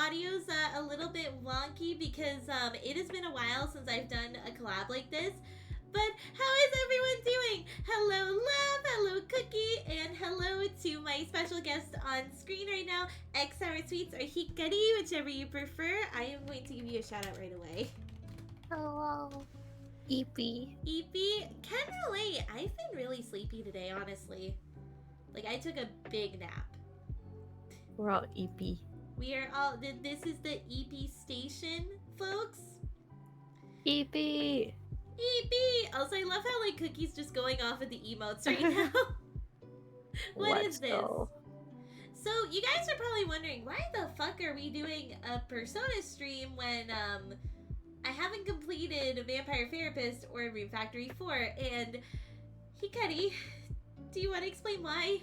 audio's a little bit wonky because it has been a while since I've done a collab like this. But how is everyone doing? Hello, Love, hello, Cookie, and hello to my special guest on screen right now, X Sour Sweets or Hikari, whichever you prefer. I am going to give you a shout out right away. Hello. EP. EP, can relate. I've been really sleepy today, honestly. Like, I took a big nap. We're all EP. We are all, this is the EP station, folks. EP. EP! Also, I love how, like, Cookie's just going off of the emotes right now. What is this? Go. So, you guys are probably wondering, why the fuck are we doing a Persona stream when, I haven't completed Vampire Therapist or Room Factory 4, and Hikari, do you want to explain why?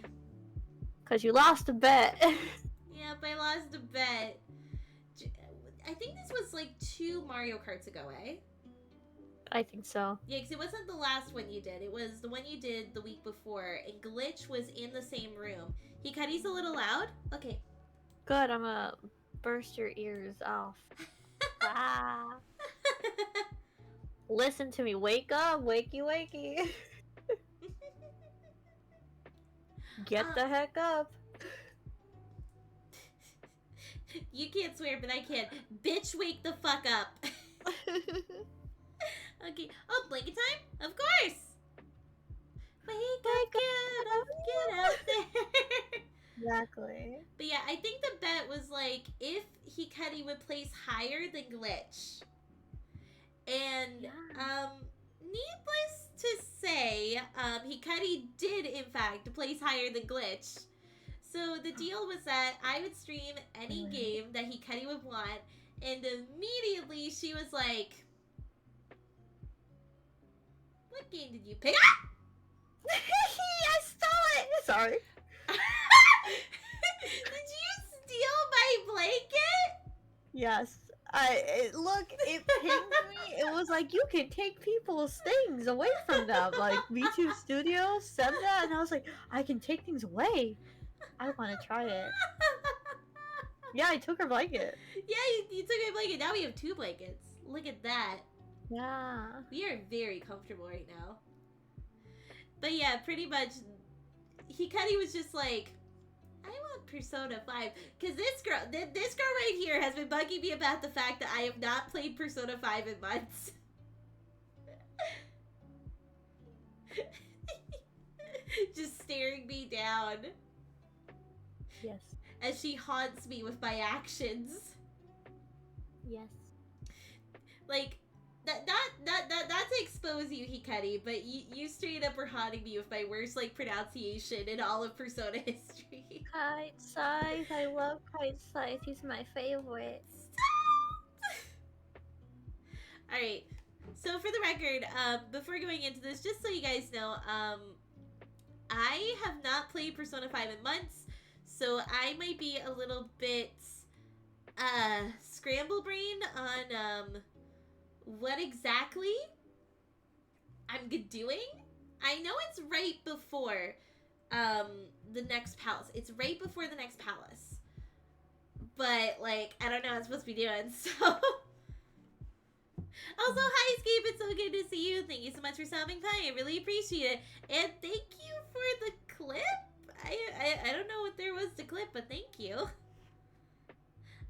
Because you lost a bet. Yep, I lost a bet. I think this was like 2 Mario Karts ago, eh? I think so. Yeah, because it wasn't the last one you did. It was the one you did the week before, and Glitch was in the same room. Hikari's a little loud? Okay. Good, I'm gonna burst your ears off. Ah. Listen to me. Wake up. Wakey, wakey. Get the heck up. You can't swear, but I can. Bitch, wake the fuck up. Okay. Oh, blanket time? Of course. Wake up, get out there. Exactly. But yeah, I think the bet was like if Hikari would place higher than Glitch. And needless to say, Hikari did in fact place higher than Glitch. So the deal was that I would stream any game that Hikari would want, and immediately she was like, "What game did you pick?" I stole it. Sorry. Did you steal my blanket? Yes. It pinged me. It was like, you can take people's things away from them. Like, VTuber Studios said that, and I was like, I can take things away. I want to try it. Yeah, I took her blanket. Yeah, you took my blanket. Now we have 2 blankets. Look at that. Yeah. We are very comfortable right now. But yeah, pretty much, Hikari was just like, I want Persona 5. Because this girl right here has been bugging me about the fact that I have not played Persona 5 in months. Just staring me down. Yes. As she haunts me with my actions. Yes. Like, not to expose you, Hikari, but you straight up were haunting me with my worst, like, pronunciation in all of Persona history. Kite Scythe. I love Kite Scythe. He's my favorite. Alright, so for the record, before going into this, just so you guys know, I have not played Persona 5 in months, so I might be a little bit, scramble brain on, what exactly I'm doing. I know it's right before the next palace. It's right before the next palace. But, like, I don't know what I'm supposed to be doing, so. Also, hi, Escape. It's so good to see you. Thank you so much for stopping by. I really appreciate it. And thank you for the clip. I don't know what there was to clip, but thank you.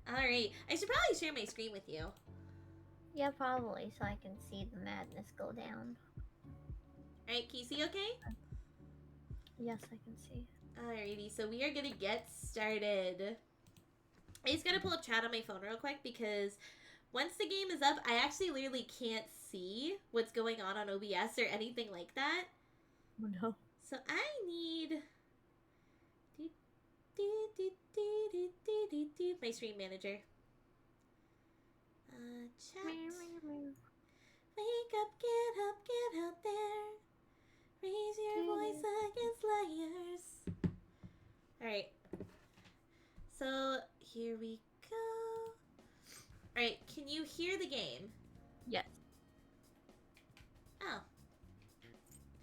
Alright. I should probably share my screen with you. Yeah, probably, so I can see the madness go down. Alright, can you see okay? Yes, I can see. Alrighty, so we are gonna get started. I just gotta pull up chat on my phone real quick because once the game is up, I actually literally can't see what's going on OBS or anything like that. Oh no. So I need my stream manager. Chat. Wake up, get out there. Raise your voice against liars. Alright. So, here we go. Alright, can you hear the game? Yes. Oh.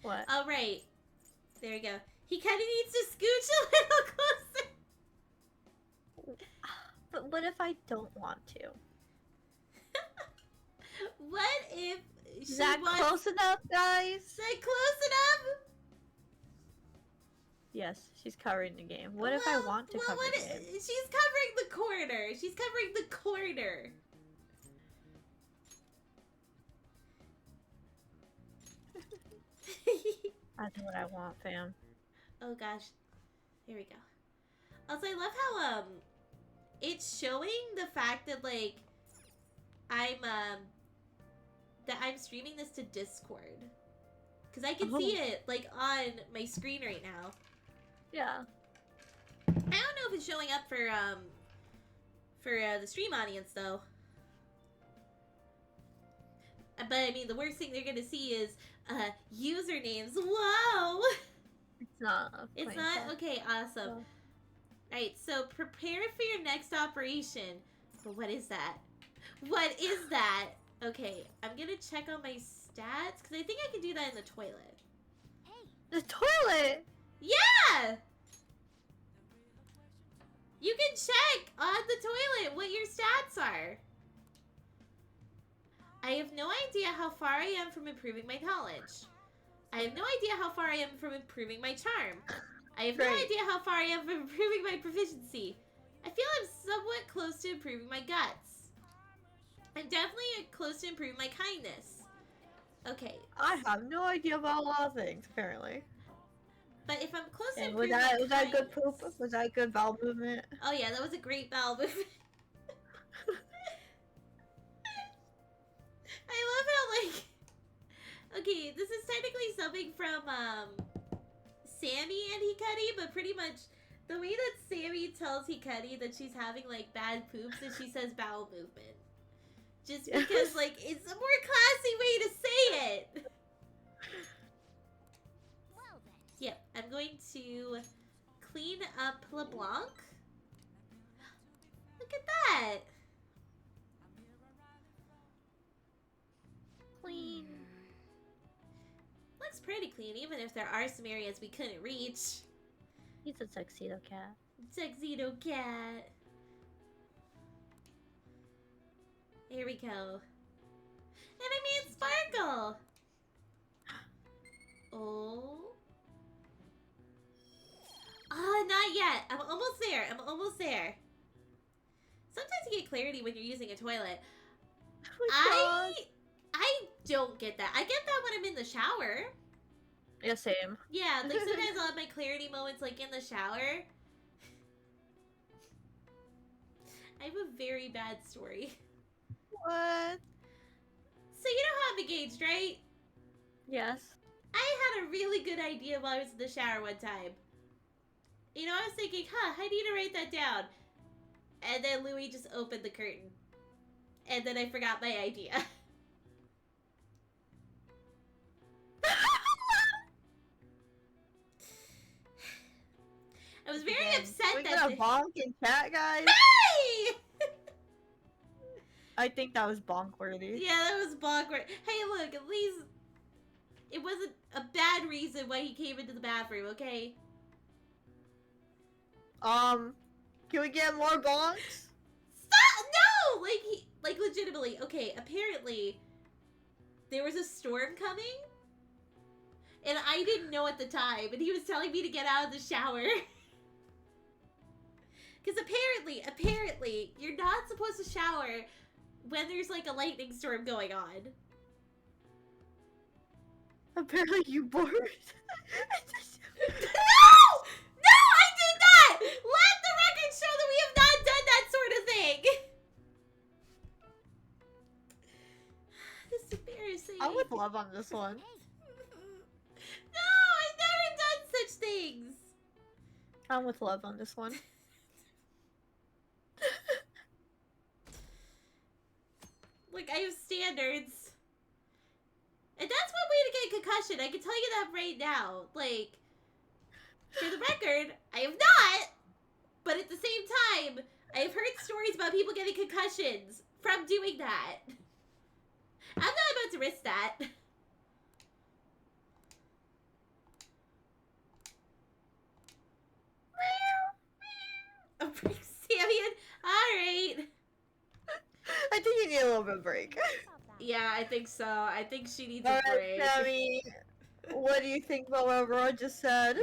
What? Alright. There we go. He kind of needs to scooch a little closer. But what if I don't want to? What if Is that close enough, guys? Is that close enough? Yes, she's covering the game. What if I want to cover the game? She's covering the corner. She's covering the corner. I do what I want, fam. Oh gosh. Here we go. Also, I love how it's showing the fact that like I'm streaming this to Discord. Cuz I can see it like on my screen right now. Yeah. I don't know if it's showing up for the stream audience though. But I mean, the worst thing they're gonna see is usernames. Whoa! It's not. It's not? Okay, awesome. No. Alright, so prepare for your next operation. But what is that? What is that? Okay, I'm gonna check on my stats, because I think I can do that in the toilet. The toilet? Yeah! You can check on the toilet what your stats are. I have no idea how far I am from improving my knowledge. I have no idea how far I am from improving my charm. I have no idea how far I am from improving my proficiency. I feel I'm somewhat close to improving my guts. I'm definitely close to improving my kindness. Okay. I have no idea about a lot of things, apparently. But if I'm close to was improving my that kindness... good poop? Was that good bowel movement? Oh yeah, that was a great bowel movement. I love how, like... Okay, this is technically something from, Sammy and Hikari, but pretty much the way that Sammy tells Hikari that she's having, like, bad poops is she says bowel movement. Just because, like, it's a more classy way to say it. Well then. Yep, I'm going to clean up LeBlanc. Look at that. Clean. Looks pretty clean, even if there are some areas we couldn't reach. He's a tuxedo cat. Tuxedo cat. Here we go. And I made Sparkle! Oh. Oh, not yet. I'm almost there. I'm almost there. Sometimes you get clarity when you're using a toilet. Oh I don't get that. I get that when I'm in the shower. yeah, same. Yeah, like sometimes I'll have my clarity moments like in the shower. I have a very bad story. What? So you know how I'm engaged, right? Yes. I had a really good idea while I was in the shower one time. You know, I was thinking, I need to write that down. And then Louis just opened the curtain. And then I forgot my idea. I was very upset we that got a bonk in chat, guys. Hey! I think that was bonk worthy. Yeah, that was awkward. Hey, look, at least it wasn't a bad reason why he came into the bathroom, okay? Can we get more bonks? Stop! No! Like legitimately. Okay, apparently there was a storm coming, and I didn't know at the time, and he was telling me to get out of the shower. Because apparently, you're not supposed to shower when there's like a lightning storm going on. Apparently you bored. No! No, I did not! Let the record show that we have not done that sort of thing! This is embarrassing. I'm with love on this one. No, I've never done such things! I'm with love on this one. Like, I have standards. And that's one way to get a concussion. I can tell you that right now. Like, for the record, I have not. But at the same time, I have heard stories about people getting concussions from doing that. I'm not about to risk that. A brick Samian? Alright. break. Yeah, I think so. I think she needs a Alright, break. Sammy, what do you think about what Aurora just said?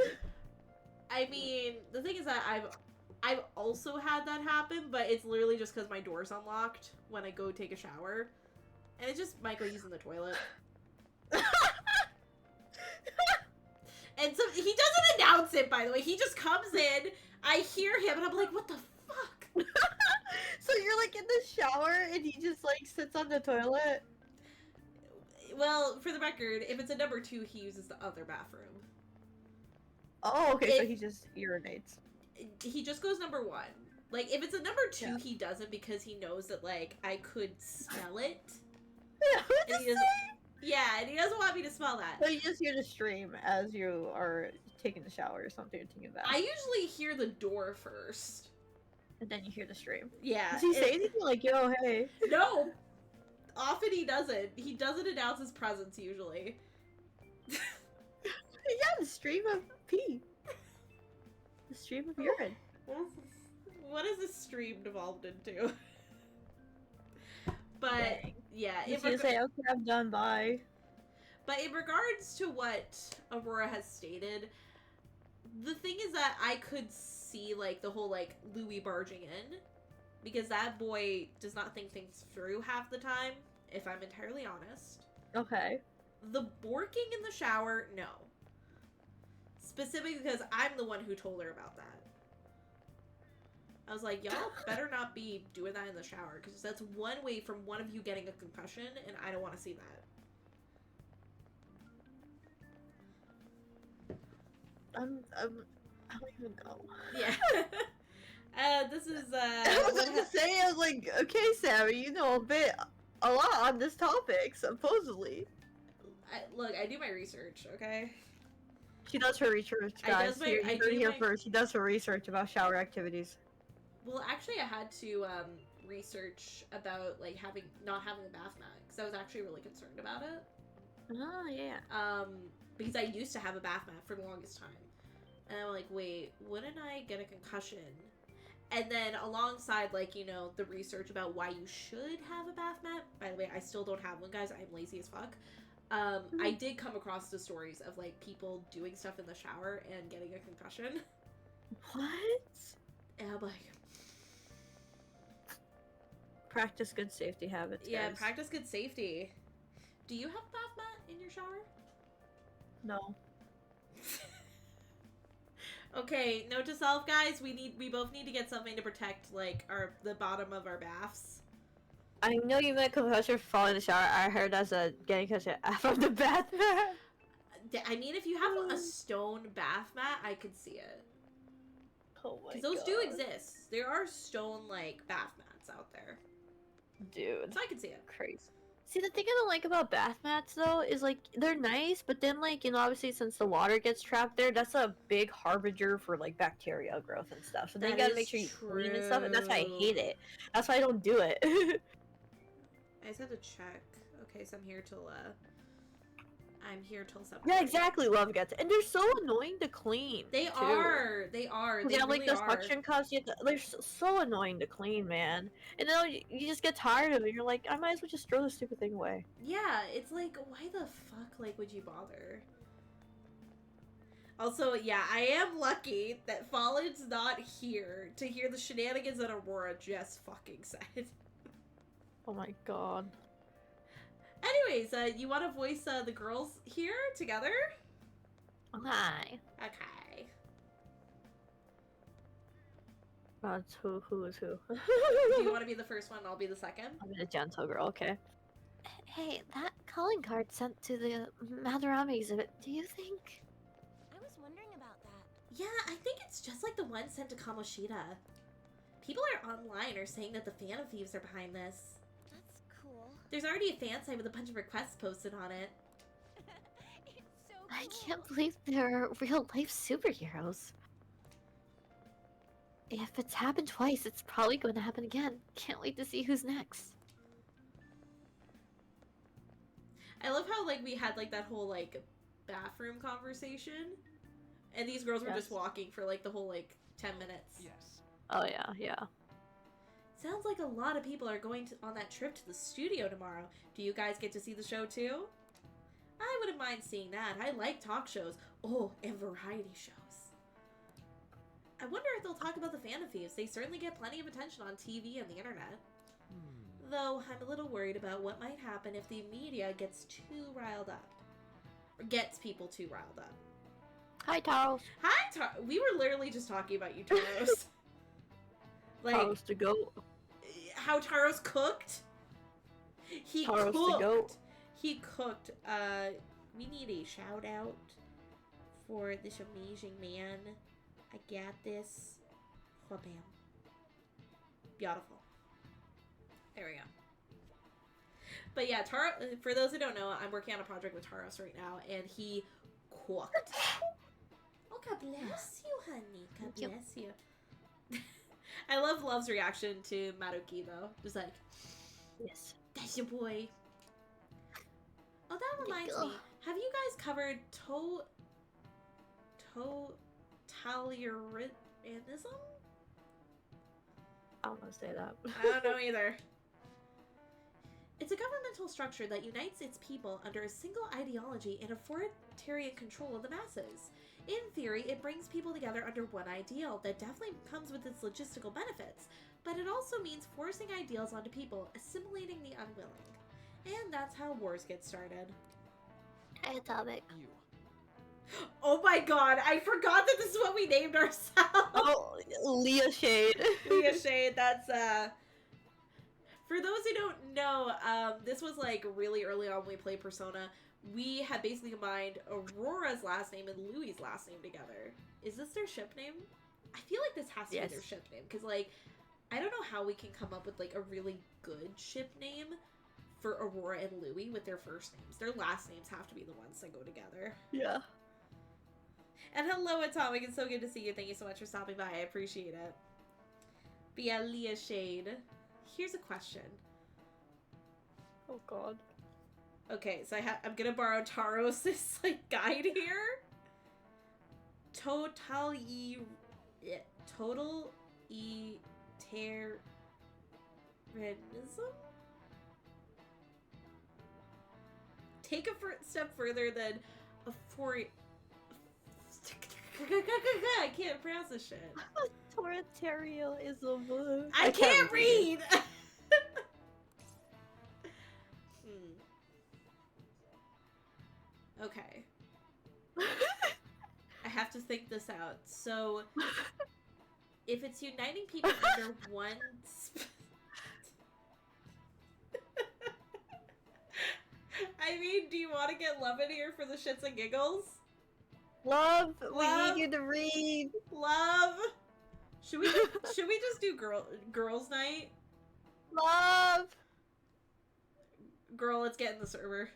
I mean, the thing is that I've also had that happen, but it's literally just because my door's unlocked when I go take a shower. And it's just Michael using the toilet. And so he doesn't announce it, by the way. He just comes in, I hear him, and I'm like, what the fuck? So you're like in the shower and he just like sits on the toilet? Well, for the record, if it's a number 2, he uses the other bathroom. Oh, okay, so he just urinates. He just goes number 1. Like, if it's a number 2, Yeah. he doesn't because he knows that, like, I could smell it. Yeah, And he doesn't, yeah, and he doesn't want me to smell that. so you just hear the stream as you are taking the shower or something or taking a bath. I usually hear the door first. And then you hear the stream. Yeah. Does he say anything like, yo, hey? No! Often he doesn't. He doesn't announce his presence, usually. Yeah, the stream of pee. The stream of urine. What is this stream devolved into? But, Dang. yeah. He's gonna say, okay, I'm done, bye. But in regards to what Aurora has stated, the thing is that I could see, like, the whole, like, Louis barging in. Because that boy does not think things through half the time, if I'm entirely honest. Okay. The borking in the shower, no. Specifically because I'm the one who told her about that. I was like, y'all better not be doing that in the shower, because that's one way from one of you getting a concussion, and I don't want to see that. I don't even know. Yeah. This is, I was gonna say, I was like, okay, Sammy, you know a lot on this topic, supposedly. Look, I do my research, okay? She does her research, guys. You heard it here first. She does her research about shower activities. Well, actually, I had to research about like not having a bath mat because I was actually really concerned about it. Oh yeah. Because I used to have a bath mat for the longest time, and I'm like, wait, wouldn't I get a concussion? And then alongside, like, you know, the research about why you should have a bath mat. By the way, I still don't have one, guys. I'm lazy as fuck. I did come across the stories of like people doing stuff in the shower and getting a concussion. What? And I'm like, practice good safety habits. yeah, guys. practice good safety. Do you have a bath mat in your shower? No. Okay, note to self, guys. We both need to get something to protect like the bottom of our baths. I know you meant concussion for falling in the shower. I heard that's a getting concussion from the bath mat. I mean, if you have a stone bath mat, I could see it. Oh my god. Because those do exist. There are stone like bath mats out there. Dude. So I can see it. Crazy. See, the thing I don't like about bath mats, though, is, like, they're nice, but then, like, you know, obviously, since the water gets trapped there, that's a big harbinger for, like, bacteria growth and stuff. So then you gotta make sure you clean and stuff, and that's why I hate it. That's why I don't do it. I just have to check. Okay, so I'm here till 7. Yeah, exactly, Love Gets. And they're so annoying to clean. They too. are. They are. They Yeah, really like those are. suction cups, they're so annoying to clean, man. And then you just get tired of it. You're like, I might as well just throw this stupid thing away. Yeah, it's like, why the fuck, like, would you bother? Also, yeah, I am lucky that Fallen's not here to hear the shenanigans that Aurora just fucking said. Oh my god. Anyways, you want to voice the girls here together? Hi. Okay. That's who is who. Do you want to be the first one? I'll be the second. I'm a gentle girl, okay. Hey, that calling card sent to the Madarame exhibit, do you think? I was wondering about that. Yeah, I think it's just like the one sent to Kamoshida. People are online are saying that the Fan of Thieves are behind this. That's cool. There's already a fan site with a bunch of requests posted on it. It's so cool. I can't believe there are real-life superheroes. If it's happened twice, it's probably going to happen again. Can't wait to see who's next. I love how, like, we had, like, that whole, like, bathroom conversation. And these girls were just walking for, like, the whole, like, 10 minutes. Yes. Oh yeah, yeah. Sounds like a lot of people are going on that trip to the studio tomorrow. Do you guys get to see the show too? I wouldn't mind seeing that. I like talk shows. Oh, and variety shows. I wonder if they'll talk about the Phantom Thieves. They certainly get plenty of attention on TV and the internet. Though, I'm a little worried about what might happen if the media gets too riled up. Or gets people too riled up. Hi, Taros. Hi, we were literally just talking about you, Taros. Like, Taros to go. how Taros cooked? He Taros cooked. to go. He cooked. We need a shout out for this amazing man. I got this. Wha-bam. Beautiful. There we go. But yeah, for those who don't know, I'm working on a project with Taros right now, and he cooked. Oh, God bless you, honey. God Thank you. bless you. I love Love's reaction to Maruki, though. Just like, Yes. that's your boy. Oh, that reminds Ugh. me. Have you guys covered totalitarianism? I don't want to say that. I don't know either. It's a governmental structure that unites its people under a single ideology and authoritarian control of the masses. In theory, it brings people together under one ideal that definitely comes with its logistical benefits, but it also means forcing ideals onto people, assimilating the unwilling. And that's how wars get started. Hi, Atomic. Oh my god, I forgot that this is what we named ourselves! Oh, Leah Shade. Leah Shade, that's, for those who don't know, this was, like, really early on when we played Persona. We had basically combined Aurora's last name and Louis' last name together. Is this their ship name? I feel like this has to be their ship name, because, like, I don't know how we can come up with, like, a really good ship name for Aurora and Louis with their first names. Their last names have to be the ones that go together. Yeah. And hello, Atomic. It's so good to see you. Thank you so much for stopping by. I appreciate it. But yeah, Leah Shade. Here's a question. Oh god. Okay, so I'm gonna borrow Taros' like guide here. Total eteranism? Take a step further than a I can't pronounce this shit. Authoritarianism. I can't read! Okay. I have to think this out. So, if it's uniting people under one... I mean, do you want to get Love in here for the shits and giggles? Love, we Love. need you to read. Love! Should we just do girls' night? Love, Girl, let's get in the server.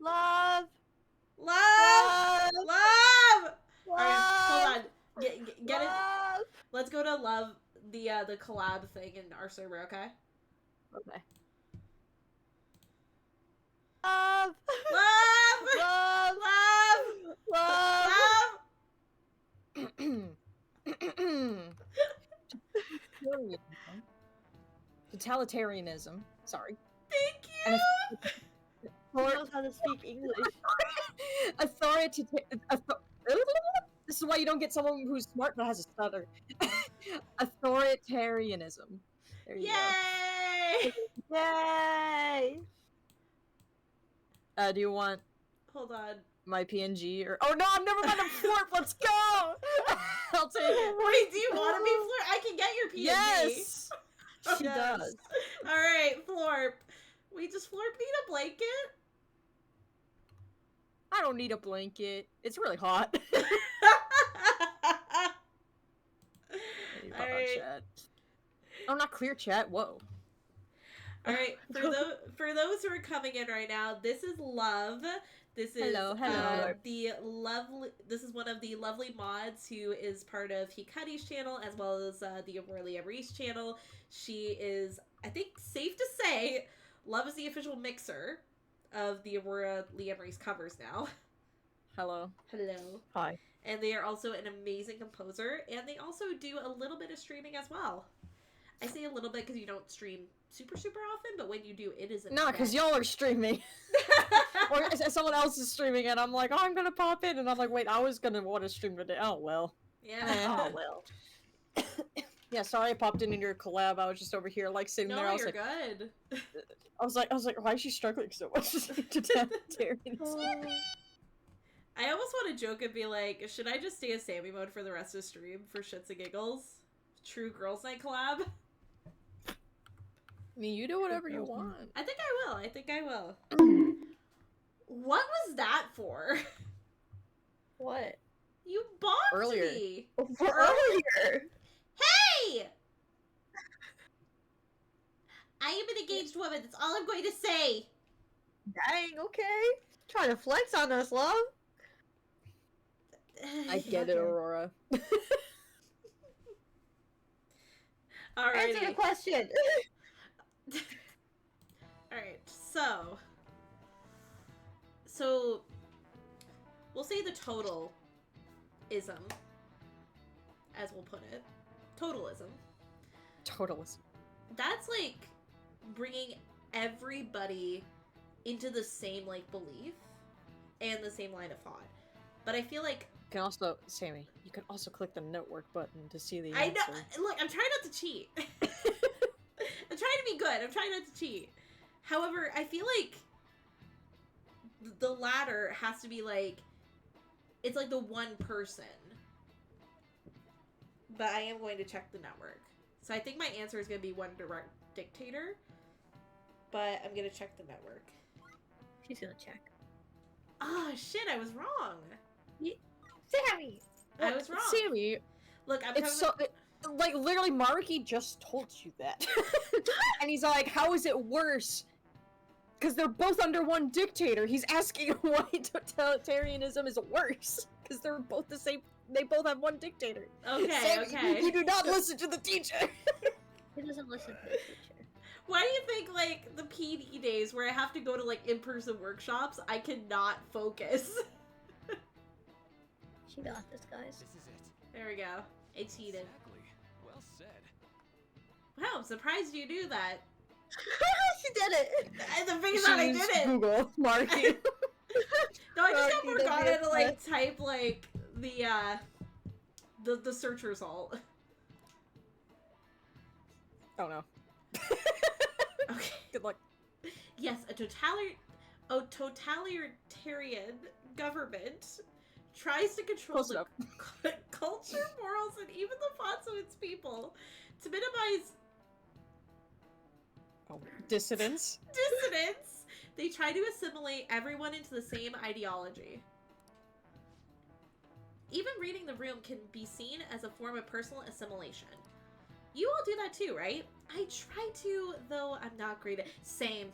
love, Love! love, Love! love. Alright, hold on. Get it. Love. Let's go to Love, the collab thing in our server, okay? Okay. Love, Love! love, Love! love. Love! Totalitarianism. Sorry. Thank And you! Who knows how to speak English? This is why you don't get someone who's smart but has a stutter. Authoritarianism. There you Yay! Yay! go. Do you want Hold on. my PNG or? Oh no! I'm never mind. I'm Florp. Let's go. I'll take it. Wait, do you want to be Florp? I can get your PNG. Yes. She Yes. does. Alright, Florp. We just Florp need a blanket? I don't need a blanket. It's really hot. Alright. Chat. Oh, not clear chat. Whoa. Alright, for those who are coming in right now, this is Love. This is Hello, hello. This is one of the lovely mods who is part of Hikari's channel as well as the Aurora Emery's channel. She is, I think, safe to say, Love is the official mixer of the Aurora Emery's covers now. Hello. Hello. Hi. And they are also an amazing composer, and they also do a little bit of streaming as well. I say a little bit because you don't stream super often, but when you do, it is a No, because y'all are streaming. Or someone else is streaming and I'm like, oh, I'm gonna pop in, and I'm like, wait, I was gonna want to stream today. Oh well. Yeah. Oh well. Yeah, sorry I popped in your collab. I was just over here like sitting there. No, I was you're like, good. I was like, why is she struggling so much to death? I almost want to joke and be like, should I just stay in Sammy mode for the rest of the stream for shits and giggles? True girls' night collab. I mean, you do whatever you want. I think I will. What was that for? What? You bombed Earlier. me. Earlier. Hey! I am an engaged woman. That's all I'm going to say. Dang. Okay. Trying to flex on us, love. I get it, Aurora. Alrighty. Answer the question. Alright, so we'll say the total ism, as we'll put it. Totalism. Totalist. That's like bringing everybody into the same like belief and the same line of thought. But I feel like You can also, Sammy, you can also click the network button to see the I answer. know. Look, I'm trying not to cheat. I'm trying to be good. I'm trying not to cheat. However, I feel like the latter has to be like, it's like the one person. But I am going to check the network. So I think my answer is going to be one direct dictator. But I'm going to check the network. She's gonna check. Oh, shit, I was wrong. Sammy. I was wrong. Sammy, Look, I'm it's coming. like literally Maruki just told you that. And he's like, how is it worse? Because they're both under one dictator. He's asking why totalitarianism is worse. Because they're both the same. They both have one dictator. Okay, Sammy, okay. You do not listen to the teacher. He doesn't listen to the teacher. Why do you think, like, the PD days where I have to go to, like, in-person workshops, I cannot focus? She got this, guys. This is it. There we go. I cheated. Exactly. Well said. Wow, I'm surprised you knew that. She did it. And the thing is that I She's didn't. Google Maruki. No, I just got Marky, forgotten that'd to, be like, type, like, the search result. Oh no. Okay. Good luck. Yes, a totalitarian government tries to control Close the enough. culture, morals, and even the thoughts of its people to minimize Oh, dissidents. dissidents. They try to assimilate everyone into the same ideology. Even reading the room can be seen as a form of personal assimilation. You all do that too, right? I try to, though I'm not great at. Same.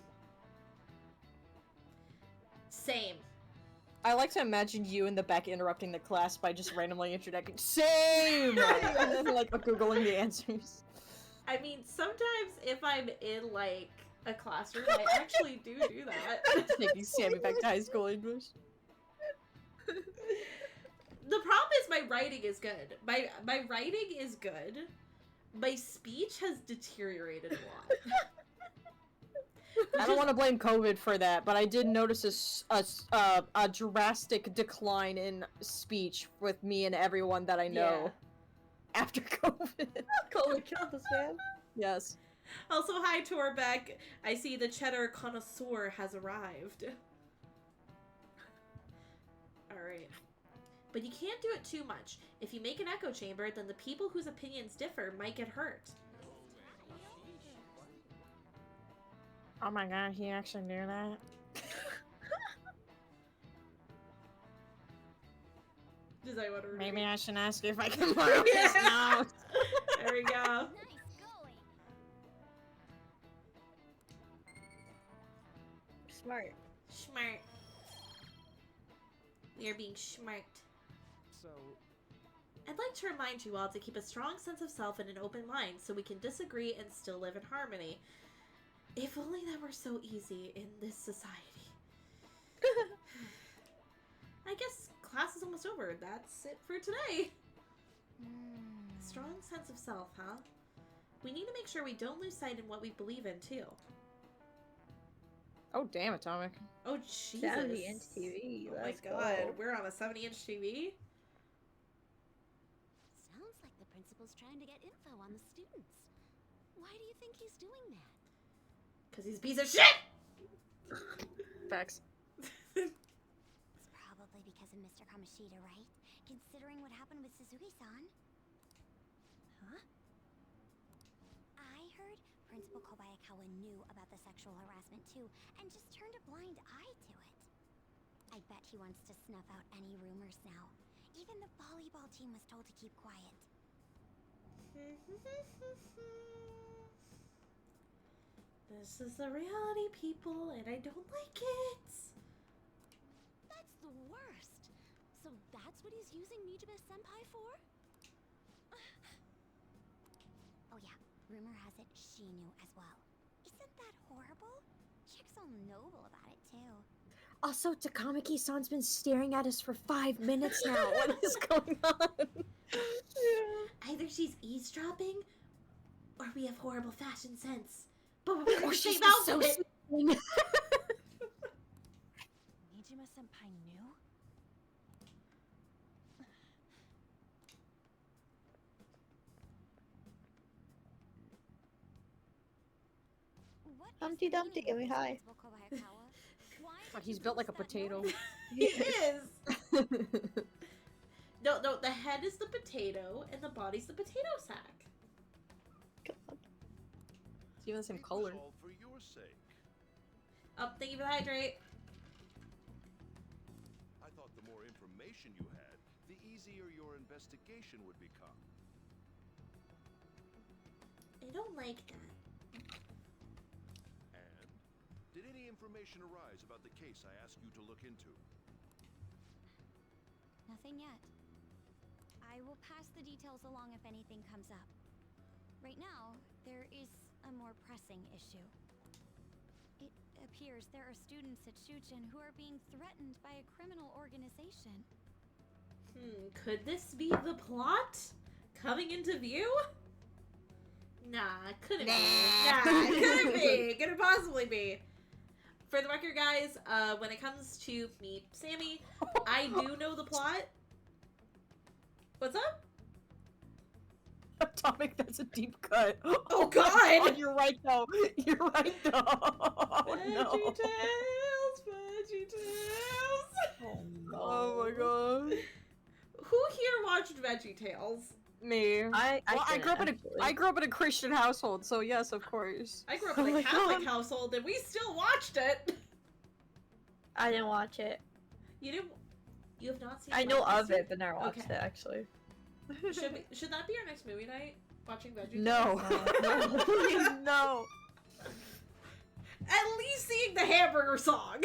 I like to imagine you in the back interrupting the class by just randomly introducing same, and then like googling the answers. I mean, sometimes if I'm in like a classroom, I actually do that. Taking Sammy back to high school English. The problem is my writing is good. My writing is good. My speech has deteriorated a lot. I don't want to blame COVID for that, but I did notice a drastic decline in speech with me and everyone that I know after COVID. COVID killed us, man. Yes. Also, hi Torbeck. I see the cheddar connoisseur has arrived. Alright. But you can't do it too much. If you make an echo chamber, then the people whose opinions differ might get hurt. Oh my god, he actually knew that? Does anyone remember? Maybe I should ask if I can borrow his notes. There we go. Nice going. Smart. Smart. We are being smart. So, I'd like to remind you all to keep a strong sense of self and an open mind so we can disagree and still live in harmony. If only that were so easy in this society. I guess class is almost over. That's it for today. Strong sense of self, huh? We need to make sure we don't lose sight in what we believe in, too. Oh, damn, Atomic. Oh, Jesus. 70-inch TV. Oh my Let's god, go. we're on a 70-inch TV? Sounds like the principal's trying to get info on the students. Why do you think he's doing that? Because he's a piece of shit! Facts. It's probably because of Mr. Kamoshida, right? Considering what happened with Suzuki-san. Huh? I heard Principal Kobayakawa knew about the sexual harassment too, and just turned a blind eye to it. I bet he wants to snuff out any rumors now. Even the volleyball team was told to keep quiet. This is the reality, people, and I don't like it. That's the worst. So that's what he's using Nijime-senpai for? Oh yeah, rumor has it she knew as well. Isn't that horrible? Chick's all noble about it too. Also, Takamaki-san's been staring at us for 5 minutes now. What is going on? Either she's eavesdropping, or we have horrible fashion sense. But we're Or the she's same just so outfit. sneaking. Nijime-senpai knew? What is Humpty the Dumpty, meaning give of me this, high. Principal Kobayakawa? Why God, did he's you built like a post that potato. note? He is. No, the head is the potato, and the body's the potato sack. It's even the same It was color. all for your sake. Thank you for the hydrate. I thought the more information you had, the easier your investigation would become. I don't like that. And did any information arise about the case I asked you to look into? Nothing yet. I will pass the details along if anything comes up. Right now, there is a more pressing issue. It appears there are students at Shujin who are being threatened by a criminal organization. Could this be the plot coming into view? Nah, couldn't be. Nah, couldn't be. Could it possibly be? For the record, guys, when it comes to me, Sammy, I do know the plot. What's up? Atomic, that's a deep cut. Oh, God! Oh, you're right, though. You're right, though. Oh, Veggie no. Tales, Veggie Tales. Oh, no. Oh my god. Who here watched Veggie Tales? Me. Well, I didn't, grew up in actually. I grew up in a Christian household, so yes, of course. I grew up Oh in a my Catholic God. household, and we still watched it. I didn't watch it. You didn't. You have not seen. I know Veggie of it, but never watched Okay. it, actually. Should that be our next movie night? Watching Veggie No. Tales? No. At least seeing the hamburger song.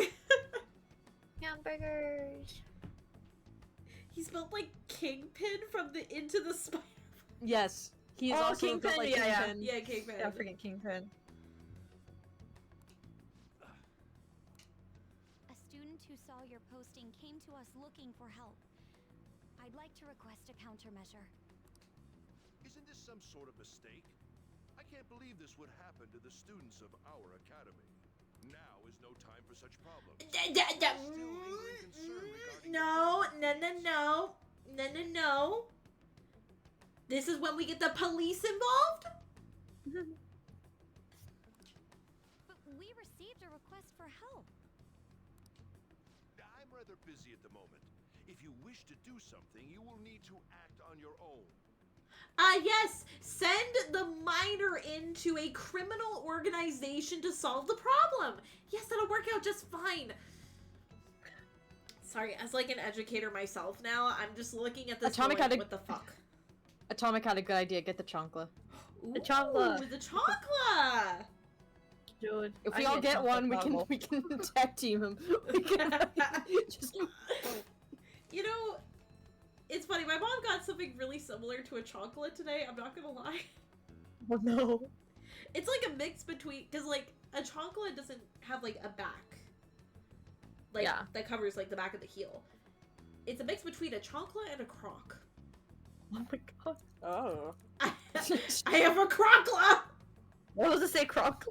Hamburgers. He spelled like Kingpin from the Into the Spider. Yes. He is Oh, also Kingpin, built like yeah, yeah. Kingpin. Yeah, Kingpin. Yeah, freaking Kingpin. A student who saw your posting came to us looking for help. I'd like to request a countermeasure. Isn't this some sort of mistake? I can't believe this would happen to the students of our academy. Now is no time for such problems. No. This is when we get the police involved? But we received a request for help. I'm rather busy at the moment. If you wish to do something, you will need to act on your own. Yes! Send the minor into a criminal organization to solve the problem! Yes, that'll work out just fine. Sorry, as like an educator myself now, I'm just looking at this Atomic going, had a- what the fuck? Atomic had a good idea. Get the chancla. Ooh, The chocolate. the chocolate! Dude. If I we all need get chocolate one, bubble. we can tag team him. We can just. You know, it's funny, my mom got something really similar to a chocolate today, I'm not gonna lie. Oh no. It's like a mix between, because like, a chocolate doesn't have like a back. Like, Yeah. that covers like the back of the heel. It's a mix between a chocolate and a croc. Oh my god. Oh. I have a Crockla! What was it say, Croc?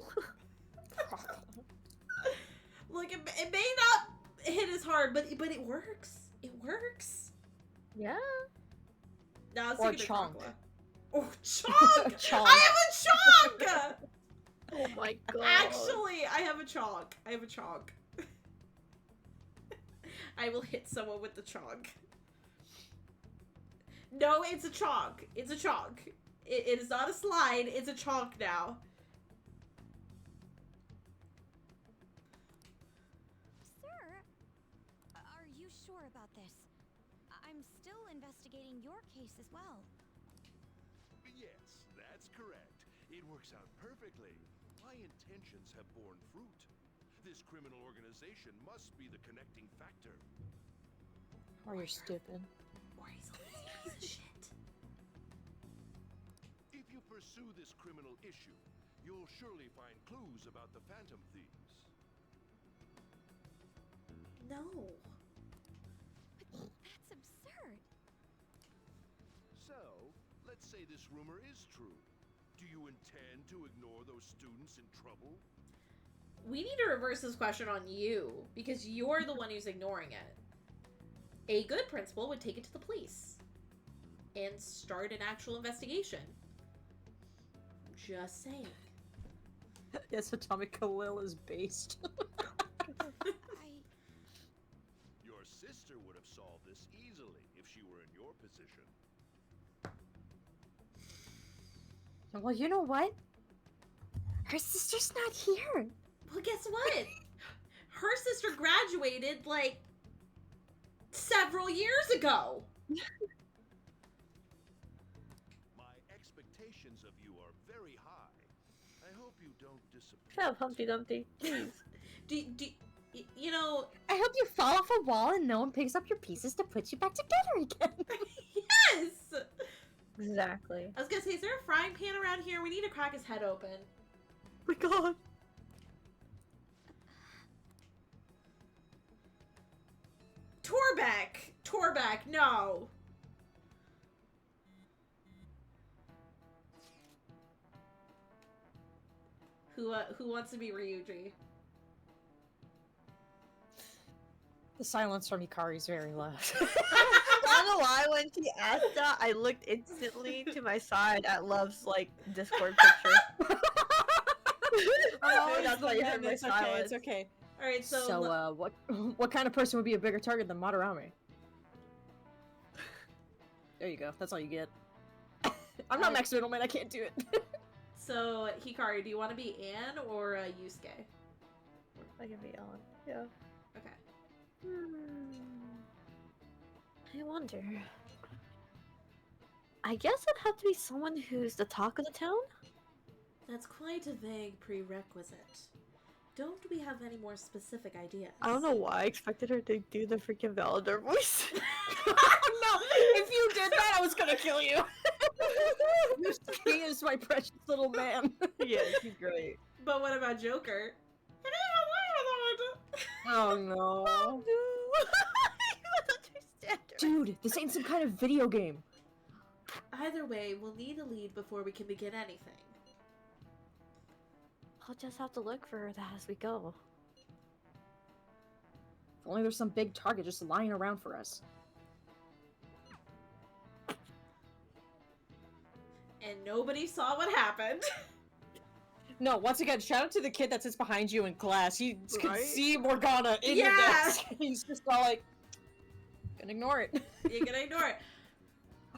Look, it may not hit as hard, but it works. It works. Yeah. No, it's Or taking a chonk. Crockla. Oh, chonk! Chonk. I have a chonk! Oh my god. Actually, I have a chonk. I have a chonk. I will hit someone with the chonk. No, it's a chonk. It's a chonk. It is not a slide. It's a chonk now. Sir, are you sure about this? I'm still investigating your case as well. Yes, that's correct. It works out perfectly. My intentions have borne fruit. This criminal organization must be the connecting factor. Or you're stupid. Or he's a lazy piece of shit. If you pursue this criminal issue, you'll surely find clues about the Phantom Thieves. No. That's absurd. So, let's say this rumor is true. Do you intend to ignore those students in trouble? We need to reverse this question on you, because you're the one who's ignoring it. A good principal would take it to the police and start an actual investigation. Just saying. Yes, Atomic Khalil is based. Your sister would have solved this easily if she were in your position. Well, you know what? Her sister's not here. Well, guess what? Her sister graduated, like, several years ago. My expectations of you are very high. I hope you don't disappoint. Shut up, Humpty Dumpty. Please. You know, I hope you fall off a wall and no one picks up your pieces to put you back together again. yes! Exactly. I was gonna say, is there a frying pan around here? We need to crack his head open. Oh my god. Torbeck, no. Who wants to be Ryuji? The silence from Hikari is very loud. I don't know why when she asked that, I looked instantly to my side at Love's, like, Discord picture. That's why you heard my It's okay, silence. it's okay. All right, so, So, what kind of person would be a bigger target than Madarame? There you go. That's all you get. I'm not Max Middleman. I can't do it. so Hikari, do you want to be Anne or Yusuke? I can be on. Yeah. Okay. I wonder. I guess it'd have to be someone who's the talk of the town? That's quite a vague prerequisite. Don't we have any more specific ideas? I don't know why I expected her to do the freaking Valador voice. No, if you did that, I was gonna kill you. He is my precious little man. Yeah, she's great. But what about Joker? It is a warlord! Oh no. No. I don't understand her. Dude, this ain't some kind of video game. Either way, we'll need a lead before we can begin anything. I'll just have to look for that as we go. If only there's some big target just lying around for us. And nobody saw what happened. No, once again, shout out to the kid that sits behind you in class. He can Right? see Morgana in your Yeah. desk. He's just all like, gonna ignore it. You're gonna ignore it.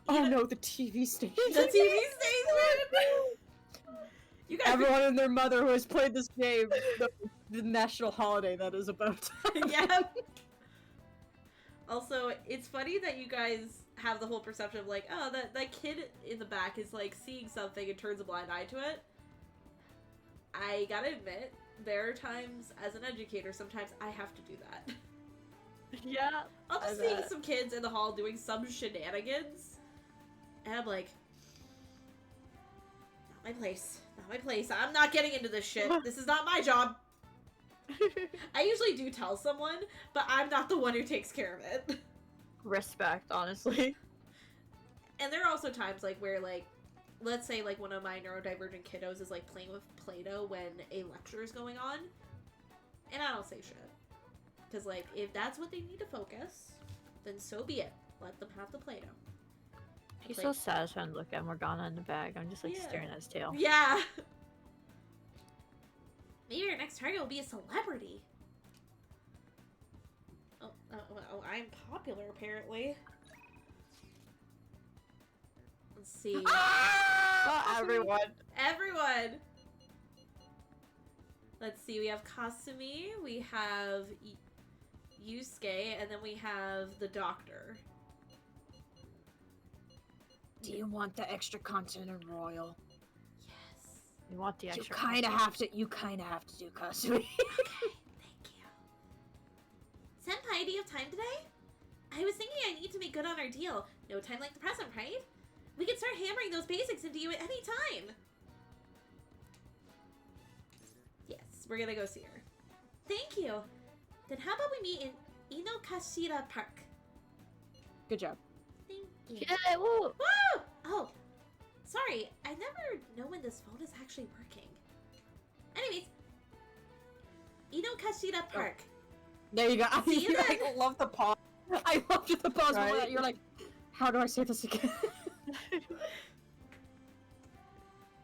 Oh You know- no, the TV station. The TV station! You guys, Everyone and their mother who has played this game, the national holiday that is about. yeah. Also, it's funny that you guys have the whole perception of like, oh, that kid in the back is like seeing something and turns a blind eye to it. I gotta admit, there are times as an educator, sometimes I have to do that. Yeah. I'll just I see bet. some kids in the hall doing some shenanigans, and I'm like, not my place. Not my place. I'm not getting into this shit. This is not my job. I usually do tell someone, but I'm not the one who takes care of it. Respect, honestly. And there are also times like where like let's say like one of my neurodivergent kiddos is like playing with Play-Doh when a lecture is going on, and I don't say shit. Because like, if that's what they need to focus, then so be it. Let them have the Play-Doh. He's so satisfied to look at Morgana in the bag. I'm just like staring at his tail. Yeah. Maybe our next target will be a celebrity. Oh, I'm popular apparently. Let's see. Not everyone. Everyone! Let's see, we have Kasumi, we have Yusuke, and then we have the Doctor. Do you want the extra content in Royal? Yes. You want the extra? You kind of have to do Kasumi. Okay, thank you. Senpai, do you have time today? I was thinking I need to make good on our deal. No time like the present, right? We can start hammering those basics into you at any time. Yes, we're gonna go see her. Thank you. Then how about we meet in Inokashira Park? Good job. Thank you. Yeah, woo! Woo! Oh, sorry. I never know when this phone is actually working. Anyways, Inokashira Park. There you go. See you I then. love the pause. I loved the pause. Right? Right? You're like, how do I say this again?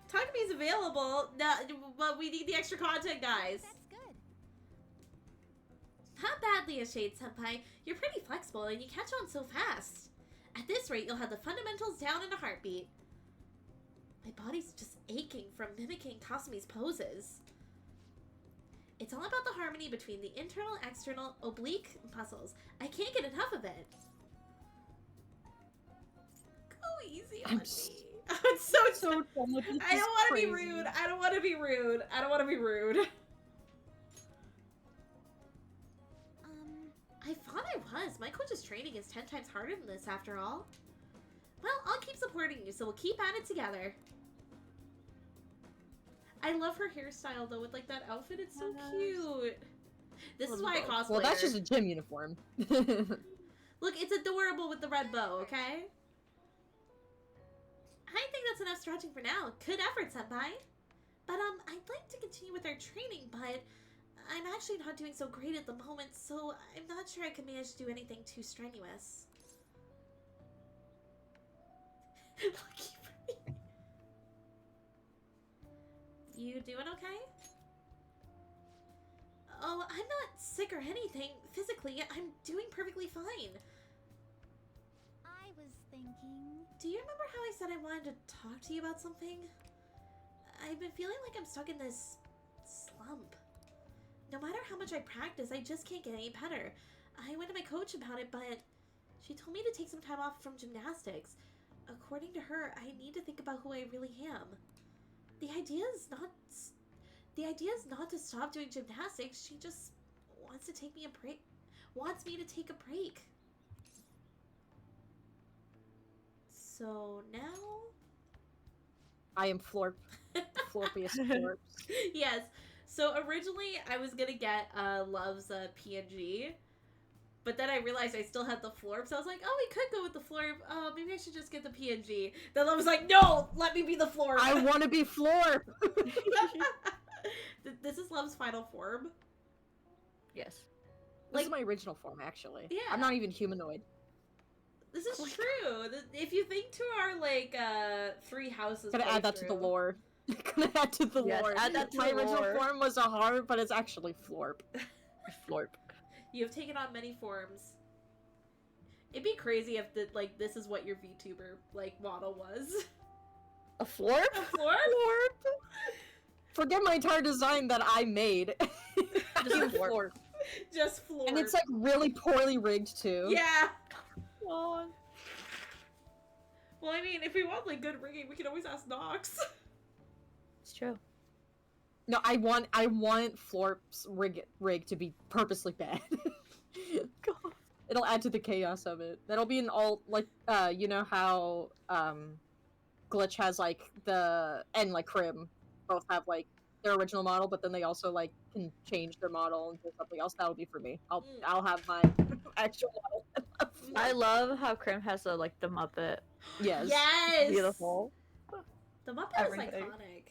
Talk to me is available, but we need the extra content, guys. That's good. Not badly, Shade Senpai. You're pretty flexible and you catch on so fast. At this rate, you'll have the fundamentals down in a heartbeat. My body's just aching from mimicking Kasumi's poses. It's all about the harmony between the internal, external, oblique muscles. I can't get enough of it. Go easy on I'm me. so I'm so done with this. I don't want to be Crazy. rude. I don't want to be rude. I don't want to be rude. I thought I was. My coach's training is 10 times harder than this, after all. Well, I'll keep supporting you, so we'll keep at it together. I love her hairstyle, though, with, like, that outfit. It's so cute. This is why I cosplay Well, that's her. just a gym uniform. Look, it's adorable with the red bow, okay? I think that's enough stretching for now. Good effort, Senpai. But, I'd like to continue with our training, but I'm actually not doing so great at the moment, so I'm not sure I can manage to do anything too strenuous. Lucky for me. You doing okay? Oh, I'm not sick or anything. Physically, I'm doing perfectly fine. I was thinking. Do you remember how I said I wanted to talk to you about something? I've been feeling like I'm stuck in this slump. No matter how much I practice, I just can't get any better. I went to my coach about it, but she told me to take some time off from gymnastics. According to her, I need to think about who I really am. The idea is not to stop doing gymnastics. She just wants to take me a break. Wants me to take a break. So now I am Florp. Florpiest Florps. yes. So originally I was gonna get Love's PNG, but then I realized I still had the Florp, so I was like, oh, we could go with the Florp. Oh, maybe I should just get the PNG. Then Love was like, no, let me be the Florp. I want to be Florp. This is Love's final form. Yes. This is my original form, actually. Yeah. I'm not even humanoid. This is true. If you think to our like 3 houses, Gonna add that to the playthrough- lore. Gonna add to the Yes, lore. add that to my the original lore. form was a heart, but it's actually Florp. Florp. You have taken on many forms. It'd be crazy if this is what your VTuber model was. A Florp? A Florp? Forget my entire design that I made. Just a Florp. Just Florp. And it's like really poorly rigged too. yeah. Oh. Well, I mean, if we want good rigging, we can always ask Nox. It's true. No, I want Florp's rig to be purposely bad. It'll add to the chaos of it. That'll be an all you know how Glitch has and Crim both have their original model, but then they also can change their model into something else. That'll be for me. I'll have my actual model. I love how Krim has the Muppet. Yes. Yes. Beautiful. The Muppet Everything. is iconic.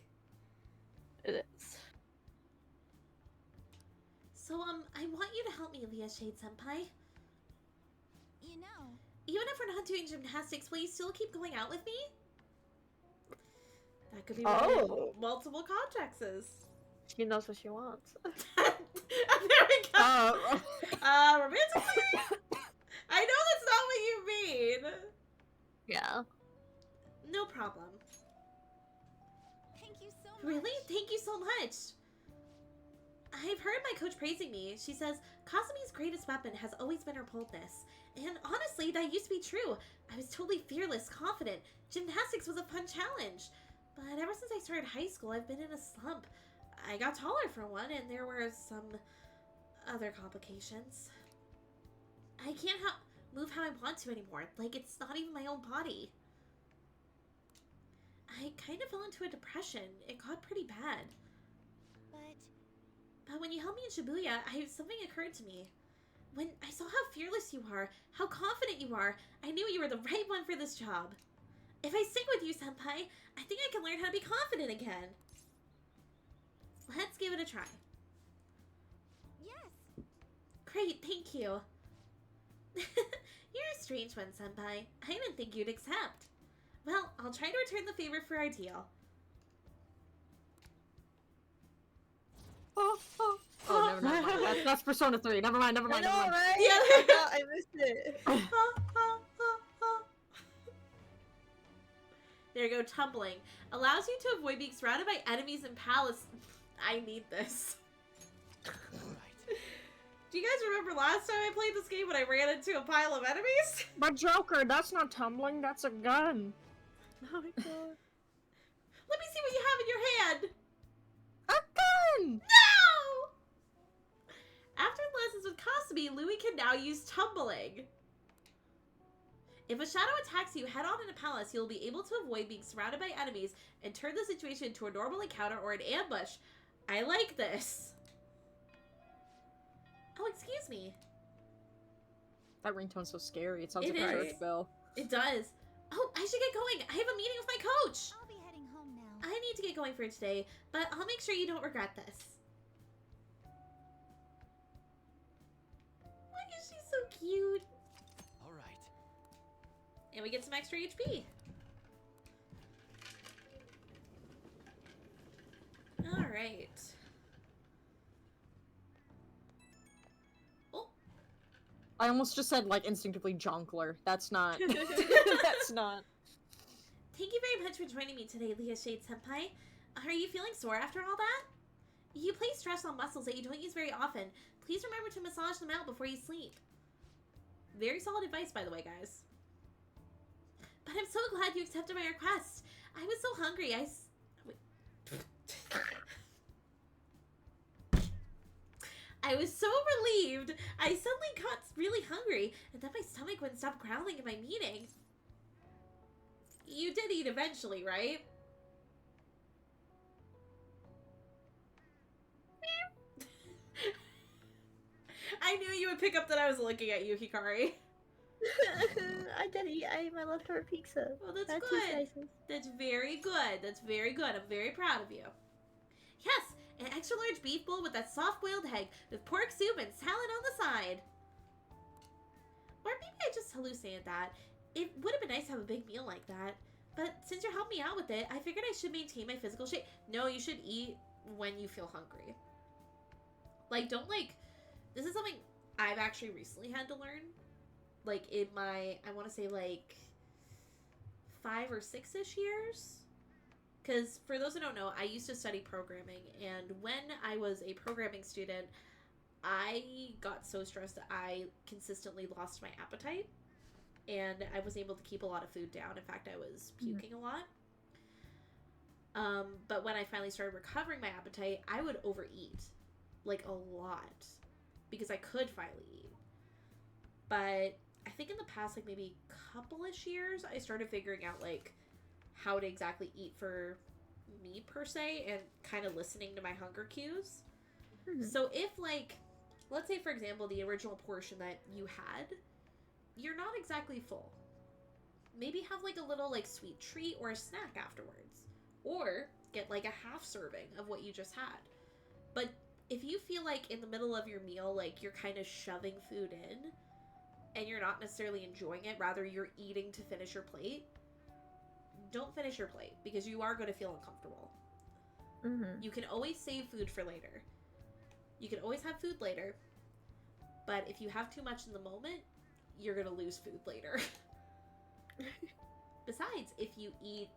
It is. So, I want you to help me, Leah Shade Senpai. You know, Even if we're not doing gymnastics, will you still keep going out with me? That could be Oh. multiple contexts. She knows what she wants. There we go. Romantically? I know that's not what you mean. Yeah. No problem. thank you so much. Really? Thank you so much. I've heard my coach praising me. She says, Kasumi's greatest weapon has always been her boldness. And honestly, that used to be true. I was totally fearless, confident. Gymnastics was a fun challenge. But ever since I started high school, I've been in a slump. I got taller for one, and there were some other complications. I can't move how I want to anymore. Like, it's not even my own body. I kind of fell into a depression. It got pretty bad. But when you helped me in Shibuya, something occurred to me. When I saw how fearless you are, how confident you are, I knew you were the right one for this job. If I stick with you, Senpai, I think I can learn how to be confident again. Let's give it a try. Yes. Great, thank you. You're a strange one, Senpai. I didn't think you'd accept. Well, I'll try to return the favor for our deal. Oh, never mind. That's Persona 3. Never mind. I know, right? Yeah. I missed it. There you go, tumbling. Allows you to avoid being surrounded by enemies in palace. I need this. Right. Do you guys remember last time I played this game when I ran into a pile of enemies? But Joker, that's not tumbling, that's a gun. Oh my god. Let me see what you have in your hand. A gun! No! After lessons with Kasumi, Louis can now use tumbling. If a shadow attacks you head on in a palace, you'll be able to avoid being surrounded by enemies and turn the situation into a normal encounter or an ambush. I like this. Oh, excuse me. That ringtone's so scary. It sounds It like a is. church bell. It does. Oh, I should get going. I have a meeting with my coach. I'll be heading home now. I need to get going for today, but I'll make sure you don't regret this. Why is she so cute? All right. And we get some extra HP. Alright. Oh. I almost just said, like, instinctively jonkler. That's not... that's not... Thank you very much for joining me today, Leah Shade Senpai. Are you feeling sore after all that? You place stress on muscles that you don't use very often. Please remember to massage them out before you sleep. Very solid advice, by the way, guys. But I'm so glad you accepted my request. I was so hungry, wait. I was so relieved. I suddenly got really hungry, and then my stomach wouldn't stop growling in my meeting. You did eat eventually, right? I knew you would pick up that I was looking at you, Hikari. I did eat. I ate my leftover pizza. Well, that's Had 2 good. slices. That's very good. That's very good. I'm very proud of you. Yes, an extra large beef bowl with that soft boiled egg with pork soup and salad on the side. Or maybe I just hallucinated that. It would have been nice to have a big meal like that. But since you're helping me out with it, I figured I should maintain my physical shape. No, you should eat when you feel hungry. Like, don't this is something I've actually recently had to learn. Like, in my, I want to say, like, 5 or 6-ish years. Because, for those who don't know, I used to study programming. And when I was a programming student, I got so stressed that I consistently lost my appetite. And I wasn't able to keep a lot of food down. In fact, I was puking a lot. But when I finally started recovering my appetite, I would overeat. Like, a lot. Because I could finally eat. But I think in the past, like, maybe couple-ish years, I started figuring out, like, how to exactly eat for me, per se, and kind of listening to my hunger cues. Mhm. So if, like, let's say, for example, the original portion that you had, you're not exactly full. Maybe have, like, a little, like, sweet treat or a snack afterwards. Or get like a half serving of what you just had. But if you feel like in the middle of your meal, like you're kind of shoving food in and you're not necessarily enjoying it, rather you're eating to finish your plate, don't finish your plate because you are going to feel uncomfortable. Mm-hmm. You can always save food for later. You can always have food later, but if you have too much in the moment, you're going to lose food later. Besides, if you eat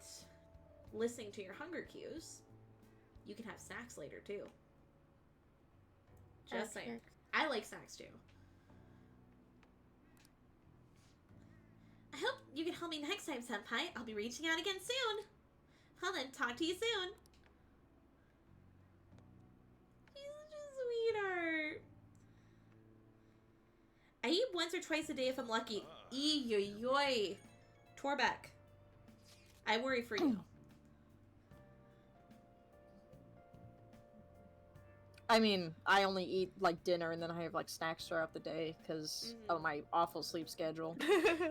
listening to your hunger cues, you can have snacks later too. Just saying. I like snacks too. I hope you can help me next time, Senpai. I'll be reaching out again soon. Well then, talk to you soon. She's such a sweetheart. I eat once or twice a day if I'm lucky. Eey-yoy-yoy. Torbeck. I worry for you. I mean, I only eat like dinner and then I have like snacks throughout the day because of my awful sleep schedule.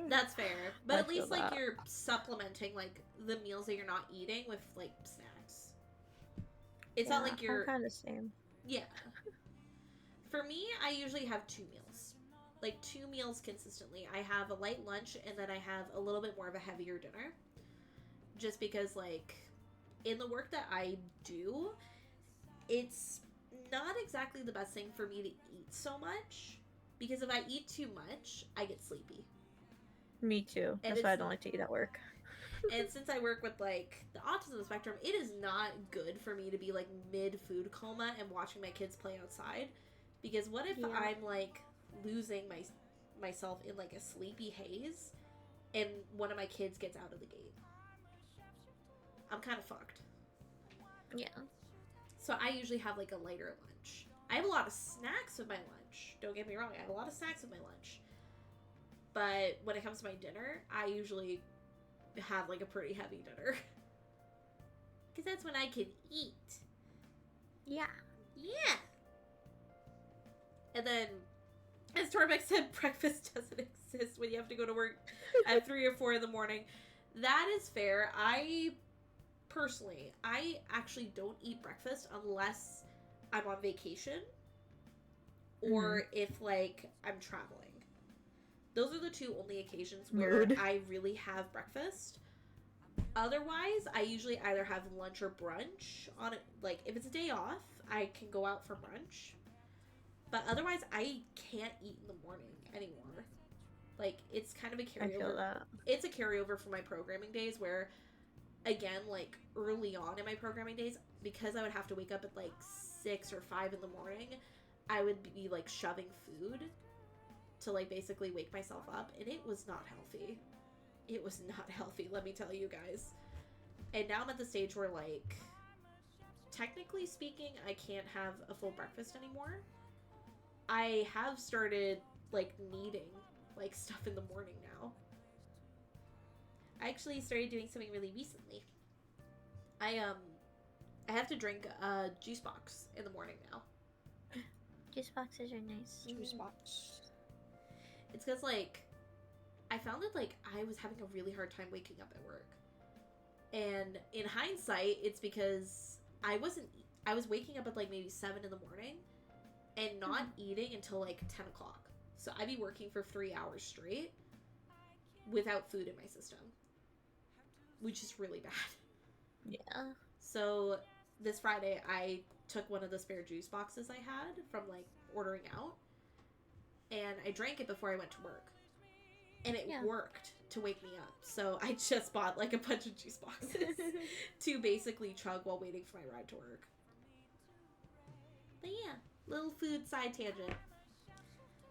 That's fair. But I at least feel like that. you're supplementing like the meals that you're not eating with like snacks. It's not like you're I'm kind of same. yeah. For me, I usually have 2 meals. Like 2 meals consistently. I have a light lunch and then I have a little bit more of a heavier dinner. Just because like in the work that I do, it's not exactly the best thing for me to eat so much. Because if I eat too much, I get sleepy. Me too. And That's why I it's- don't like to eat at work. And since I work with like the autism spectrum, it is not good for me to be like mid food coma and watching my kids play outside. Because what if Yeah. I'm like losing myself in like a sleepy haze and one of my kids gets out of the gate? I'm kind of fucked. Yeah. So I usually have like a lighter lunch. I have a lot of snacks with my lunch. Don't get me wrong, I have a lot of snacks with my lunch. But when it comes to my dinner, I usually have like a pretty heavy dinner. Because that's when I can eat. Yeah. Yeah. And then, as Torbeck said, breakfast doesn't exist when you have to go to work at 3 or 4 in the morning. That is fair. Personally, I actually don't eat breakfast unless I'm on vacation or if, like, I'm traveling. Those are the 2 only occasions where Rude. I really have breakfast. Otherwise, I usually either have lunch or brunch on it. Like, if it's a day off, I can go out for brunch. But otherwise, I can't eat in the morning anymore. Like, it's kind of a I carryover. feel that. It's a carryover from my programming days where, again, like, early on in my programming days, because I would have to wake up at, like, 6 or 5 in the morning, I would be, like, shoving food to, like, basically wake myself up, and it was not healthy. It was not healthy, let me tell you guys. And now I'm at the stage where, like, technically speaking, I can't have a full breakfast anymore. I have started, like, needing, like, stuff in the morning now. I actually started doing something really recently. I have to drink a juice box in the morning now. Juice boxes are nice. Juice box. It's because, like, I found that, like, I was having a really hard time waking up at work. And in hindsight, it's because I was waking up at, like, maybe 7 in the morning and not eating until, like, 10 o'clock. So I'd be working for 3 hours straight without food in my system, which is really bad. Yeah. So this Friday, I took one of the spare juice boxes I had from, like, ordering out, and I drank it before I went to work. And it Yeah. worked to wake me up. So I just bought, like, a bunch of juice boxes to basically chug while waiting for my ride to work. But yeah, little food side tangent.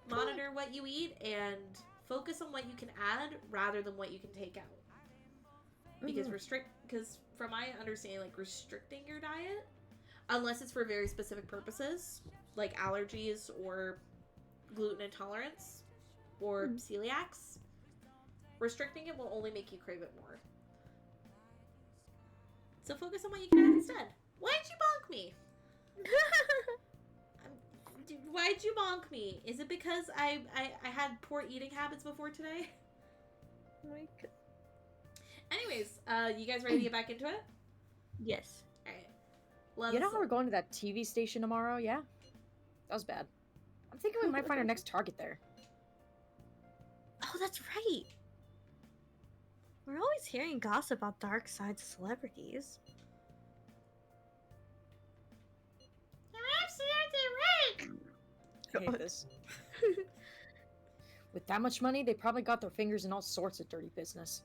Monitor what you eat and focus on what you can add rather than what you can take out. Because because from my understanding, like, restricting your diet, unless it's for very specific purposes, like allergies or gluten intolerance or celiacs, restricting it will only make you crave it more. So focus on what you can have instead. Why'd you bonk me? Why'd you bonk me? Is it because I had poor eating habits before today? Like, Anyways, you guys ready to get back into it? Yes. Alright. Love You know how we're going to that TV station tomorrow? Yeah? That was bad. I'm thinking we might find our next target there. Oh, that's right. We're always hearing gossip about dark sides of celebrities. I hate this. With that much money, they probably got their fingers in all sorts of dirty business.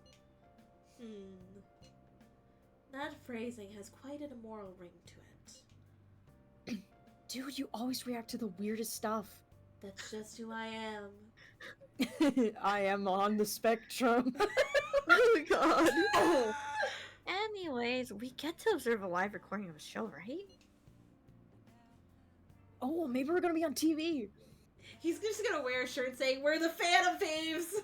That phrasing has quite an immoral ring to it. Dude, you always react to the weirdest stuff. That's just who I am. I am on the spectrum. Oh my god. Anyways, we get to observe a live recording of a show, right? Oh, maybe we're gonna be on TV. He's just gonna wear a shirt saying, "We're the Phantom Faves!"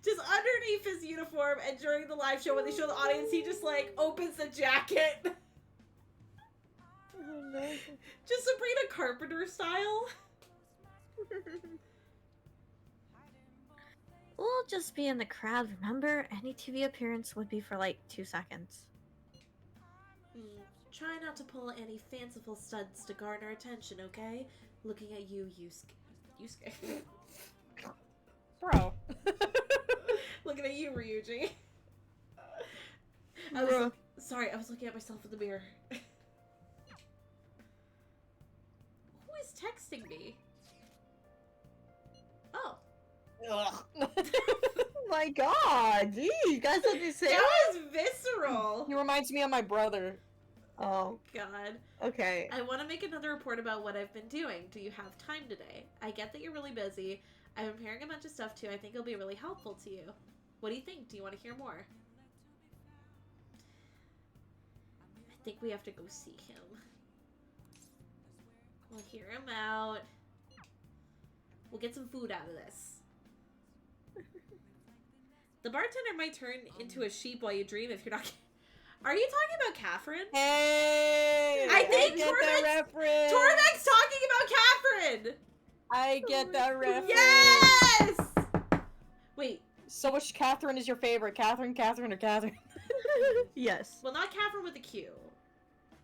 Just underneath his uniform, and during the live show when they show the audience, he just like opens the jacket. Oh no. Just Sabrina Carpenter style. We'll just be in the crowd, remember? Any TV appearance would be for like 2 seconds. Try not to pull any fanciful stunts to garner attention, okay? Looking at you, Yusuke. Bro. Looking at you, Ryuji. Sorry, I was looking at myself in the mirror. Who is texting me? Oh. Ugh. Oh my god, geez, you guys let me say That was visceral. He reminds me of my brother. Oh, God. okay. I want to make another report about what I've been doing. Do you have time today? I get that you're really busy. I'm preparing a bunch of stuff too. I think it'll be really helpful to you. What do you think? Do you want to hear more? I think we have to go see him. We'll hear him out. We'll get some food out of this. The bartender might turn into a sheep while you dream if you're not... Are you talking about Catherine? Hey! I think get that reference! Tormek's talking about Catherine! I get that reference! Yes! Wait. So which Catherine is your favorite? Catherine, or Catherine? Yes. Well, not Catherine with a Q.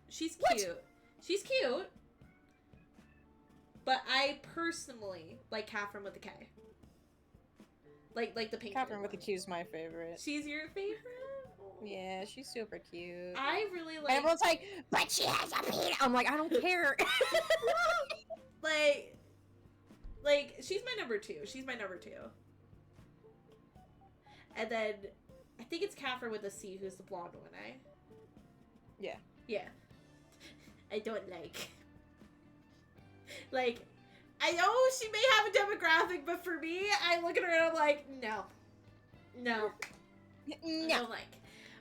She's What? cute. She's cute. But I personally like Catherine with a K. Like the pink Catherine with one. a Q is my favorite. She's your favorite? Yeah, she's super cute. I really And like... everyone's like, but she has a penis! I'm like, I don't care. Like, she's my number 2. She's my number 2. And then, I think it's Catherine with a C who's the blonde one, eh? Yeah. Yeah. I don't like. Like, I know she may have a demographic, but for me, I look at her and I'm like, no. No. I don't like.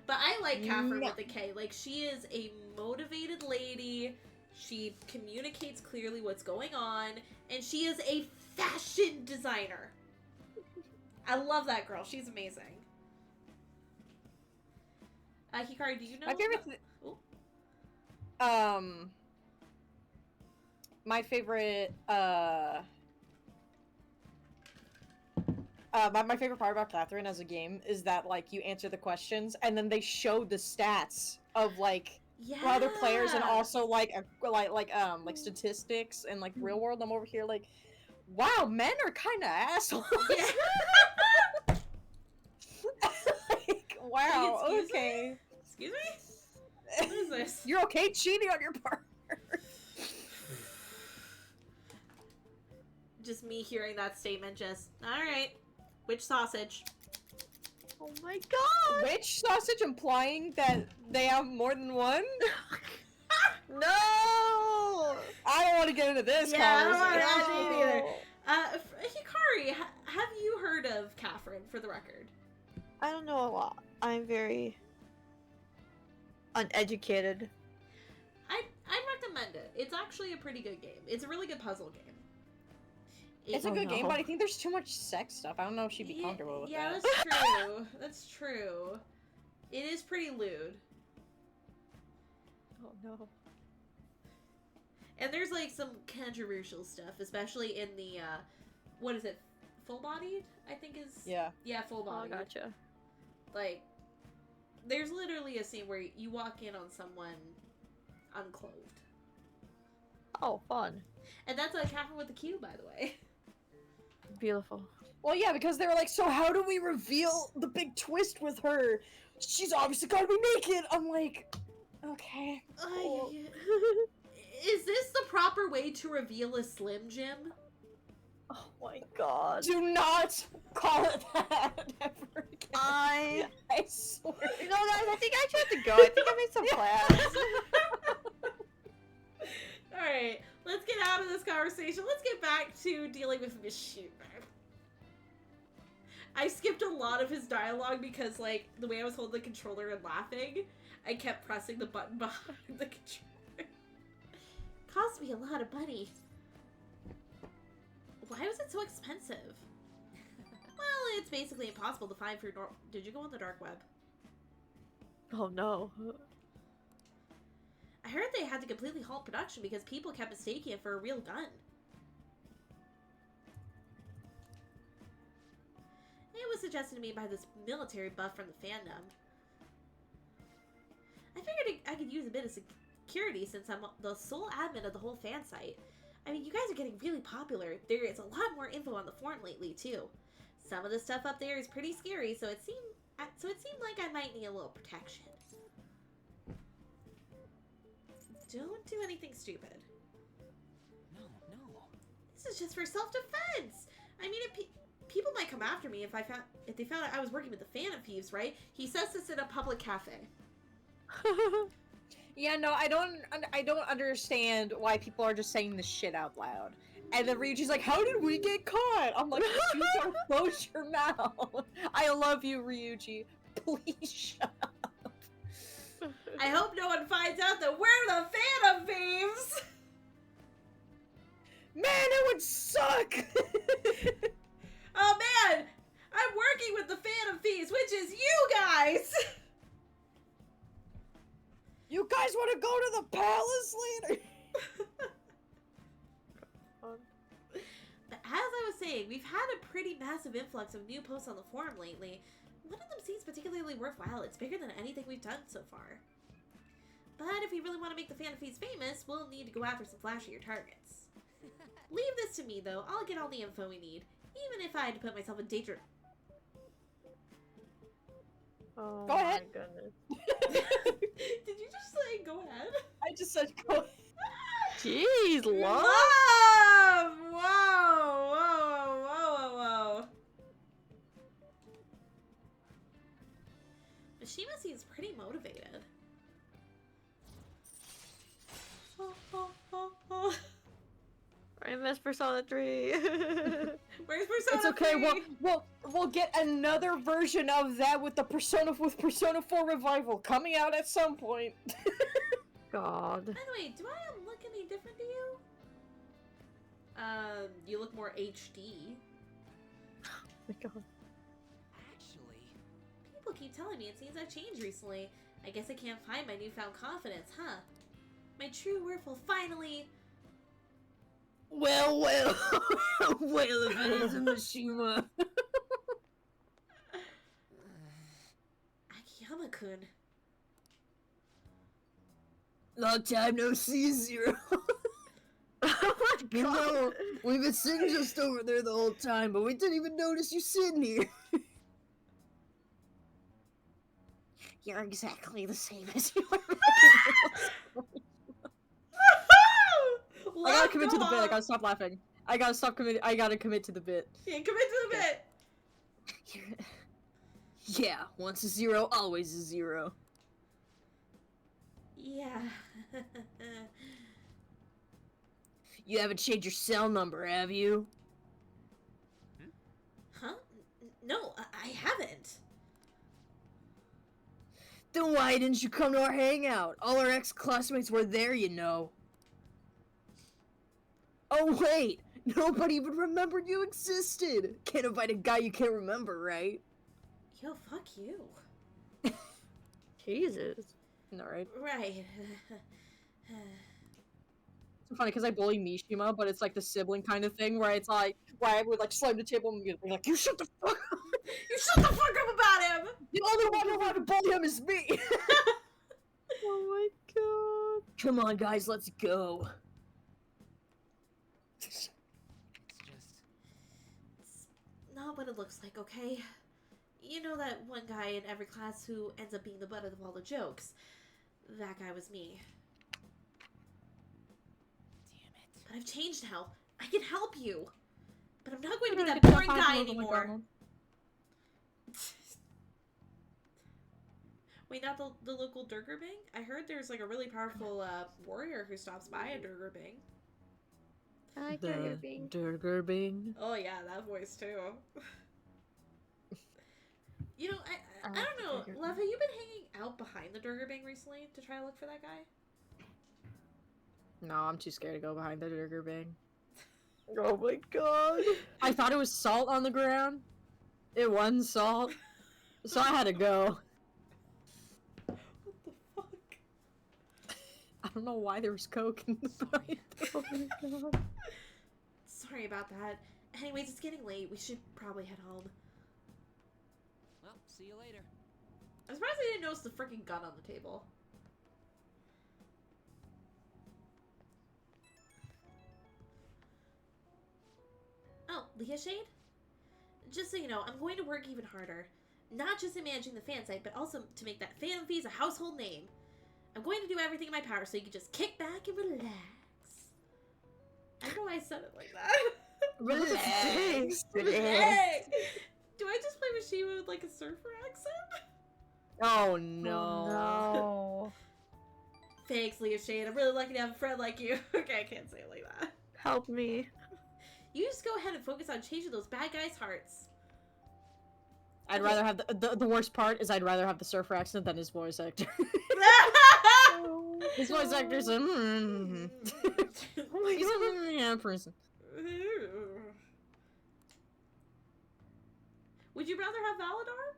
But I like Catherine with a K. Like, she is a motivated lady. She communicates clearly what's going on. And she is a fashion designer. I love that girl. She's amazing. Hikari, do you know? My favorite... My favorite, my favorite part about Catherine as a game is that, like, you answer the questions, and then they show the stats of, like, other players, and also, like statistics and, like, real world. I'm over here, like, wow, men are kind of assholes. Yeah. Like, wow, Excuse okay. me? Excuse me? What is this? You're okay cheating on your partner. Just me hearing that statement, just, alright. Which sausage? Oh my god! Which sausage, implying that they have more than one? No! I don't want to get into this Yeah, I don't conversation. wanna add either. Hikari, have you heard of Catherine, for the record? I don't know a lot. I'm very uneducated. I'd recommend it. It's actually a pretty good game. It's a really good puzzle game. It's a Oh, good game, no. but I think there's too much sex stuff. I don't know if she'd be comfortable with yeah, that. that's true. That's true. It is pretty lewd. Oh no. And there's like some controversial stuff, especially in the what is it? Full bodied, I think is Yeah. Yeah, full Oh, bodied. gotcha. Like There's literally a scene where you walk in on someone unclothed. Oh, fun. And that's a Catherine with the Q, by the way. Beautiful. Well, yeah, because they were like, so how do we reveal the big twist with her? She's obviously gotta be naked. I'm like, okay. Cool. Is this the proper way to reveal a Slim Jim? Oh my god. Do not call it that ever again. I swear. You know, guys, I think I actually have to go. I think I made some plans. Alright, let's get out of this conversation. Let's get back to dealing with Miss Shooter. I skipped a lot of his dialogue because, like, the way I was holding the controller and laughing, I kept pressing the button behind the controller. Cost me a lot of money. Why was it so expensive? Well, it's basically impossible to find for your Did you go on the dark web? Oh no. I heard they had to completely halt production because people kept mistaking it for a real gun. It was suggested to me by this military buff from the fandom. I figured I could use a bit of security since I'm the sole admin of the whole fan site. I mean, you guys are getting really popular. There is a lot more info on the forum lately, too. Some of the stuff up there is pretty scary, so it seemed like I might need a little protection. Don't do anything stupid. No. This is just for self-defense. I mean, people might come after me if they found out I was working with the Phantom Thieves, right? He says this in a public cafe. Yeah, no, I don't understand why people are just saying this shit out loud. And then Ryuji's like, how did we get caught? I'm like, you don't close your mouth. I love you, Ryuji. Please shut up. I hope no one finds out that we're the Phantom Thieves! Man, it would suck! Oh man! I'm working with the Phantom Thieves, which is you guys! You guys want to go to the palace later? But as I was saying, we've had a pretty massive influx of new posts on the forum lately. One of them seems particularly worthwhile. It's bigger than anything we've done so far. But if we really want to make the Phantom Thieves famous, we'll need to go after some flashier targets. Leave this to me, though. I'll get all the info we need, even if I had to put myself in danger. Oh Go ahead. my goodness. Did you just say go ahead? I just said go ahead. Jeez, love. Love! Whoa! Mishima seems pretty motivated. I miss Persona 3. Where's Persona It's okay. 3? We'll get another version of that with Persona 4 revival coming out at some point. God. By the way, do I look any different to you? You look more HD. Oh my god. Actually, People keep telling me it seems I've changed recently. I guess I can't find my newfound confidence, huh? My true worth will finally... Well, if it is a Mishima. Akiyama-kun. Long time no see, Zero. Oh my You god. know, we've been sitting just over there the whole time, but we didn't even notice you sitting here. You're exactly the same as you were. I gotta commit to the bit. I gotta stop laughing. I gotta commit to the bit. Yeah, commit to the bit. Yeah, once a zero, always a zero. Yeah. You haven't changed your cell number, have you? Huh? No, I haven't. Then why didn't you come to our hangout? All our ex-classmates were there, you know. Oh wait, nobody even remembered you existed. Can't invite a guy you can't remember, right? Yo, fuck you. Jesus. No, right? Right. It's funny because I bully Mishima, but it's like the sibling kind of thing where it's like, where I would like slam the table and be like, you shut the fuck up. You shut the fuck up about him! The only one allowed to bully him is me! Oh my god. Come on, guys, let's go. It's just. It's not what it looks like, okay? You know that one guy in every class who ends up being the butt of all the jokes. That guy was me. Damn it. But I've changed now. I can help you. But I'm not going to be I'm that gonna boring get guy local anymore. McDonald's. Wait, not the local Durgar Bing? I heard there's like a really powerful warrior who stops by a Durgar Bing. I like Burger Bing. Durgar Bing. Oh yeah, that voice too. You know, I don't know. Durgar Bing. Lev, have you been hanging out behind the Durgar Bing recently to try to look for that guy? No, I'm too scared to go behind the Durgar Bing. Oh my god. I thought it was salt on the ground. It wasn't salt. So I had to go. What the fuck? I don't know why there was coke in the fight. Oh my god. Sorry about that. Anyways, it's getting late. We should probably head home. Well, see you later. I'm surprised I didn't notice the freaking gun on the table. Oh, Leah Shade? Just so you know, I'm going to work even harder. Not just in managing the fan site, but also to make that fan fees a household name. I'm going to do everything in my power so you can just kick back and relax. I don't know why I said it like that. Relax. Relax. Do I just play Mishima with like a surfer accent? Oh Oh no. no. Thanks, Leah Shade. I'm really lucky to have a friend like you. Okay, I can't say it like that. Help me. You just go ahead and focus on changing those bad guys' hearts. I'd rather have the worst part is I'd rather have the surfer accent than his voice actor. His voice actor's a he's a yeah, person. Would you rather have Valadar?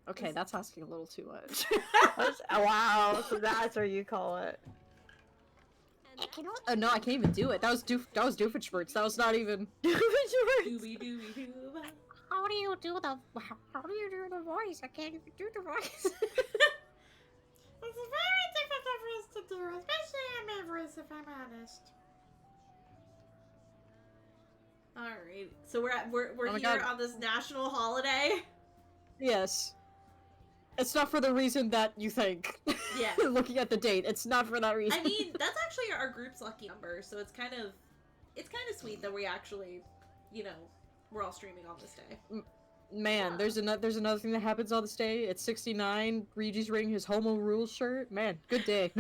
Okay, that's asking a little too much. Wow, so that's what you call it. Oh no, I can't even do it. That was Doofenshmirtz. That was not even. Dooby dooby dooba. How do you do the voice? I can't even do the voice. It's a very difficult voice to do, especially in my voice, if I'm honest. Alright, so we're Oh my here God. on this national holiday. Yes. It's not for the reason that you think. Yeah. Looking at the date, it's not for that reason. I mean, that's actually our group's lucky number, so it's kind of sweet that we actually, you know, we're all streaming on this day. Man, there's another thing that happens on this day. It's 69. Ryuji's wearing his Homo Rules shirt. Man, good day.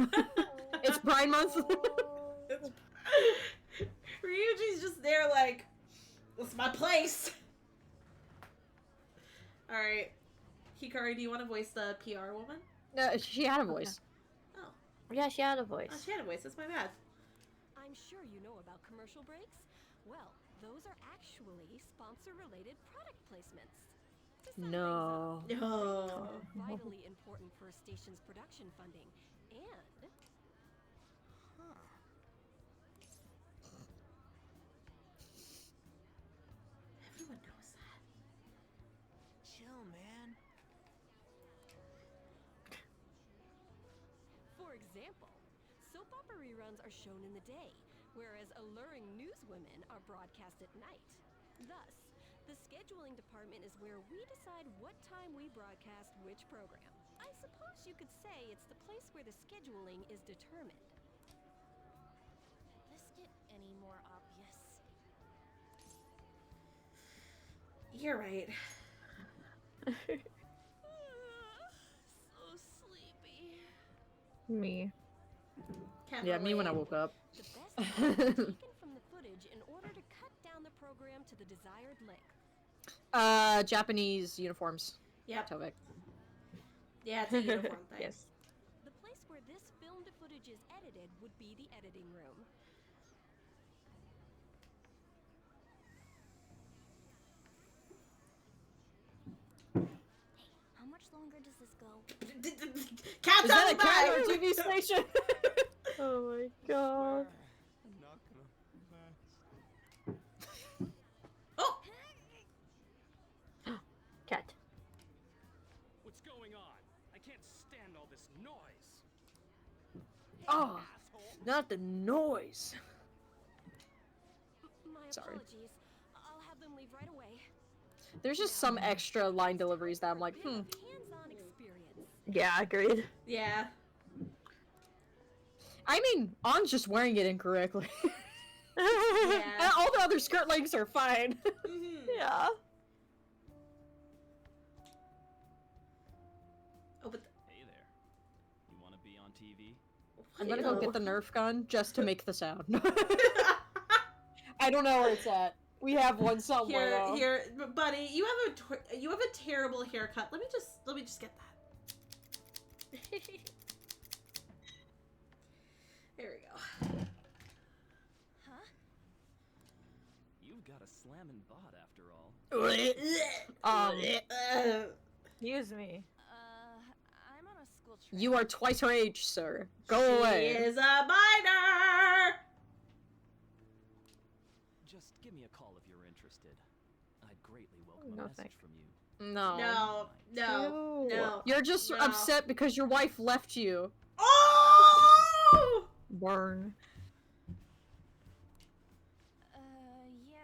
It's Pride Month. Ryuji's just there like, this is my place. Alright. Hikari, do you want to voice the PR woman? No, she had a voice. Oh. Yeah, she had a voice. Oh, she had a voice. That's my bad. I'm sure you know about commercial breaks. Well, those are actually sponsor-related product placements. To sum No. things up, No. breaks are vitally important for a station's production funding, and Everyone knows that. Chill, man. for example, soap opera reruns are shown in the day, whereas alluring newswomen are broadcast at night. Thus, the scheduling department is where we decide what time we broadcast which program. I suppose you could say it's the place where the scheduling is determined. This get any more obvious? You're right. So sleepy. Me. Can't Yeah, me when I relate. woke up. The best parts are taken from the footage in order to cut down the program to the desired length. Japanese uniforms. Yep. Tovek. Yeah, it's a uniform thing. Yes. The place where this filmed footage is edited would be the editing room. How much longer does this go? Cat's Is on that the a cat or a bag! TV station? Oh my god. I'm not gonna relax. Oh, not the noise. My Sorry. apologies. I'll have them leave right away. There's just some extra line deliveries that I'm like, Bit of hands-on experience. Yeah, agreed. Yeah. I mean, An's just wearing it incorrectly. Yeah. And all the other skirt lengths are fine. Mhm. Yeah. Oh, but Hey there. You want to be on TV? I'm gonna go get the Nerf gun just to make the sound. the. I don't know where it's at. We have one somewhere though. Here, buddy, you have a terrible haircut. Let me just get that. There we go. Huh? You've got a slammin' bod after all. Excuse me. I'm on a school trip. You are twice her age, sir. Go She away. is a minor. Just give me a call if you're interested. I'd greatly welcome No, a message thank from you. No. No. Ew. No. You're just No. upset because your wife left you. Oh! Burn. Yeah.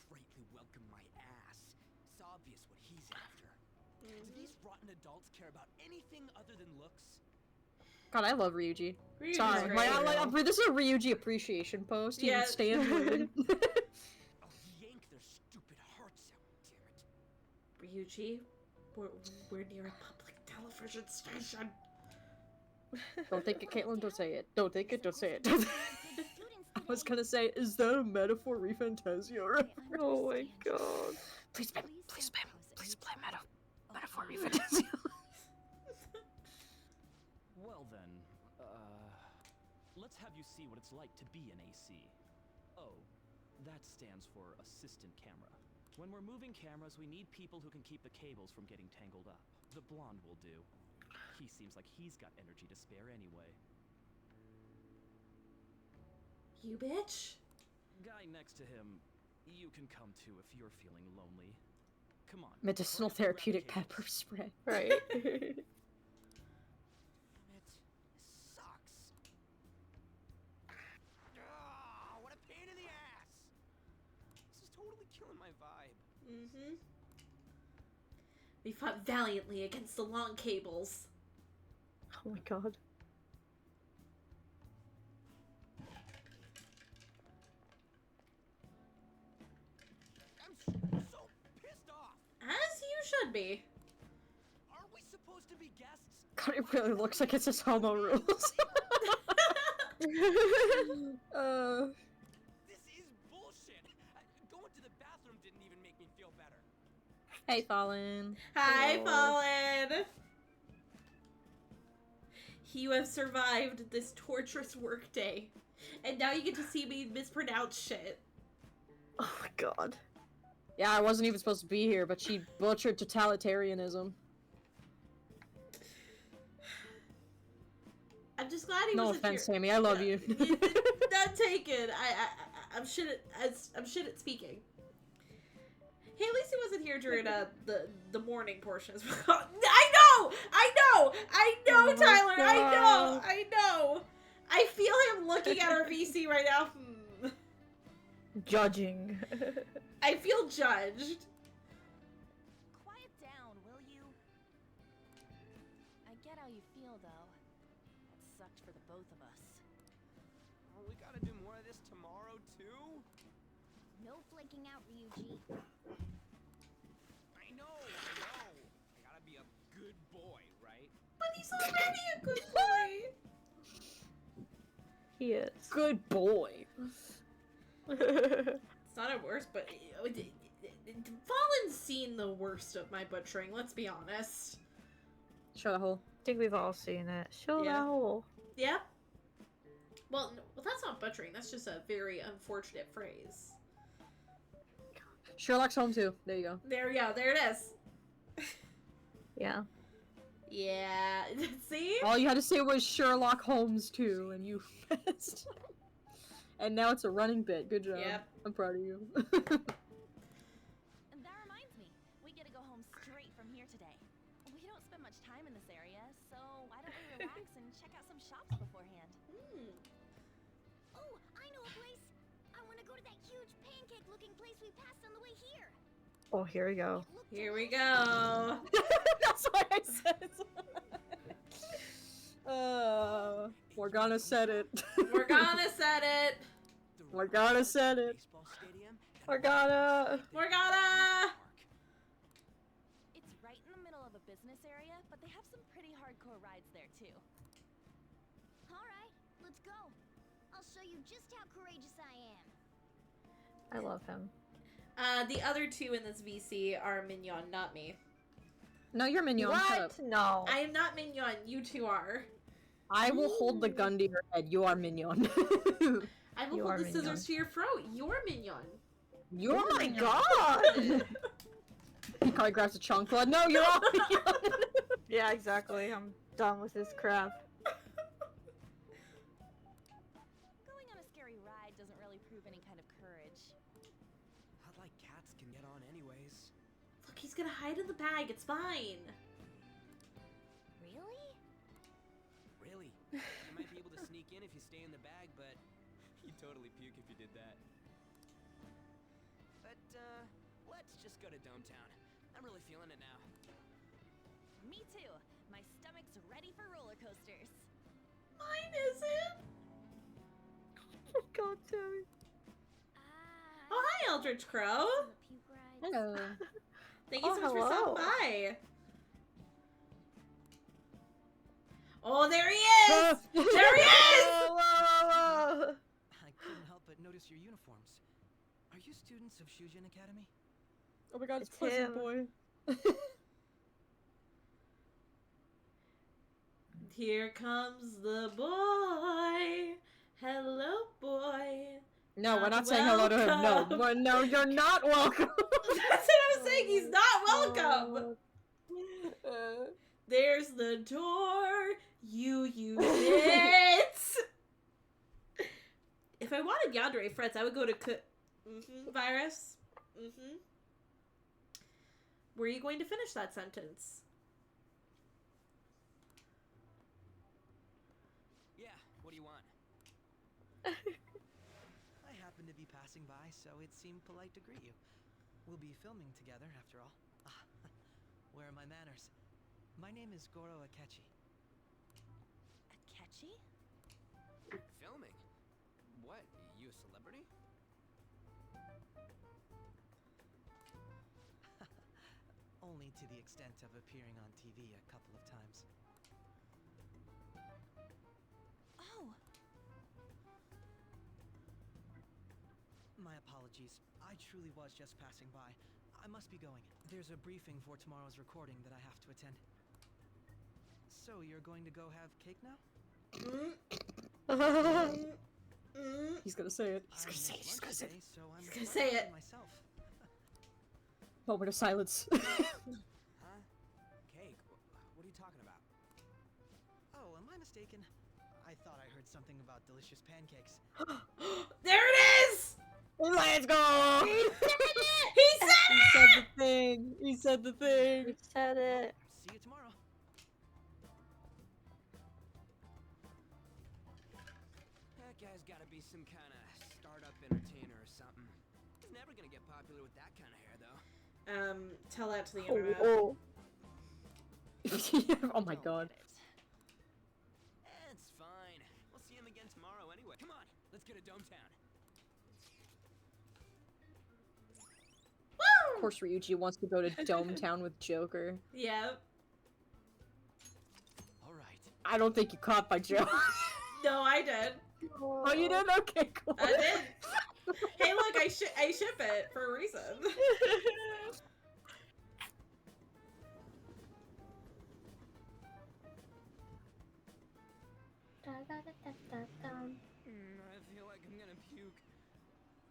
Greatly welcome my ass. It's obvious what he's after. Do these rotten adults care about anything other than looks? God, I love Ryuji. Ryuji's Sorry. great. This is a Ryuji appreciation post. He Yeah. would stand weird. I'll yank their stupid hearts out, damn it. Ryuji, we're near a public television station. Don't think it, Caitlin. Don't say it. Don't think it. Don't say it. I was gonna say, is that a metaphor refantasia? Oh my god. Please play metaphor refantasia. Well then, let's have you see what it's like to be an AC. Oh, that stands for assistant camera. When we're moving cameras, we need people who can keep the cables from getting tangled up. The blonde will do. He seems like he's got energy to spare anyway. You bitch. Guy next to him, you can come too if you're feeling lonely. Come on. Medicinal hurry up and grab therapeutic the pepper cables. spray. Right. Damn it. This sucks. Ah, what a pain in the ass. This is totally killing my vibe. Mm-hmm. We fought valiantly against the long cables. Oh my god. I'm so pissed off. As you should be. Are we supposed to be guests? God, it really looks like it's just homo rules. This is bullshit. Going to the bathroom didn't even make me feel better. Hey, Fallen. Hi, Oh. Fallen. You have survived this torturous workday. And now you get to see me mispronounce shit. Oh my god. Yeah, I wasn't even supposed to be here, but she butchered totalitarianism. I'm just glad he No wasn't offense, here. Sammy. I love you. Not taken. I'm shit at speaking. Hey, at least he wasn't here during the morning portions. I know, Oh my Tyler. God. I know. I feel him looking at our VC right now. Judging. I feel judged. Quiet down, will you? I get how you feel, though. It sucked for the both of us. Oh, we gotta do more of this tomorrow, too? No flaking out, Ryuji. I know. I gotta be a good boy, right? But he's already a good boy. He is. Good boy. It's not a worst, but Fallen's seen the worst of my butchering. Let's be honest. Shut the hole. I think we've all seen it. Show Yeah. that hole. Yep. Well, that's not butchering. That's just a very unfortunate phrase. Sherlock's home too. There you go. There we go. There it is. Yeah. Yeah. See? All you had to say was Sherlock Holmes too, and you missed. And now it's a running bit. Good job. Yep. I'm proud of you. And that reminds me, we get to go home straight from here today. We don't spend much time in this area, so why don't we relax and check out some pancake-looking place we passed on the way here. Oh, here we go. It looked Here we delicious. go. That's why I said Morgana said it. We're gonna set it. Morgana said it. Baseball stadium and Morgana. Morgana! It's right in the middle of a business area, but they have some pretty hardcore rides there too. All right, let's go. I'll show you just how courageous I am. I love him. The other two in this VC are Mignon, not me. No, you're Mignon. Shut up. What? No. I am not Mignon. You two are. I will hold the gun to your head. You are Mignon. I will You hold are the Mignon. scissors to your throat. You're Mignon. You're Oh my Mignon. god! He probably grabs a chunk blood. No, you're all Mignon. Yeah, exactly. I'm done with this crap. Going on a scary ride doesn't really prove any kind of courage. Not like cats can get on anyways. Look, he's gonna hide in the bag. It's fine. Really? Really? You might be able to sneak in if you stay in the bag, but you'd totally puke if you did that. But, let's just go to Dometown. I'm really feeling it now. Me too. My stomach's ready for roller coasters. Mine isn't. God damn it. Oh, hi, Eldritch Crow. The puke rides. Hello. Thank you Oh, so much for hello. stopping by. Oh, there he is! There he is! Whoa, whoa, whoa. I couldn't help but notice your uniforms. Are you students of Shujin Academy? Oh my god, it's It's Pleasant him. Boy. Here comes the boy. Hello, boy. No, we're Not not saying hello to him. No, welcome. no, you're not welcome. That's what I'm saying. He's not welcome. There's the door. You use it. If I wanted Yandere Frets, I would go to Virus. Were you going to finish that sentence? Yeah, what do you want? I happen to be passing by, so it seemed polite to greet you. We'll be filming together, after all. Where are my manners? My name is Goro Akechi. Akechi? Filming? What? You a celebrity? Only to the extent of appearing on TV a couple of times. Oh, My apologies. I truly was just passing by. I must be going. There's a briefing for tomorrow's recording that I have to attend. So, you're going to go have cake now? He's gonna say it. He's I gonna say it. make He's lunch gonna say it. today, so I'm He's gonna say it. myself. Moment of silence. Huh? Cake? What are you talking about? Oh, am I mistaken? I thought I heard something about delicious pancakes. There it is! Let's go! He said He said the thing. He said the thing. He said it. See you tomorrow. That guy's gotta be some kind of startup entertainer or something. He's never gonna get popular with that kind of hair, though. Tell that to the internet. Oh, Oh my Don't god. get it. It's fine. We'll see him again tomorrow anyway. Come on, let's get to Dometown. Of course Ryuji wants to go to Dometown with Joker. Yep. All right. I don't think you caught by Joe. No, I did. Oh, you did? Okay, cool. I did. Hey, look, I ship it for a reason. I feel like I'm gonna puke.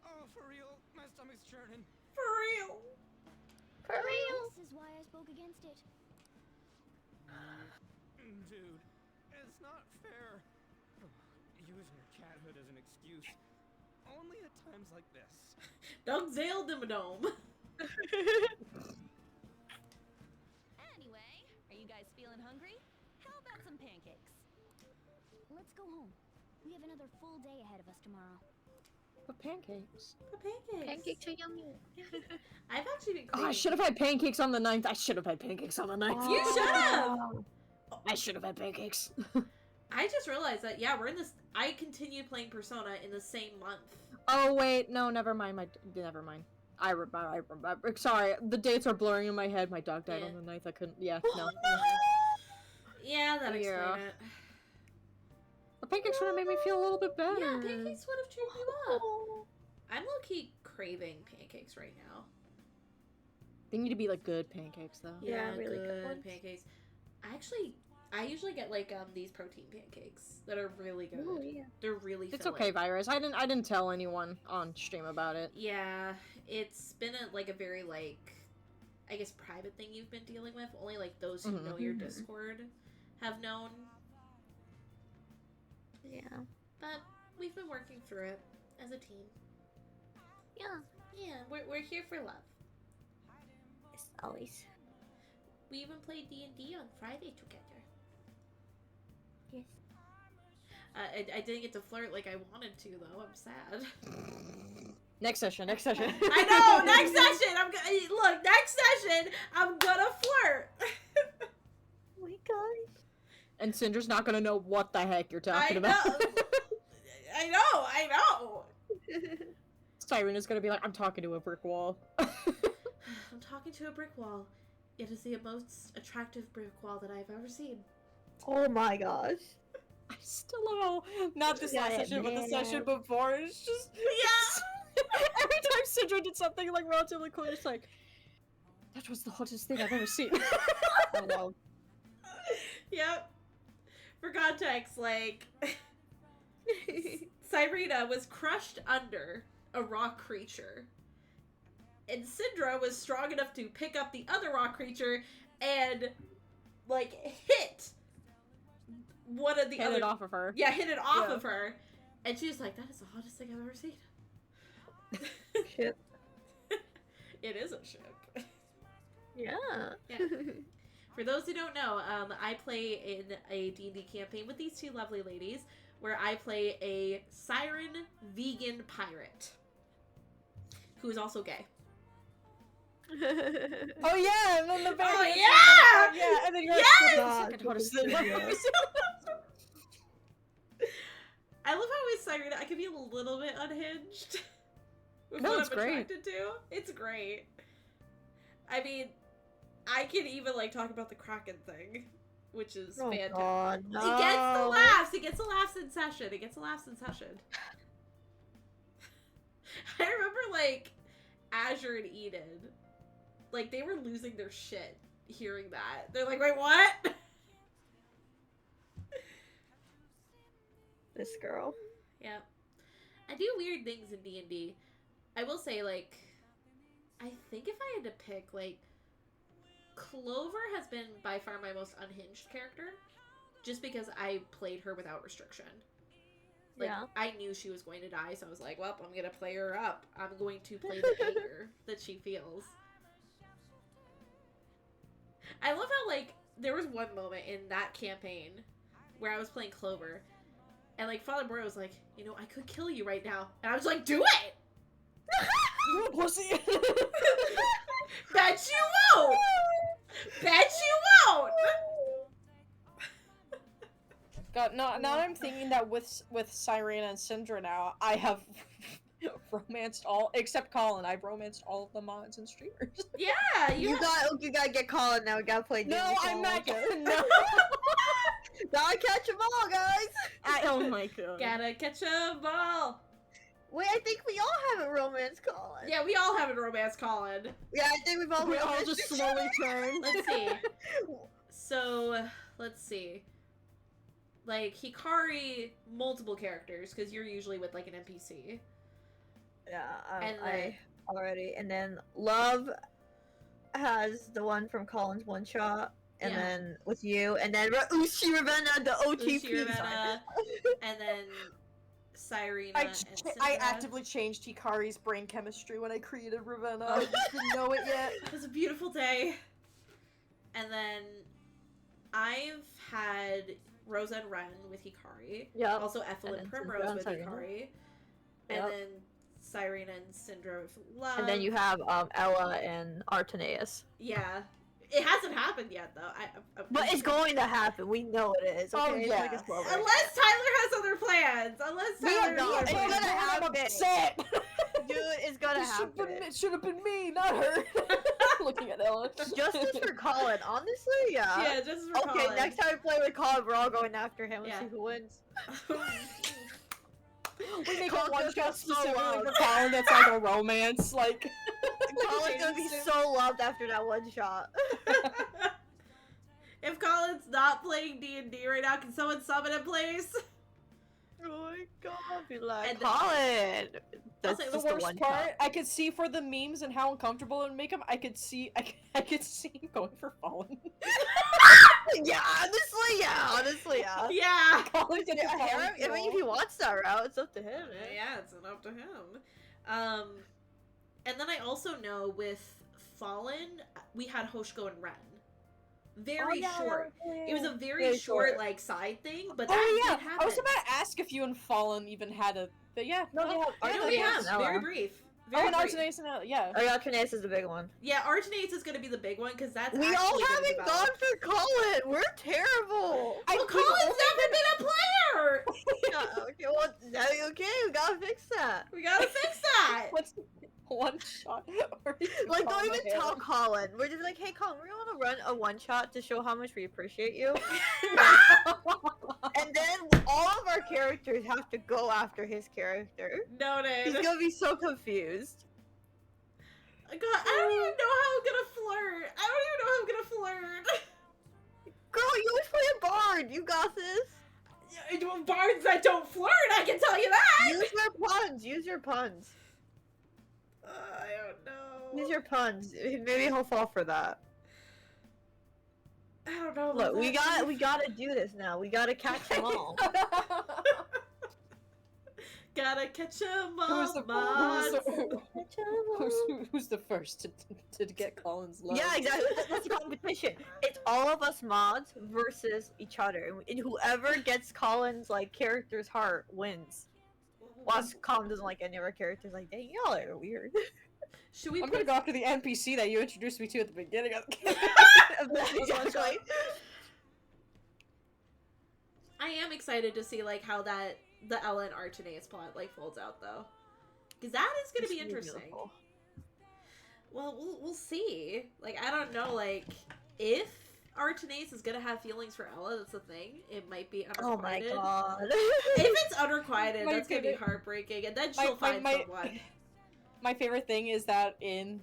Oh, for real? My stomach's churning. For real. For real. This is why I spoke against it. Dude, it's not fair. Using your cathood as an excuse. Only at times like this. Doug Zale Dimmadome. anyway, are you guys feeling hungry? How about some pancakes? Let's go home. We have another full day ahead of us tomorrow. But pancakes. The pancakes. Pancakes are yummy. I've actually been Oh, craving. I should have had pancakes on the 9th. I should have had pancakes on the 9th. You should have! I should have had pancakes. I just realized that, yeah, we're in this. I continued playing Persona in the same month. Oh, wait. No, never mind. Never mind. I remember. Sorry, the dates are blurring in my head. My dog died Yeah. on the 9th. I couldn't. Yeah, no. Yeah, that explains Yeah. it. The pancakes would have made me feel a little bit better. Yeah, pancakes would have cheered you up. I'm low-key craving pancakes right now. They need to be like good pancakes, though. Yeah, really good ones. pancakes. I usually get like these protein pancakes that are really good. Oh yeah. They're really It's filling. okay, Virus. I didn't tell anyone on stream about it. Yeah, it's been a very like, I guess, private thing you've been dealing with. Only like those who know your Discord have known. Yeah. But we've been working through it as a team. Yeah. Yeah, we're here for love. It's always. We even played D&D on Friday together. Yes. I didn't get to flirt like I wanted to though. I'm sad. Next session. I know. Next session. Look. Next session. I'm gonna flirt. Oh my gosh. And Cinder's not gonna know what the heck you're talking I about. know. I know. Siren is gonna be like, I'm talking to a brick wall. I'm talking to a brick wall. It is the most attractive brick wall that I've ever seen. Oh my gosh. I still don't know. Not this last session, but the session before. It's just. Yeah. Every time Cinder did something like relatively cool, it's like, that was the hottest thing I've ever seen. Oh no. Yep. For context, like, Cyrena was crushed under a rock creature. And Syndra was strong enough to pick up the other rock creature and, like, hit one of the Hit other... it off of her. Yeah, hit it off of her. And she was like, that is the hottest thing I've ever seen. Ship. It is a ship. Yeah. Yeah. For those who don't know, I play in a D&D campaign with these two lovely ladies where I play a siren vegan pirate who is also gay. Oh yeah, and then the very Oh, end, yeah! yeah, and then you're Yes! like, second hottest thing I've ever seen. I love how with Cyrena I can be a little bit unhinged with No, what it's I'm great. attracted to. It's great. I mean, I can even like talk about the Kraken thing, which is Oh fantastic. god, no. It gets the laughs. It gets the laughs in session. It gets the laughs in session. I remember like Azure and Eden, like they were losing their shit hearing that. They're like, "Wait, what?" This girl. Yeah. I do weird things in D&D. I will say, like, I think if I had to pick, like, Clover has been by far my most unhinged character. Just because I played her without restriction. Like, Yeah. I knew she was going to die, so I was like, well, I'm going to play her up. I'm going to play the anger that she feels. I love how, like, there was one moment in that campaign where I was playing Clover, and, like, Father Boy was like, you know, I could kill you right now. And I was like, do it! You a pussy. Bet you won't! Bet you won't! God, now I'm thinking that with Cyrena and Syndra now, I have romanced all, except Colin, I've romanced all of the mods and streamers. Yeah, You gotta get Colin now. We gotta play. No, D&D I'm not Colin. gonna. No. Gotta catch them all, guys. Oh my god. Gotta catch a ball. Wait, I think we all have a romance Colin. Yeah, we all have a romance, Colin. Yeah, I think we've all. We all romanced just each slowly other. turn. Let's see. So, let's see. Like, Hikari, multiple characters, because you're usually with, like, an NPC. Yeah, And I already. And then Love has the one from Colin's one shot. And Yeah. then with you, and then Uchi Ravenna, the OTP. Uchi Ravenna, side. and then Cyrena I and Syndra. actively changed Hikari's brain chemistry when I created Ravenna. I just didn't know it yet. It was a beautiful day. And then I've had Rosa and Ren with Hikari. Yeah. Also Ethel and then Primrose Syndra with and Cyrena. Hikari. And Yep. then Cyrena and Syndrome of Love. And then you have Ella and Artaneus. Yeah. It hasn't happened yet, though. But it's going to happen. We know it is. Okay? Oh, It's yeah. like a slow burn. Unless Tyler has other plans. Unless Tyler has no, other it's plans. gonna happen. I'm upset. Dude, it's gonna happen. It should have been me, not her. Looking at Ella. Justice for Colin. Honestly, yeah. Yeah, just for Okay, Colin. next time we play with Colin, we're all going after him. Let's Yeah. see who wins. We make Colin a one goes shot so specifically loud. for Colin that's like a romance, like. Colin's gonna be so loved after that one shot. If Colin's not playing D&D right now, can someone summon him, please? Oh my god, be like, And- Colin! That's say The just worst one part, shot. I could see for the memes and how uncomfortable it would make him. I could see him going for Fallen. Yeah, honestly, yeah. Yeah. Colin gets Yeah, a Fallen I mean, if role. he wants that route, it's up to him, man. Yeah, it's up to him. And then I also know with Fallen, we had Hoshko and Ren. Very short. It was a very short, like, side thing, but that Oh yeah, did happen. I was about to ask if you and Fallen even had a. But yeah, No, they have I know we have. Artaneus. Very brief. Oh, Very and brief. Artaneus and Ella, yeah. Oh yeah, Artaneus is the big one. Yeah, Artaneus is gonna be the big one, because that's We actually all gonna haven't develop. gone for Colin! We're terrible! Well, Colin's never been a player! Yeah, okay, well, okay, we gotta fix that. We gotta fix that! What's one shot? Like, don't even tell Colin. We're just like, hey, Colin, we want to run a one shot to show how much we appreciate you. And then all of our characters have to go after his character. Noted. He's gonna be so confused. God, I don't even know how I'm gonna flirt. I don't even know how I'm gonna flirt. Girl, you always play a bard. You got this. Bards that don't flirt, I can tell you that! Use your puns. Use your puns. I don't know. Use your puns. Maybe he'll fall for that. I don't know. Look, about we that. gotta do this now. We gotta catch them all. Gotta catch 'em all, Who's the mods. who's the first to get Colin's love? Yeah, exactly. That's a competition. It's all of us mods versus each other, and whoever gets Colin's like character's heart wins. Whilst Colin doesn't like any of our characters, like, dang, y'all are weird. Should we I'm put gonna go after the NPC that you introduced me to at the beginning of the game. Exactly. I am excited to see like how the Ella and Artaneus plot like folds out though, because that is gonna be interesting. Beautiful. Well, we'll see. Like I don't know. Like if Artaneus is gonna have feelings for Ella, that's the thing. It might be Oh my unrequited. god. If it's unrequited, My that's gonna be favorite- heartbreaking, and then she'll find someone. My favorite thing is that in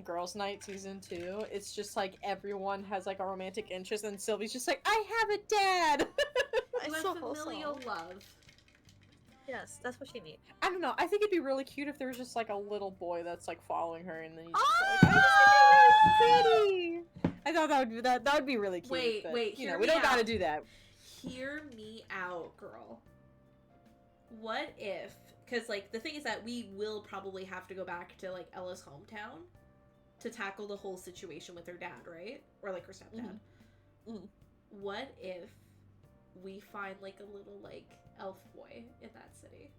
Girls' Night season 2, it's just like everyone has like a romantic interest, and Sylvie's just like, I have a dad. You have so familial wholesome. love. Yes, that's what she needs. I don't know. I think it'd be really cute if there was just like a little boy that's like following her, and then he's Oh, just like, I just think you're really pretty. I thought that would be really cute. Wait, but, wait, you hear know, we me don't gotta out. do that. Hear me out, girl. What if, because like the thing is that we will probably have to go back to like Ella's hometown to tackle the whole situation with her dad, right? Or like her stepdad. Mhm. What if we find like a little like elf boy in that city?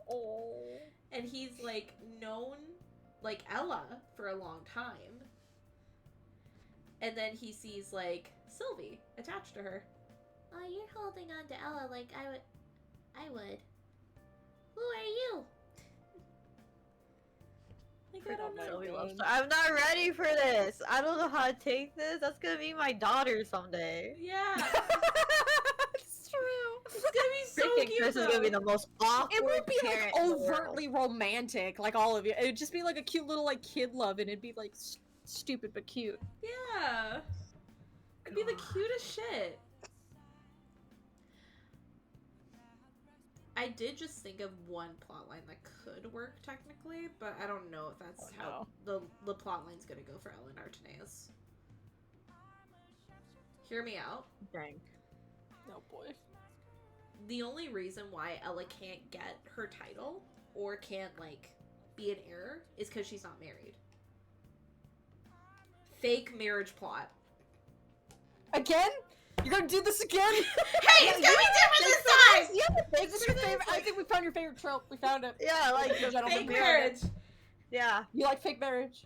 Oh. And he's like known like Ella for a long time. And then he sees like Sylvie attached to her. Oh, you're holding on to Ella like I would. Who are you? Like I don't know. Sylvie loves her. I'm not ready for this. I don't know how to take this. That's gonna be my daughter someday. Yeah. It's true. It's gonna be so Freaking cute. Chris is gonna be the most awkward It would be like parent in the world. overtly romantic, like all of you. It would just be like a cute little like kid love, and it'd be like stupid but cute. Yeah. It'd be the God. cutest shit. I did just think of one plotline that could work technically, but I don't know if that's how the plotline's gonna go for Ellen Artaneus. Hear me out. Dang. Oh boy. The only reason why Ella can't get her title or can't like be an heir is because she's not married. Fake marriage plot. Again? You're gonna do this again? Hey, it's gonna be different this time! You have to fake this I think we found your favorite trope. We found it. Yeah, like The gentleman Fake mirror. marriage. yeah. You like fake marriage?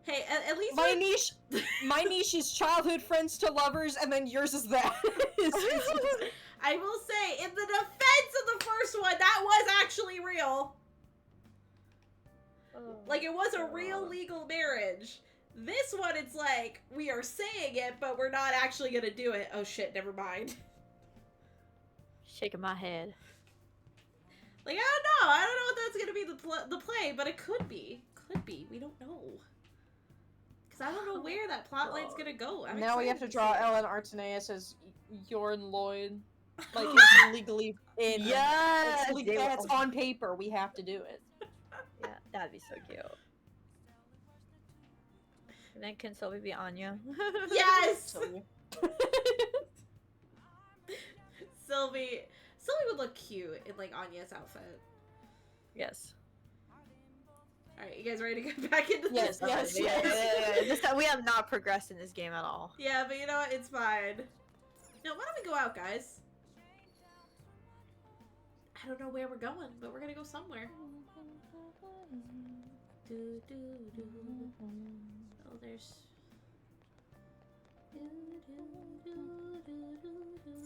Hey, at least My niche is childhood friends to lovers, and then yours is that. I will say, in the defense of the first one, that was actually real. Like, it was a real legal marriage. This one, it's like, we are saying it, but we're not actually gonna do it. Oh shit, never mind. Shaking my head. Like, I don't know if that's gonna be the play, but it could be. Could be. We don't know. Because I don't know where that plotline's gonna go. I'm Now we have excited to draw see it. Ellen Arteneus as Jorn Lloyd. Like, it's legally in. Yes! It's on paper. We have to do it. Yeah, that'd be so cute. And then can Sylvie be Anya? Yes! So, Sylvie would look cute in, like, Anya's outfit. Yes. Alright, you guys ready to get back into Yes, this? yes, Yeah, yes. Just that we have not progressed in this game at all. Yeah, but you know what? It's fine. Now, why don't we go out, guys? I don't know where we're going, but we're gonna go somewhere. Do, do, do. Oh, there's... Do, do, do, do, do, do.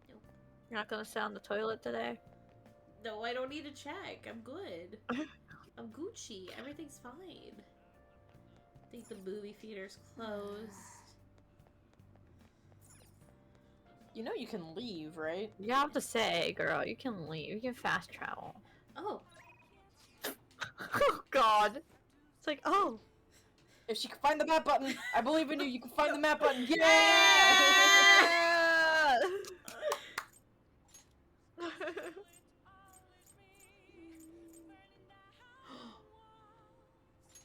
Nope. You're not gonna sit on the toilet today? No, I don't need to check. I'm good. I'm Gucci. Everything's fine. I think the movie theater's closed. You know you can leave, right? You have to say, girl, you can leave. You can fast travel. Oh. Oh god. It's like, oh. If she can find the map button, I believe in you. You can find the map button. Yeah!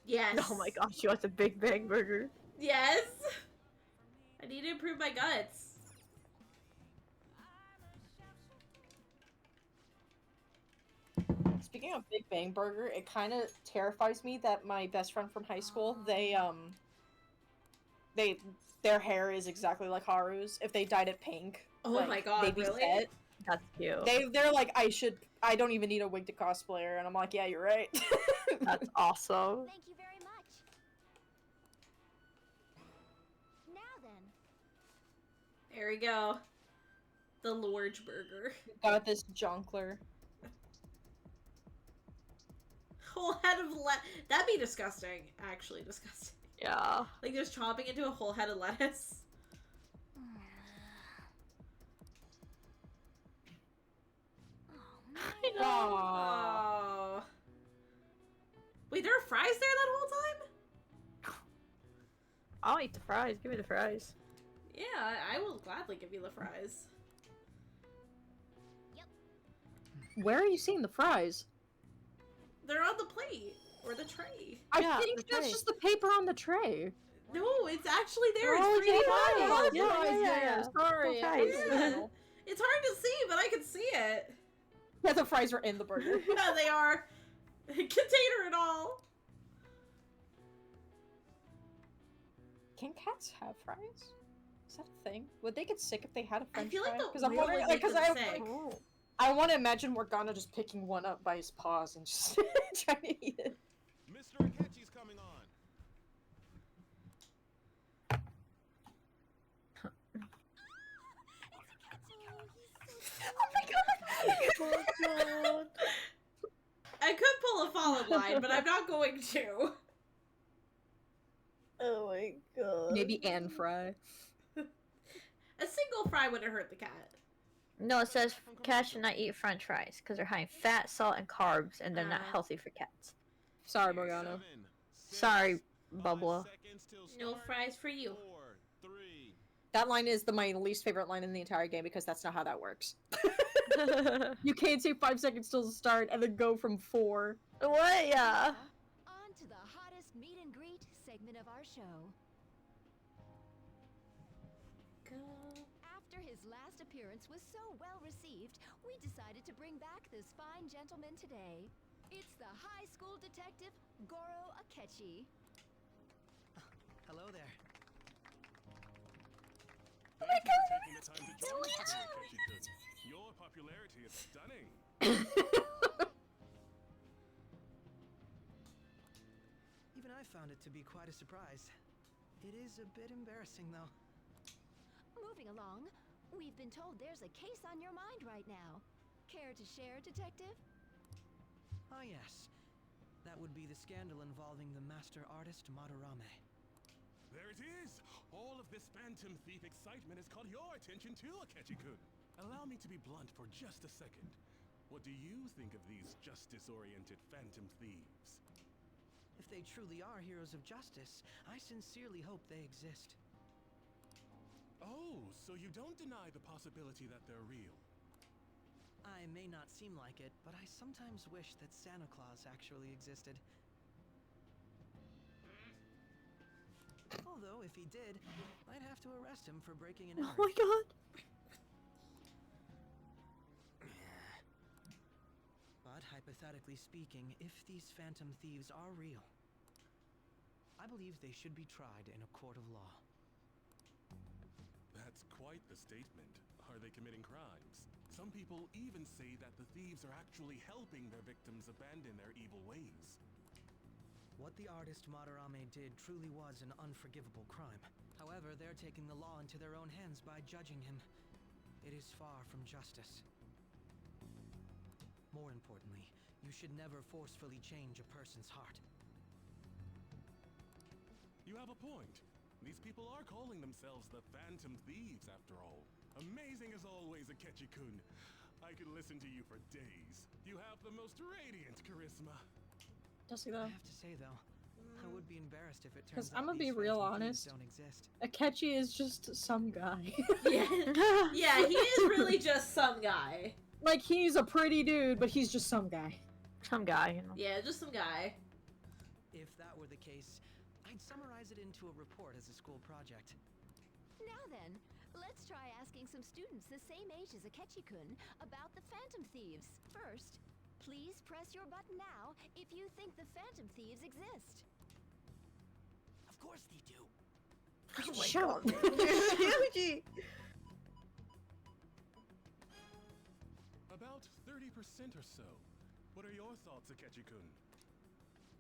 Yes. Oh my gosh, she wants a Big Bang Burger. Yes. I need to improve my guts. Speaking of Big Bang Burger, it kind of terrifies me that my best friend from high school, their hair is exactly like Haru's. If they dyed it pink, Oh like, my god, they'd be really? set. That's cute. They're like, I don't even need a wig to cosplay her, and I'm like, yeah, you're right. That's awesome. Thank you very much. Now then. There we go. The large burger. Got this junkler. Whole head of that'd be disgusting. Actually disgusting. Yeah. Like just chopping into a whole head of lettuce. I know. Oh. Wait, there are fries there that whole time? I'll eat the fries. Give me the fries. Yeah, I will gladly give you the fries. Where are you seeing the fries? They're on the plate. Or the tray. Yeah, I think the that's tray. just the paper on the tray. No, it's actually there. Oh, It's 3D yeah, fries. yeah. Sorry. Fries. Yeah. It's hard to see, but I can see it. Yeah, the fries are in the burger. Yeah, they are. Container and all. Can cats have fries? Is that a thing? Would they get sick if they had a I French feel like fry? the I'm oil wondering, would like, make because them sick. I want to imagine Morgana just picking one up by his paws and just trying to eat it. Mr. Akechi's coming on. I could pull a fallen line, but I'm not going to. Oh my god. Maybe Anne fry. A single fry wouldn't hurt the cat. No, it says cats should not eat french fries because they're high in fat, salt, and carbs, and they're not healthy for cats. Sorry, Morgana. Sorry, Bubba. No fries for you. 4, 3. That line is my least favorite line in the entire game because that's not how that works. You can't say 5 seconds till the start and then go from 4. What? Yeah. On to the hottest meet and greet segment of our show. Go. After his last appearance was so well received, we decided to bring back this fine gentleman today. It's the high school detective, Goro Akechi. Hello there. Thank you for taking the time to join us, Mr. Akechi-kun. found it to be quite a surprise. It is a bit embarrassing, though. Moving along, we've been told there's a case on your mind right now. Care to share, Detective? Ah, yes. That would be the scandal involving the master artist Madarame. There it is! All of this Phantom Thief excitement has caught your attention too, Akechi-kun. Allow me to be blunt for just a second. What do you think of these justice-oriented Phantom Thieves? If they truly are heroes of justice, I sincerely hope they exist. Oh, so you don't deny the possibility that they're real? I may not seem like it, but I sometimes wish that Santa Claus actually existed. Although, if he did, I'd have to arrest him for breaking an error. Oh my god. But hypothetically speaking, if these Phantom Thieves are real, I believe they should be tried in a court of law. That's quite the statement. Are they committing crimes? Some people even say that the thieves are actually helping their victims abandon their evil ways. What the artist Madarame did truly was an unforgivable crime. However, they're taking the law into their own hands by judging him. It is far from justice. More importantly, you should never forcefully change a person's heart. You have a point. These people are calling themselves the Phantom Thieves, after all. Amazing as always, Akechi-kun. I could listen to you for days. You have the most radiant charisma. Does he I though? have to say, though, I would be embarrassed if it 'Cause turns out I'ma be these real Phantom Thieves honest. don't exist. Akechi is just some guy. Yeah, yeah, he is really just some guy. Like, he's a pretty dude, but he's just some guy. Some guy, you know. Yeah, just some guy. If that were the case, I'd summarize it into a report as a school project. Now then, let's try asking some students the same age as Akechi-kun about the Phantom Thieves. First, please press your button now if you think the Phantom Thieves exist. Of course they do. Shut up. Yuji! About 30% or so. What are your thoughts, Akechi-kun?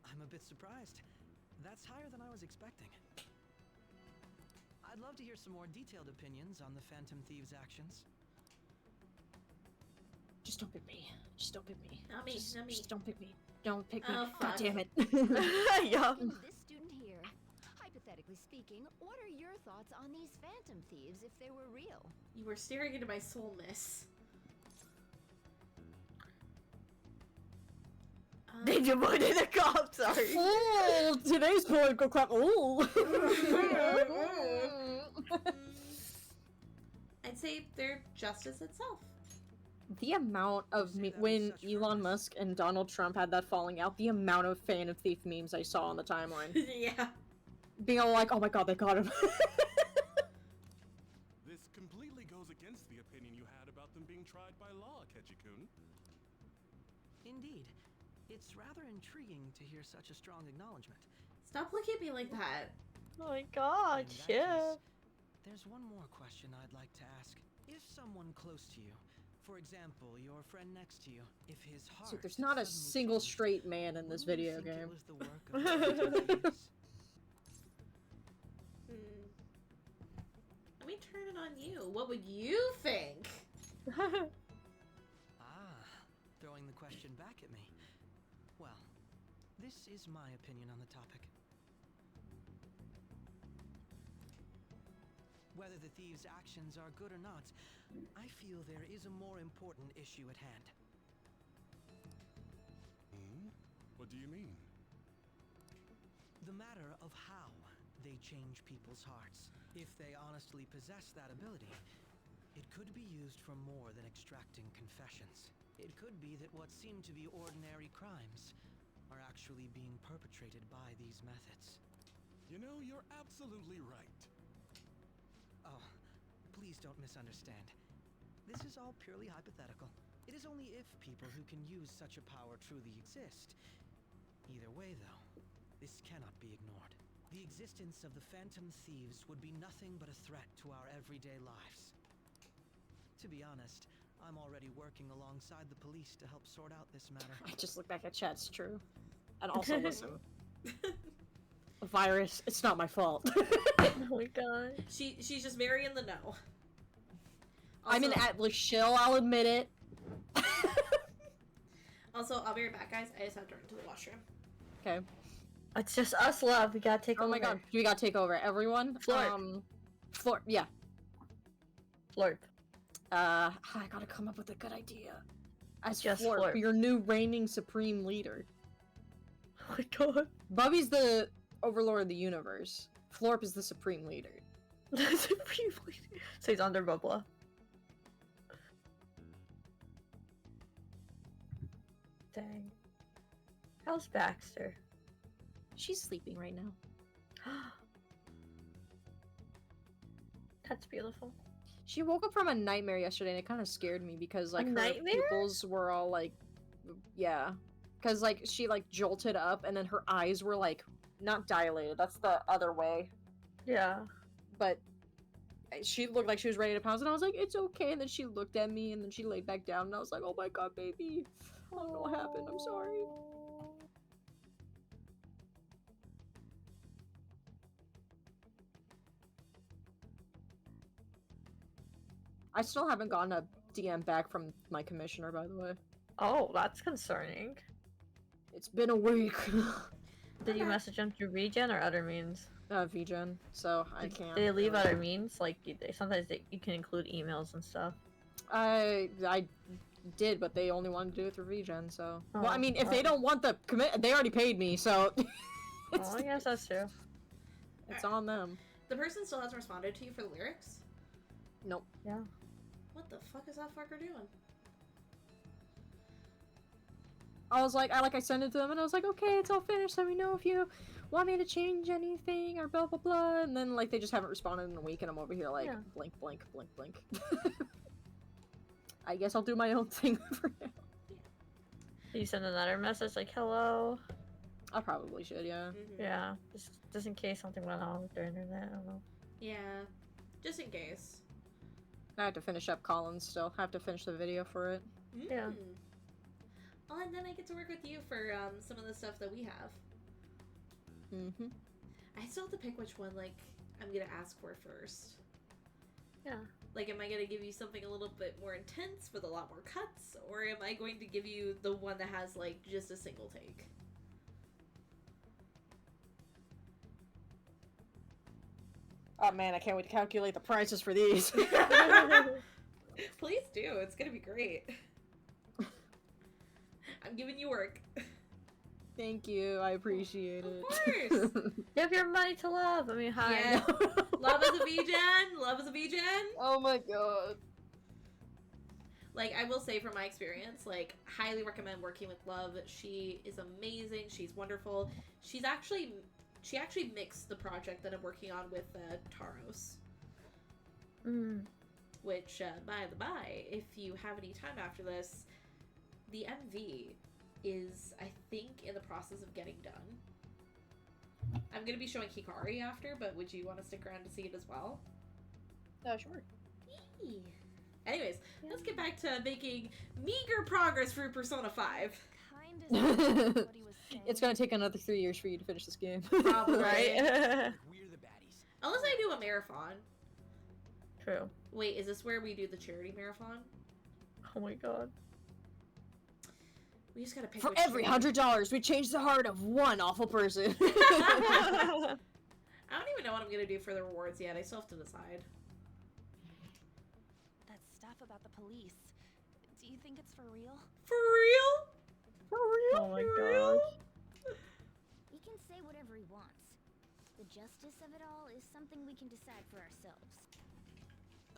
I'm a bit surprised. That's higher than I was expecting. I'd love to hear some more detailed opinions on the Phantom Thieves' actions. Just don't pick me. Just don't pick me. Not me, Just, not me. just don't pick me. Don't pick me. Oh, God fuck. damn it. Yeah. This student here, hypothetically speaking, what are your thoughts on these Phantom Thieves if they were real? You were staring into my soul, miss. They demoted the cop, sorry. Oh, today's political clap. Oh. I'd say they're justice itself. The amount of Say that with when such Elon firmness. Musk and Donald Trump had that falling out, the amount of Phantom Thief memes I saw on the timeline. Yeah. Being all like, oh my god, they got him. This completely goes against the opinion you had about them being tried by law, Akechi-kun. Indeed. It's rather intriguing to hear such a strong acknowledgement. Stop looking at me like that. Oh my god, In that shit. case, there's one more question I'd like to ask. If someone close to you, for example, your friend next to you, if his heart So there's not a suddenly single changed, straight man in this wouldn't you video think game. It was the work of the Phantom Thieves? Let me turn it on you. What would you think? Ah, throwing the question back at me. Well, this is my opinion on the topic. Whether the thieves' actions are good or not, I feel there is a more important issue at hand. Hmm? What do you mean? The matter of how they change people's hearts. If they honestly possess that ability, it could be used for more than extracting confessions. It could be that what seem to be ordinary crimes are actually being perpetrated by these methods. You know, you're absolutely right. Oh, please don't misunderstand. This is all purely hypothetical. It is only if people who can use such a power truly exist. Either way, though, this cannot be ignored. The existence of the Phantom Thieves would be nothing but a threat to our everyday lives. To be honest, I'm already working alongside the police to help sort out this matter. I just look back at chat, it's true. And also listen. virus. It's not my fault. Oh my god. She's just very in the know. I'm an Also- Atlas shill, I'll admit it. Also, I'll be right back, guys. I just have to run to the washroom. Okay. It's just us, love. We gotta take Oh over. my god, we gotta take over everyone. Florp. Florp, yeah. Florp. I gotta come up with a good idea. As Just Florp, Florp. your new reigning supreme leader. Oh my god. Bubby's the overlord of the universe. Florp is the supreme leader. That's a pretty funny. So he's under Bubba. Dang. How's Baxter? She's sleeping right now. That's beautiful. She woke up from a nightmare yesterday and it kind of scared me because like A her nightmare? pupils were all like, yeah, because like she like jolted up and then her eyes were like not dilated. That's the other way. Yeah. But she looked like she was ready to pounce and I was like, it's okay. And then she looked at me and then she laid back down and I was like, oh my god, baby. I don't know what happened. I'm sorry. I still haven't gotten a DM back from my commissioner, by the way. Oh, that's concerning. It's been a week. Did you message him through Regen or other means? VGen, so I can't. They leave other means? Like, sometimes you can include emails and stuff. I did, but they only wanted to do it through VGen, so. Well, I Oh, mean, if they don't want the commit, they already paid me, so. Oh, I guess that's true. It's on them. The person still hasn't responded to you for the lyrics? Nope. Yeah. What the fuck is that fucker doing? I was like, I sent it to them, and I was like, okay, it's all finished. Let me know if you want me to change anything or blah blah blah. And then like they just haven't responded in a week, and I'm over here like Yeah. blink, blink, blink, blink. I guess I'll do my own thing for now. Did you send another message like, hello? I probably should, yeah. Mhm. Yeah. Just in case something went on with their internet. I don't know. Yeah. Just in case. I have to finish up Collins still. I have to finish the video for it. Yeah. Mm. Oh, and then I get to work with you for some of the stuff that we have. Mm-hmm. I still have to pick which one, like, I'm gonna ask for first. Yeah. Like, am I gonna give you something a little bit more intense with a lot more cuts, or am I going to give you the one that has, like, just a single take? Oh man, I can't wait to calculate the prices for these. Please do. It's gonna be great. I'm giving you work. Thank you, I appreciate it. Of course. You have your money to love. I mean, hi. Yeah. Love is a VGen. Love is a VGen. Oh my god. Like, I will say from my experience, like, highly recommend working with Love. She is amazing. She's wonderful. She actually mixed the project that I'm working on with Taros. Mm. Which, by the by, if you have any time after this, the MV is, I think, in the process of getting done. I'm going to be showing Hikari after, but would you want to stick around to see it as well? Sure. Yee. Anyways, let's get back to making meager progress for Persona 5. Kinda what he was saying. It's gonna take another 3 years for you to finish this game. Probably. Right? We're the baddies. Unless I do a marathon. True. Wait, is this where we do the charity marathon? Oh my god. We just gotta pick For which every charity. $100, we change the heart of one awful person. I don't even know what I'm gonna do for the rewards yet. I still have to decide. That stuff about the police. Do you think it's for real? For real? Oh my god. He can say whatever he wants. The justice of it all is something we can decide for ourselves.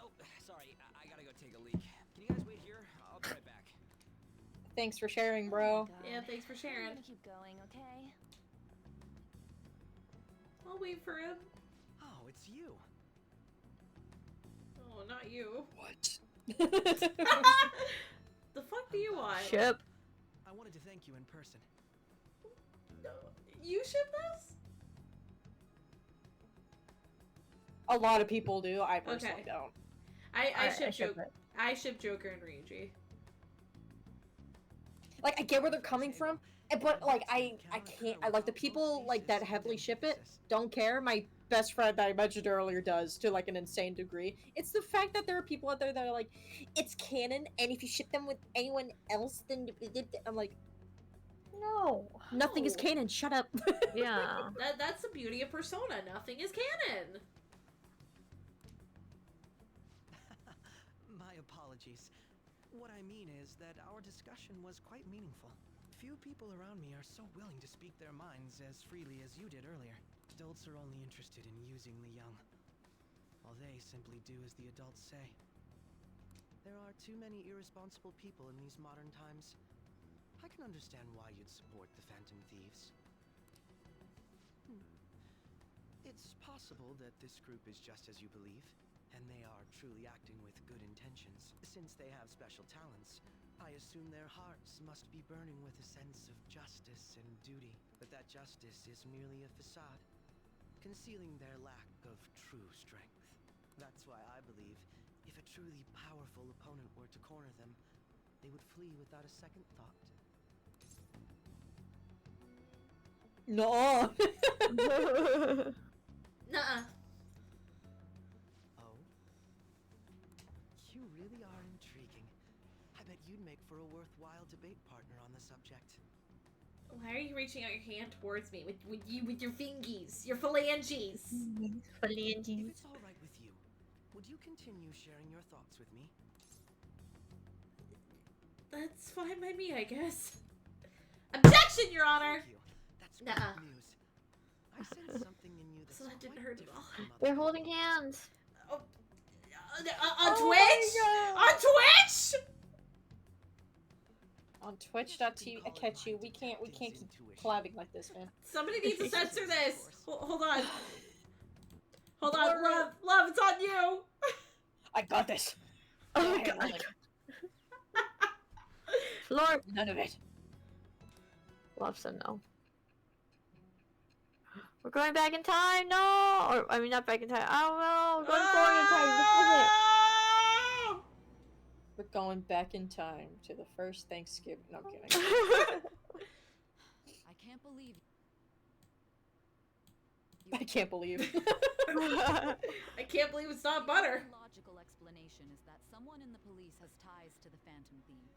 Oh, sorry, I gotta go take a leak. Can you guys wait here? I'll be right back. Thanks for sharing, bro. Yeah, thanks for I'm sharing. gonna keep going, okay? I'll wait for him. Oh, it's you. Oh, not you. What? The fuck do you want? Ship. I wanted to thank you in person. No. You ship this? A lot of people do. I personally Okay. don't. I ship ship Joker. it. I ship Joker and Ryuji. Like, I get where they're coming from, But like I can't. I like the people like that heavily ship it. Don't care. My best friend that I mentioned earlier does to like an insane degree. It's the fact that there are people out there that are like, it's canon, and if you ship them with anyone else, then I'm like, No. nothing is No. canon. Shut up. Yeah. That's the beauty of Persona. Nothing is canon. My apologies. What I mean is that our discussion was quite meaningful. Few people around me are so willing to speak their minds as freely as you did earlier. Adults are only interested in using the young, while they simply do as the adults say. There are too many irresponsible people in these modern times. I can understand why you'd support the Phantom Thieves. It's possible that this group is just as you believe, and they are truly acting with good intentions. Since they have special talents, I assume their hearts must be burning with a sense of justice and duty. But that justice is merely a facade, concealing their lack of true strength. That's why I believe if a truly powerful opponent were to corner them, they would flee without a second thought. No. Nuh-uh. Oh? You really are intriguing. I bet you'd make for a worthwhile debate partner on the subject. Why are you reaching out your hand towards me with your fingies, your phalanges? If it's all right with you, would you continue sharing your thoughts with me? That's fine by me, I guess. Objection, Your Honor! Thank you. That's Nuh-uh. great news. I sense something in you that's So that didn't quite hurt at all. different from other They're people. holding hands. On Oh Twitch? my God. On Twitch? On Twitch.tv, I catch you. We can't keep collabing like this, man. Somebody needs to censor this. Hold on. Hold Alright. on, love, it's on you. I got this. Oh my Yeah, God. like, Floor none of it. loves to know. We're going back in time, no! Or, I mean, not back in time. I don't know. We're going forward in time. Look Oh! We're going back in time to the first Thanksgiving. No, I'm kidding. at it. I can't believe I can't believe. I can't believe it's not butter. The logical explanation is that someone in the police has ties to the Phantom Thieves.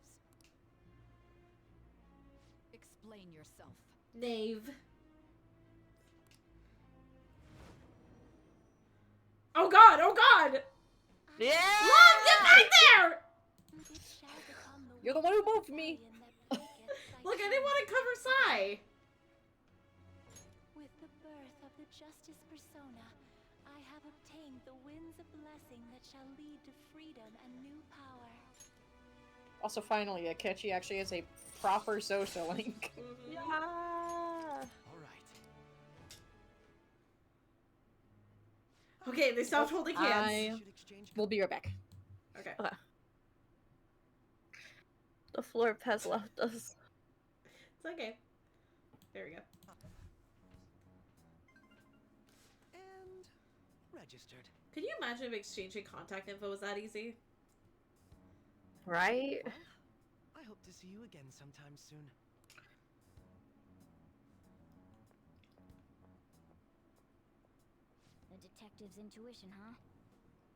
Explain yourself. Knave. Oh god, oh god! Yeah! Love, get back there! You're the one who moved me. Look, I didn't want to cover Sai. With the birth of the Justice Persona, I have obtained the winds of blessing that shall lead to freedom and new power. Also, finally, Akechi actually has a proper social link. Yeah. All right. Okay, they stopped holding hands. Should exchange. We'll be right back. Okay. The floor has left us. It's okay. There we go. And registered. Could you imagine if exchanging contact info was that easy? Right? Well, I hope to see you again sometime soon. The detective's intuition, huh?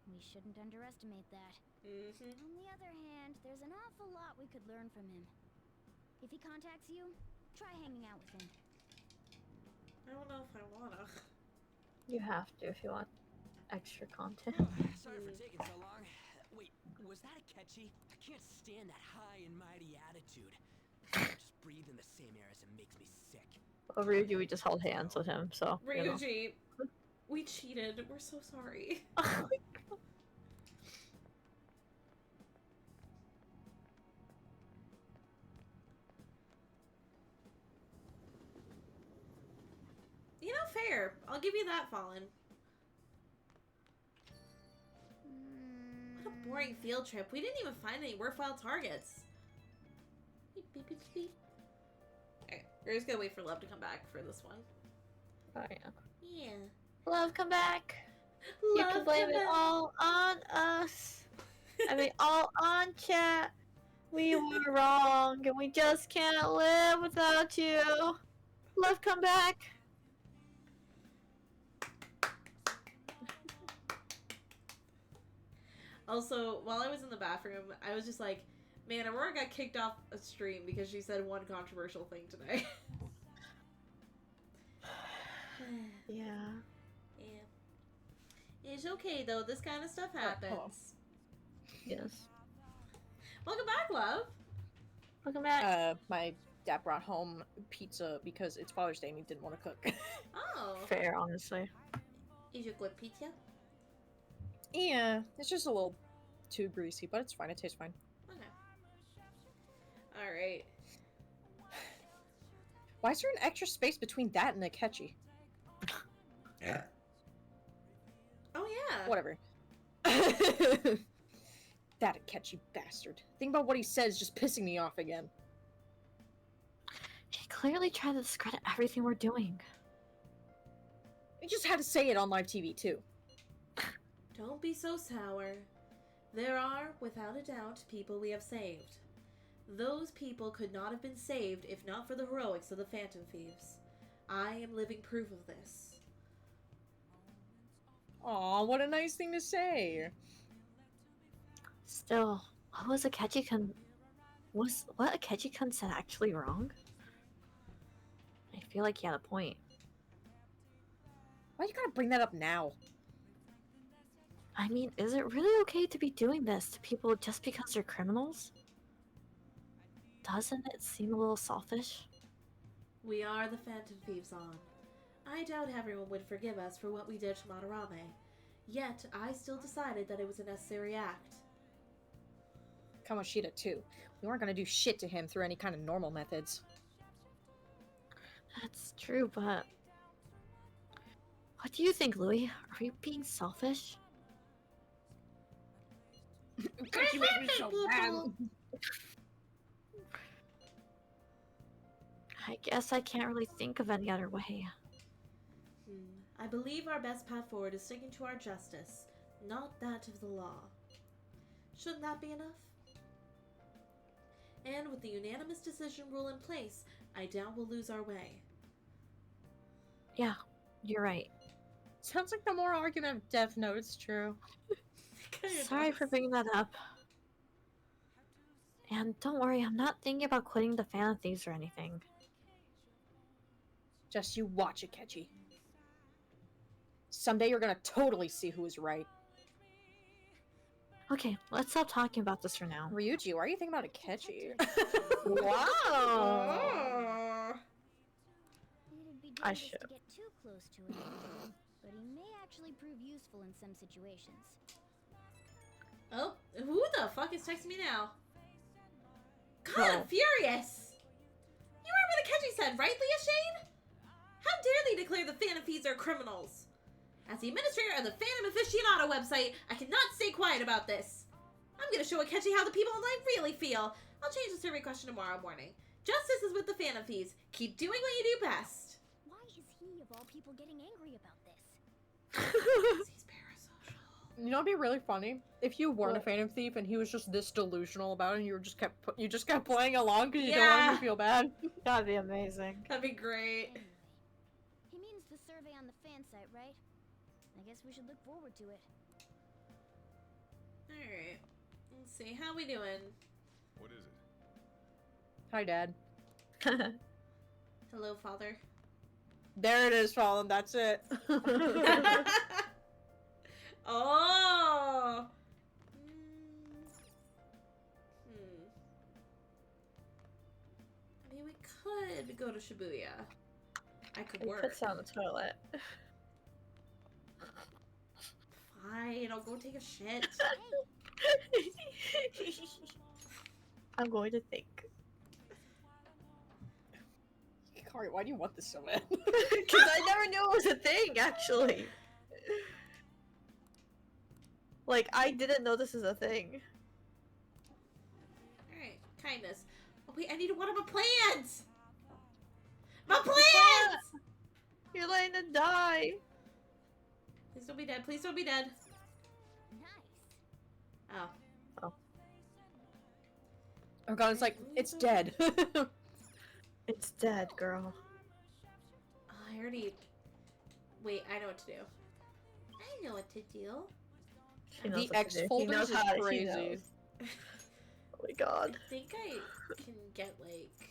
We shouldn't underestimate that. Mm-hmm. On the other hand, there's an awful lot we could learn from him. If he contacts you, try hanging out with him. I don't know if I wanna. You have to if you want extra content. Sorry for taking so long. Wait, was that a catchy? I can't stand that high and mighty attitude. Just breathing the same air as him makes me sick. Well, Ryuji, we just held hands with him, so. You know. Ryuji, we cheated. We're so sorry. Oh my God. You know, fair. I'll give you that, Fallen. What a boring field trip. We didn't even find any worthwhile targets. Beep, beep, beep, beep. Okay, we're just gonna wait for Love to come back for this one. Oh yeah. Yeah. Love, come back. You Love, can blame come it back. all on us. I mean, all on chat. We were wrong, and we just can't live without you. Love, come back. Also, while I was in the bathroom, I was just like, man, Aurora got kicked off a stream because she said one controversial thing today. Yeah. Yeah. It's okay, though. This kind of stuff happens. Yes. Welcome back, love. Welcome back. My dad brought home pizza because it's Father's Day and he didn't want to cook. Oh. Fair, honestly. Is it good pizza? Yeah, it's just a little too greasy, but it's fine. It tastes fine. Okay. Alright. Why is there an extra space between that and Akechi? Yeah. Oh, yeah. Whatever. That Akechi bastard. Think about what he says just pissing me off again. He clearly tried to discredit everything we're doing. He just had to say it on live TV, too. Don't be so sour. There are, without a doubt, people we have saved. Those people could not have been saved if not for the heroics of the Phantom Thieves. I am living proof of this. Aw, what a nice thing to say. Still, what was Akechi-kun... Was what Akechi-kun said actually wrong? I feel like he had a point. Why you gotta bring that up now? I mean, is it really okay to be doing this to people just because they're criminals? Doesn't it seem a little selfish? We are the Phantom Thieves on. I doubt everyone would forgive us for what we did to Madarame. Yet, I still decided that it was a necessary act. Kamoshida, too. We weren't gonna do shit to him through any kind of normal methods. That's true, but... What do you think, Louis? Are we being selfish? You make me so mad. I guess I can't really think of any other way. I believe our best path forward is sticking to our justice, not that of the law. Shouldn't that be enough? And with the unanimous decision rule in place, I doubt we'll lose our way. Yeah, you're right. Sounds like the moral argument of Death Note is true. Sorry for bringing that up. And don't worry, I'm not thinking about quitting the Phantom Thieves or anything. Just you watch it, Akechi. Someday you're gonna totally see who is right. Okay, let's stop talking about this for now. Ryuji, why are you thinking about Akechi? Wow. It'd be I dangerous should. to get too close to him, but he may actually prove useful in some situations. Oh, who the fuck is texting me now? God, I'm furious! You heard what Akechi said, right, Leah Shade? How dare they declare the Phantom Thieves are criminals? As the administrator of the Phantom Aficionado website, I cannot stay quiet about this. I'm gonna show Akechi how the people online really feel. I'll change the survey question tomorrow morning. Justice is with the Phantom Thieves. Keep doing what you do best. Why is he, of all people, getting angry about this? He's parasocial. You know, it'd be really funny if you weren't a Phantom Thief and he was just this delusional about it, and you just kept playing along because you don't want him to feel bad. That'd be amazing. That'd be great. Anyway, he means the survey on the fan site, right? I guess we should look forward to it. Alright. Let's see. How we doing? What is it? Hi, Dad. Hello, Father. There it is, Fallen. That's it. Oh! I mean, we could go to Shibuya. I could He work. puts on the toilet. Fine, I'll go take a shit. I'm going to think. Kari, why do you want this so bad? Because I never knew it was a thing, actually. Like, I didn't know this is a thing. Alright, kindness. Oh, wait, I need to water my plants! My plants! You're letting them die. Please don't be dead. Please don't be dead. Nice. Oh. Organa's like, it's dead. It's dead, girl. Oh, I already... Wait, I know what to do. I know what to do. She knows The what to X do. He folders knows is how to- he crazy. knows. Oh my god. I think I can get, like...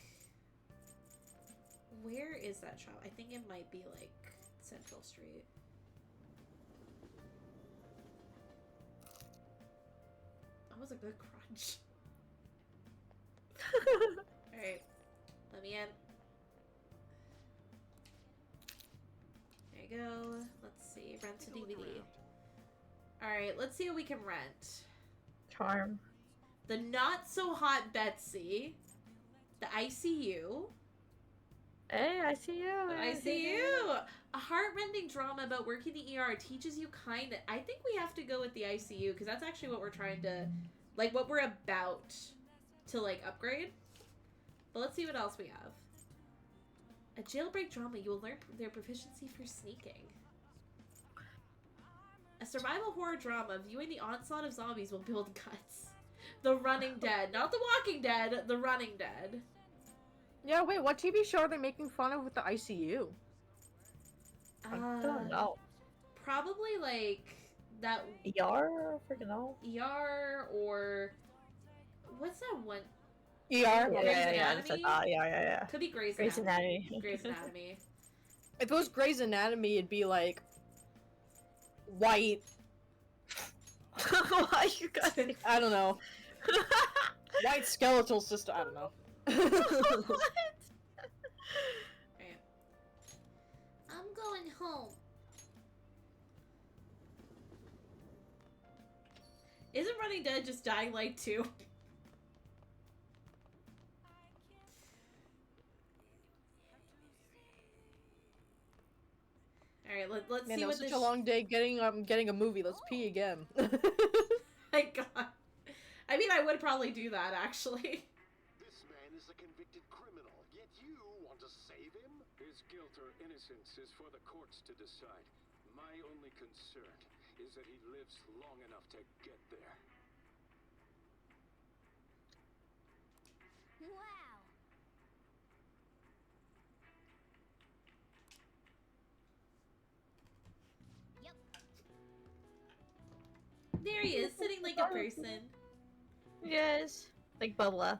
Where is that shop? I think it might be, like, Central Street. That was a good crunch. Alright. Let me in. There you go. Let's see. Rent a DVD. Alright, let's see what we can rent. Charm. The Not So Hot Betsy. The ICU. Hey, I see you. The ICU. A heart-rending drama about working the ER teaches you kind of... I think we have to go with the ICU because that's actually what we're trying to... Like, what we're about to, like, upgrade. But let's see what else we have. A jailbreak drama. You will learn their proficiency for sneaking. A survival horror drama. Viewing the onslaught of zombies will build guts. The Running Dead. Not The Walking Dead. The Running Dead. Yeah, wait, what TV show are they making fun of with the ICU? I don't know. Probably, like, that... ER? Freaking know. ER or... What's that one? ER? Yeah, Grey's yeah. Anatomy? Yeah. Could be Grey's Grey's Anatomy. Anatomy. Grey's Anatomy. If it was Grey's Anatomy, it'd be like... white. Why you guys? I don't know. White skeletal system. I don't know. What? Right. I'm going home. Isn't Running Dead just Dying Light 2? Alright, let's Man, see it what was such this... a long day getting a movie. Let's pee again. My god. I mean, I would probably do that, actually. This man is a convicted criminal, yet you want to save him? His guilt or innocence is for the courts to decide. My only concern is that he lives long enough to get there. Wow. Yep. There he is, sitting like a person. Yes. Like Bubba.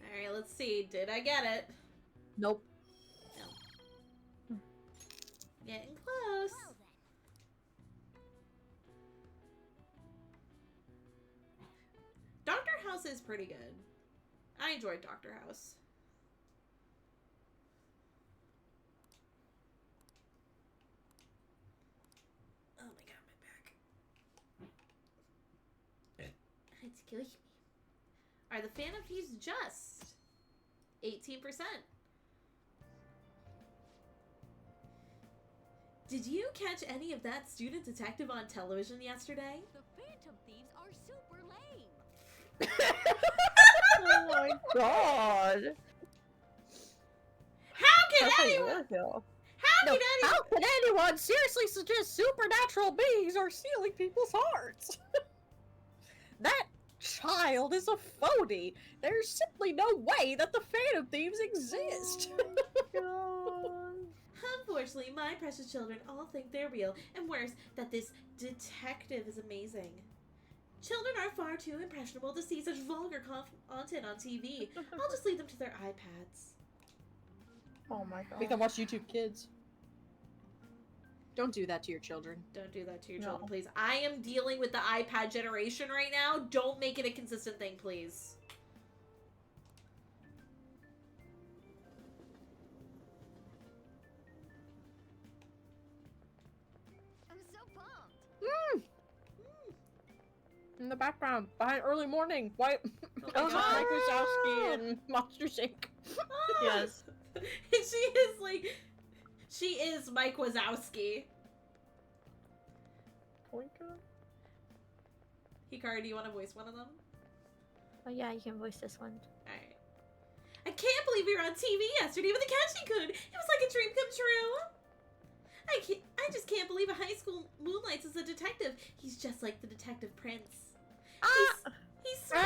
Alright, let's see. Did I get it? Nope. No. Getting close. Well then. Doctor House is pretty good. I enjoyed Doctor House. Oh my god, my back. Excuse me. Are the Phantom Thieves just 18%? Did you catch any of that student detective on television yesterday? The Phantom Thieves are super lame. Oh my god. How can That's how you anyone? would feel. How No, can anyone? how can anyone seriously suggest supernatural beings are stealing people's hearts? That child is a phony. There's simply no way that the Phantom Thieves exist. Unfortunately, my precious children all think they're real, and worse, that this detective is amazing. Children are far too impressionable to see such vulgar content on TV. I'll just leave them to their iPads. Oh my god. We can watch YouTube Kids. Don't do that to your children. Don't do that to your No. children, please. I am dealing with the iPad generation right now. Don't make it a consistent thing, please. I'm so pumped. In the background, behind early morning, white Oh my Mike god. Wazowski and Monsters Inc. Yes. She is Mike Wazowski. Hikari, do you want to voice one of them? Oh yeah, you can voice this one. Alright. I can't believe we were on TV yesterday with the Ketchikun. It was like a dream come true. I just can't believe a high school moonlights as a detective. He's just like the detective prince. He's smart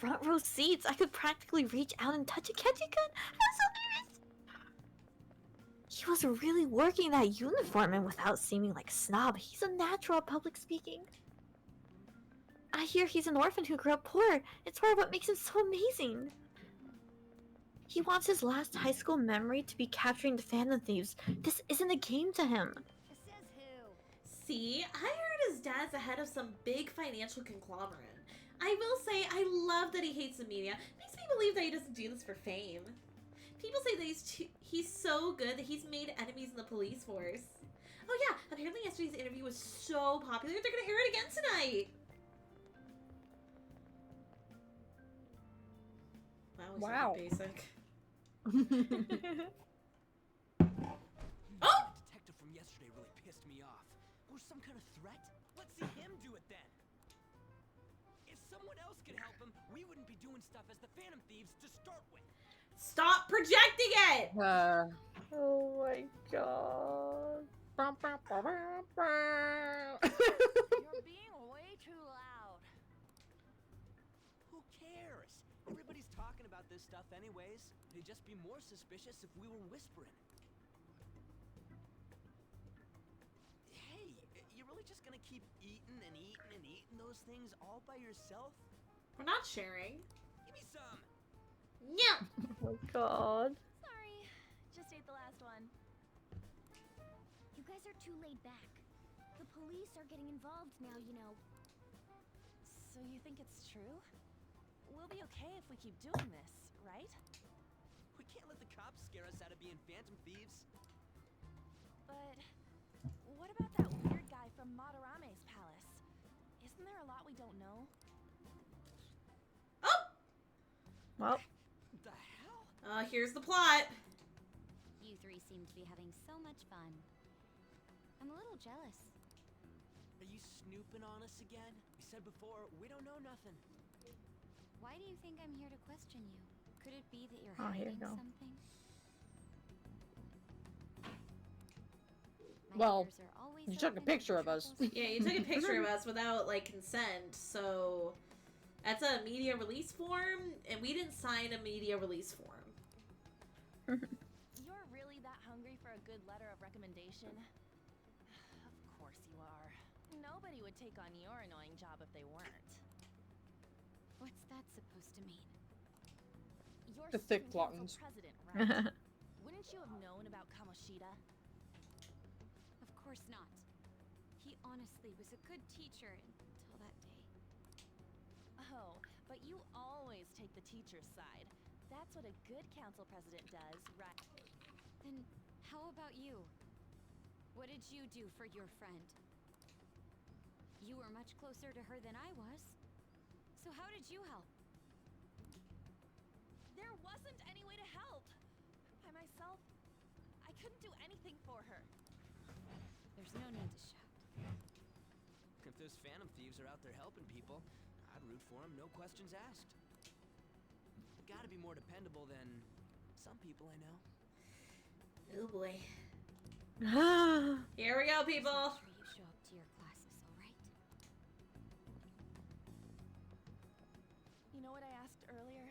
front row seats. I could practically reach out and touch a Ketchikan. I'm so nervous. He was really working that uniform and without seeming like a snob. He's a natural at public speaking. I hear he's an orphan who grew up poor. It's part of what makes him so amazing. He wants his last high school memory to be capturing the Phantom Thieves. This isn't a game to him. Says who? See, I heard his dad's the head of some big financial conglomerate. I will say, I love that he hates the media. Makes me believe that he doesn't do this for fame. People say that he's so good that he's made enemies in the police force. Oh yeah, apparently yesterday's interview was so popular, they're gonna air it again tonight. Wow, Wow. basic. Oh! Oh! The detective from yesterday really pissed me off. Was some kind of threat? Let's see him do it then. If someone else could help him, we wouldn't be doing stuff as the Phantom Thieves to start with. Stop projecting it! Oh my god. You're being way too loud. Who cares? Everybody's talking about this stuff anyways. They'd just be more suspicious if we were whispering. Hey, you really just gonna keep eating and eating and eating those things all by yourself? We're not sharing. Give me some! No! Oh my god. Sorry, just ate the last one. You guys are too laid back. The police are getting involved now, you know. So you think it's true? We'll be okay if we keep doing this, right? We can't let the cops scare us out of being Phantom Thieves. But what about that weird guy from Madarame's palace? Isn't there a lot we don't know? Oh! Well, The hell? Here's the plot. You three seem to be having so much fun. I'm a little jealous. Are you snooping on us again? We said before, we don't know nothing. Why do you think I'm here to question you? Could it be that you're Oh, here you hiding go. something? My Well, ears are always you took a open to picture of us. truthful Yeah, you took a picture of us without, like, consent, so... That's a media release form, and we didn't sign a media release form. You're really that hungry for a good letter of recommendation? Of course you are. Nobody would take on your annoying job if they weren't. What's that supposed to mean? You're The thick student council gluttons. president, right? Wouldn't you have known about Kamoshida? Of course not. He honestly was a good teacher until that day. Oh, but you always take the teacher's side. That's what a good council president does, right? Then how about you? What did you do for your friend? You were much closer to her than I was. So how did you help? There wasn't any way to help. By myself, I couldn't do anything for her. There's no need to shout. If those Phantom Thieves are out there helping people, I'd root for them, no questions asked. They gotta be more dependable than some people I know. Oh boy. Here we go, people. Make sure you show up to your classes, all right? You know what I asked earlier?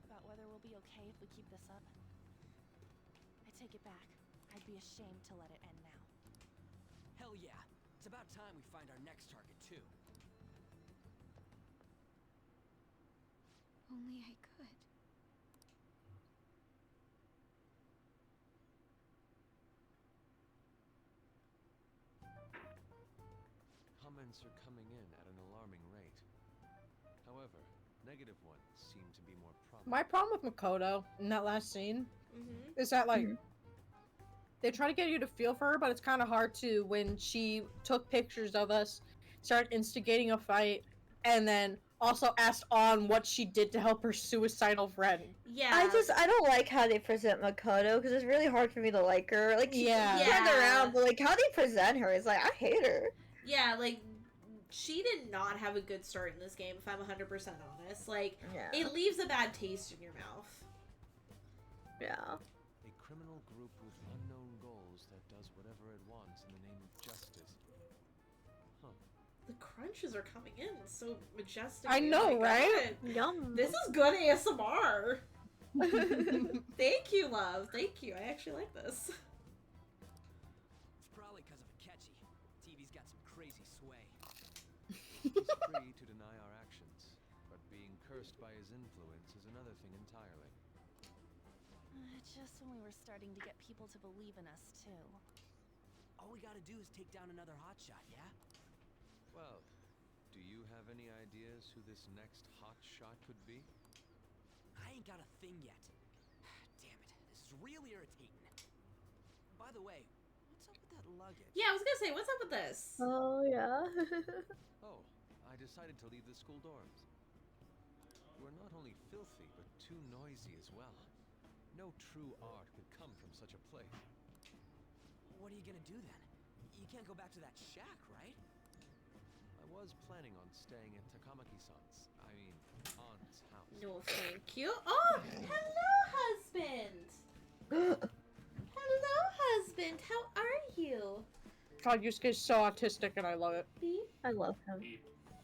About whether we'll be okay if we keep this up? I take it back. I'd be ashamed to let it end now. Hell yeah. It's about time we find our next target, too. Only I could. Comments are coming in at an alarming rate. However, negative ones seem to be more prominent. My problem with Makoto in that last scene Mm-hmm. is that, like, they try to get you to feel for her, but it's kind of hard to when she took pictures of us, started instigating a fight, and then also asked on what she did to help her suicidal friend. Yeah. I don't like how they present Makoto because it's really hard for me to like her. Like, she Yeah. turned around, but like how they present her is like, I hate her. Yeah, like, she did not have a good start in this game, if I'm 100% honest. Like, Yeah. it leaves a bad taste in your mouth. Yeah. A criminal group with unknown goals that does whatever it wants in the name of justice. Huh. The crunches are coming in so majestic. I know, right? Yum. This is good ASMR. Thank you, love. Thank you. I actually like this. It's probably because of Akechi. TV's got some crazy sway. He's free to deny our actions, but being cursed by his influence is another thing entirely. Just when we were starting to get people to believe in us, too. All we gotta do is take down another hotshot, yeah? Well, do you have any ideas who this next hot shot could be? I ain't got a thing yet. Damn it, this is real irritating. By the way, what's up with that luggage? Yeah, I was gonna say, what's up with this? Oh, yeah. Oh, I decided to leave the school dorms. We're not only filthy, but too noisy as well. No true art could come from such a place. What are you gonna do then? You can't go back to that shack, right? I was planning on staying at Takamaki-san's. I mean, aunt's house. No, thank you. Oh, hello, husband. Hello, husband. How are you? God, Yusuke's so autistic and I love it. Beep, I love him.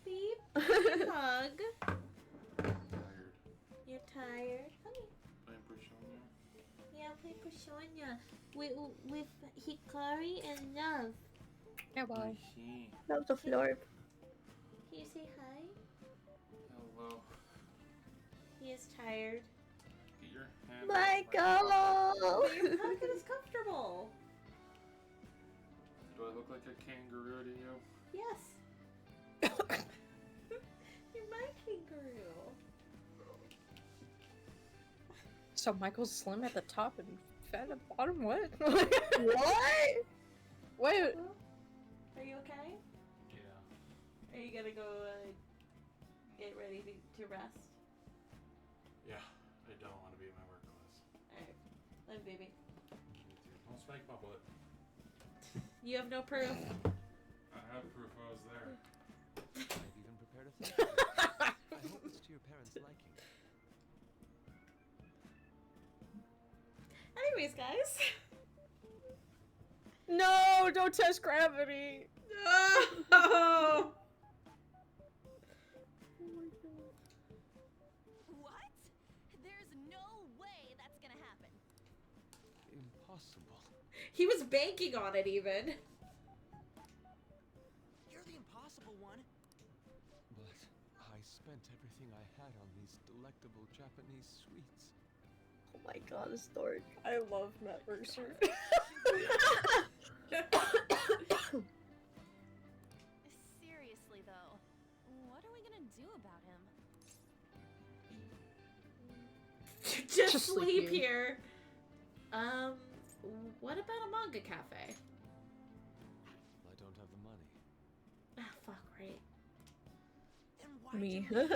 beep. Hug. Tired. You're tired, honey. Playing Persona. Yeah, play Persona with Hikari and Love. Yeah, bye. Love the floor. Can you say hi? Hello. He is tired. Get your hand Michael! But your pocket is comfortable. Do I look like a kangaroo to you? Yes. You're my kangaroo. So Michael's slim at the top and fat at the bottom? What? What? Wait. Are you okay? Yeah. Are you gonna go get ready to rest? Yeah. I don't want to be in my work clothes. Alright. Love you, baby. Me too. Don't spank my butt. You have no proof. I have proof I was there. I've even prepared a thing. I hope it's to your parents' liking. Anyways, guys. No, don't test gravity. Oh! What? There's no way that's gonna happen. Impossible. He was banking on it, even. You're the impossible one. But I spent everything I had on these delectable Japanese sweets. Oh my god, this dork. I love Matt Mercer. Seriously, though, what are we gonna do about him? Just sleep sleeping. here. What about a manga cafe? I don't have the money. Ah, fuck, right. Then why Me. Well,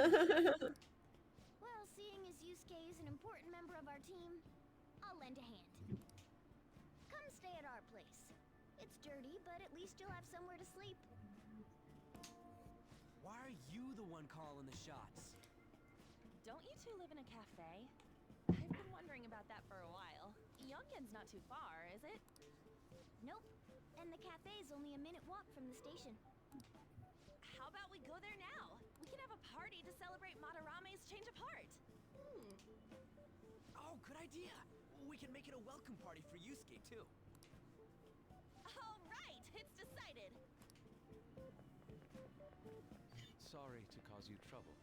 seeing as Yusuke is an important member of our team, I'll lend a hand. Come stay at our place. It's dirty, but at least you'll have somewhere to sleep. Why are you the one calling the shots? Don't you two live in a cafe? I've been wondering about that for a while. Youngkin's not too far, is it? Nope. And the cafe is only a minute walk from the station. How about we go there now? We can have a party to celebrate Madarame's change of heart. Oh, good idea. We can make it a welcome party for Yusuke, too. All right, it's decided. Sorry to cause you trouble.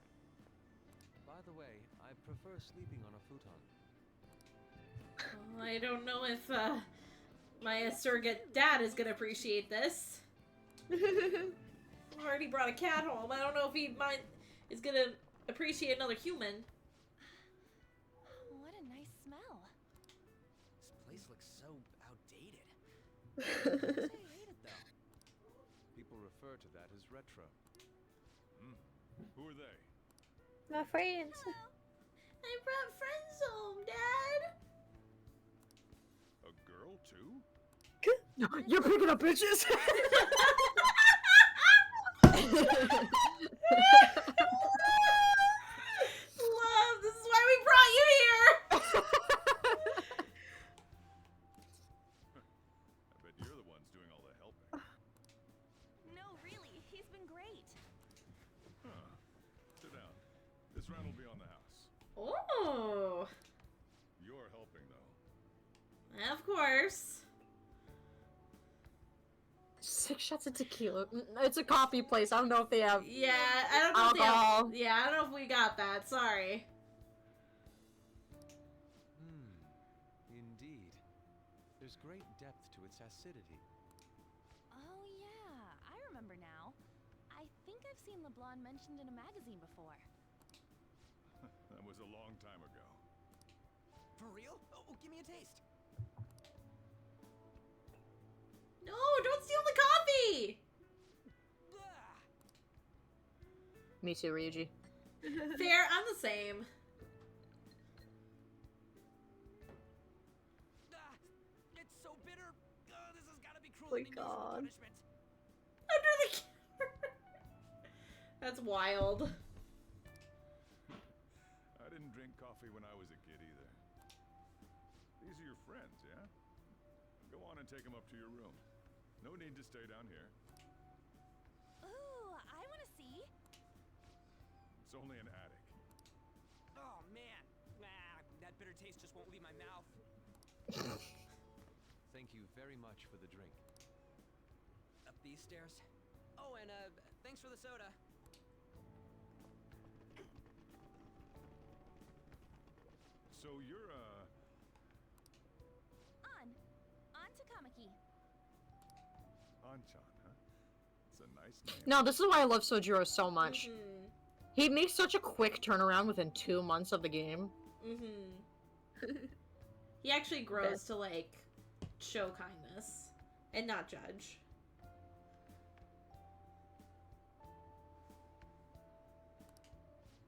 By the way, I prefer sleeping on a futon. Well, I don't know if my surrogate dad is gonna appreciate this. I already brought a cat home. I don't know if he is gonna appreciate another human. What a nice smell. This place looks so outdated. I hate it, though. People refer to that as retro. Who are they? My friends. I brought friends home, Dad. A girl, too? You're picking up bitches. Love, this is why we brought you here. I bet you're the ones doing all the helping. No, really, he's been great. This rent will be on the house. Oh. You're helping, though. Of course. 6 shots of tequila. It's a coffee place. I don't know if they have. Yeah, I don't know alcohol. if they have, yeah, I don't know if we got that. Sorry. Indeed. There's great depth to its acidity. Oh yeah, I remember now. I think I've seen LeBlanc mentioned in a magazine before. That was a long time ago. For real? Oh, give me a taste. No, don't steal the coffee! Me too, Ryuji. Fair, I'm the same. It's so bitter. This has got to be cruel Oh my and unusual God. punishment. Under the counter. That's wild. I didn't drink coffee when I was a kid either. These are your friends, yeah? Go on and take them up to your room. No need to stay down here. Ooh, I want to see. It's only an attic. Oh man, that bitter taste just won't leave my mouth. Thank you very much for the drink. Up these stairs. Oh, and thanks for the soda. So you're, On to Kamiki. Anchan, huh? It's a nice name. No, this is why I love Sojiro so much. Mm-hmm. He makes such a quick turnaround within 2 months of the game. Mm-hmm. He actually grows to, like, show kindness and not judge.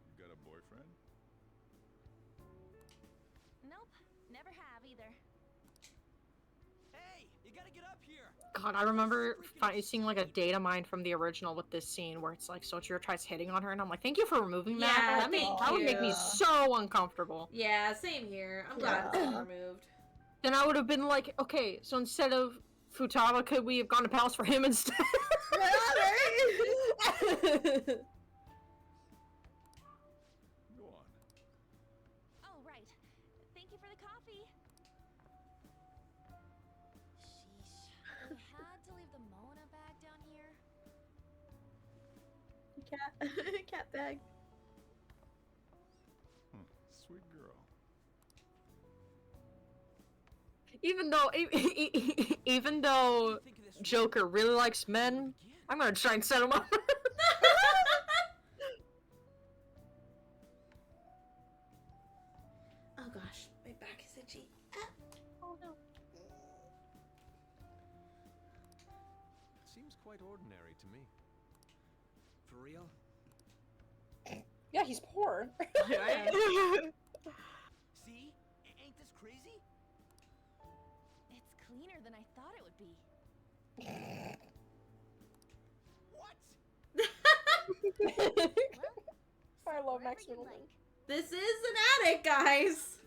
You got a boyfriend? Nope, never have either. Hey, you gotta get up here. God, I remember seeing like a data mine from the original with this scene where it's like Sojiro tries hitting on her, and I'm like, thank you for removing that. Yeah, That would make me so uncomfortable. Yeah, same here. I'm glad it's been removed. Then I would have been like, okay, so instead of Futaba, could we have gone to Palace for him instead? Go on. Oh, right. Thank you for the coffee. Sheesh. I had to leave the Mona bag down here. Cat bag. Sweet girl. Even though Joker really likes men, I'm gonna try and set him up. Oh gosh, my back is itchy. Oh no. Seems quite ordinary to me. For real? Yeah, he's poor. See? Ain't this crazy? It's cleaner than I thought it would be. What? I love Wherever Max you'd Middleton. like. This is an attic, guys.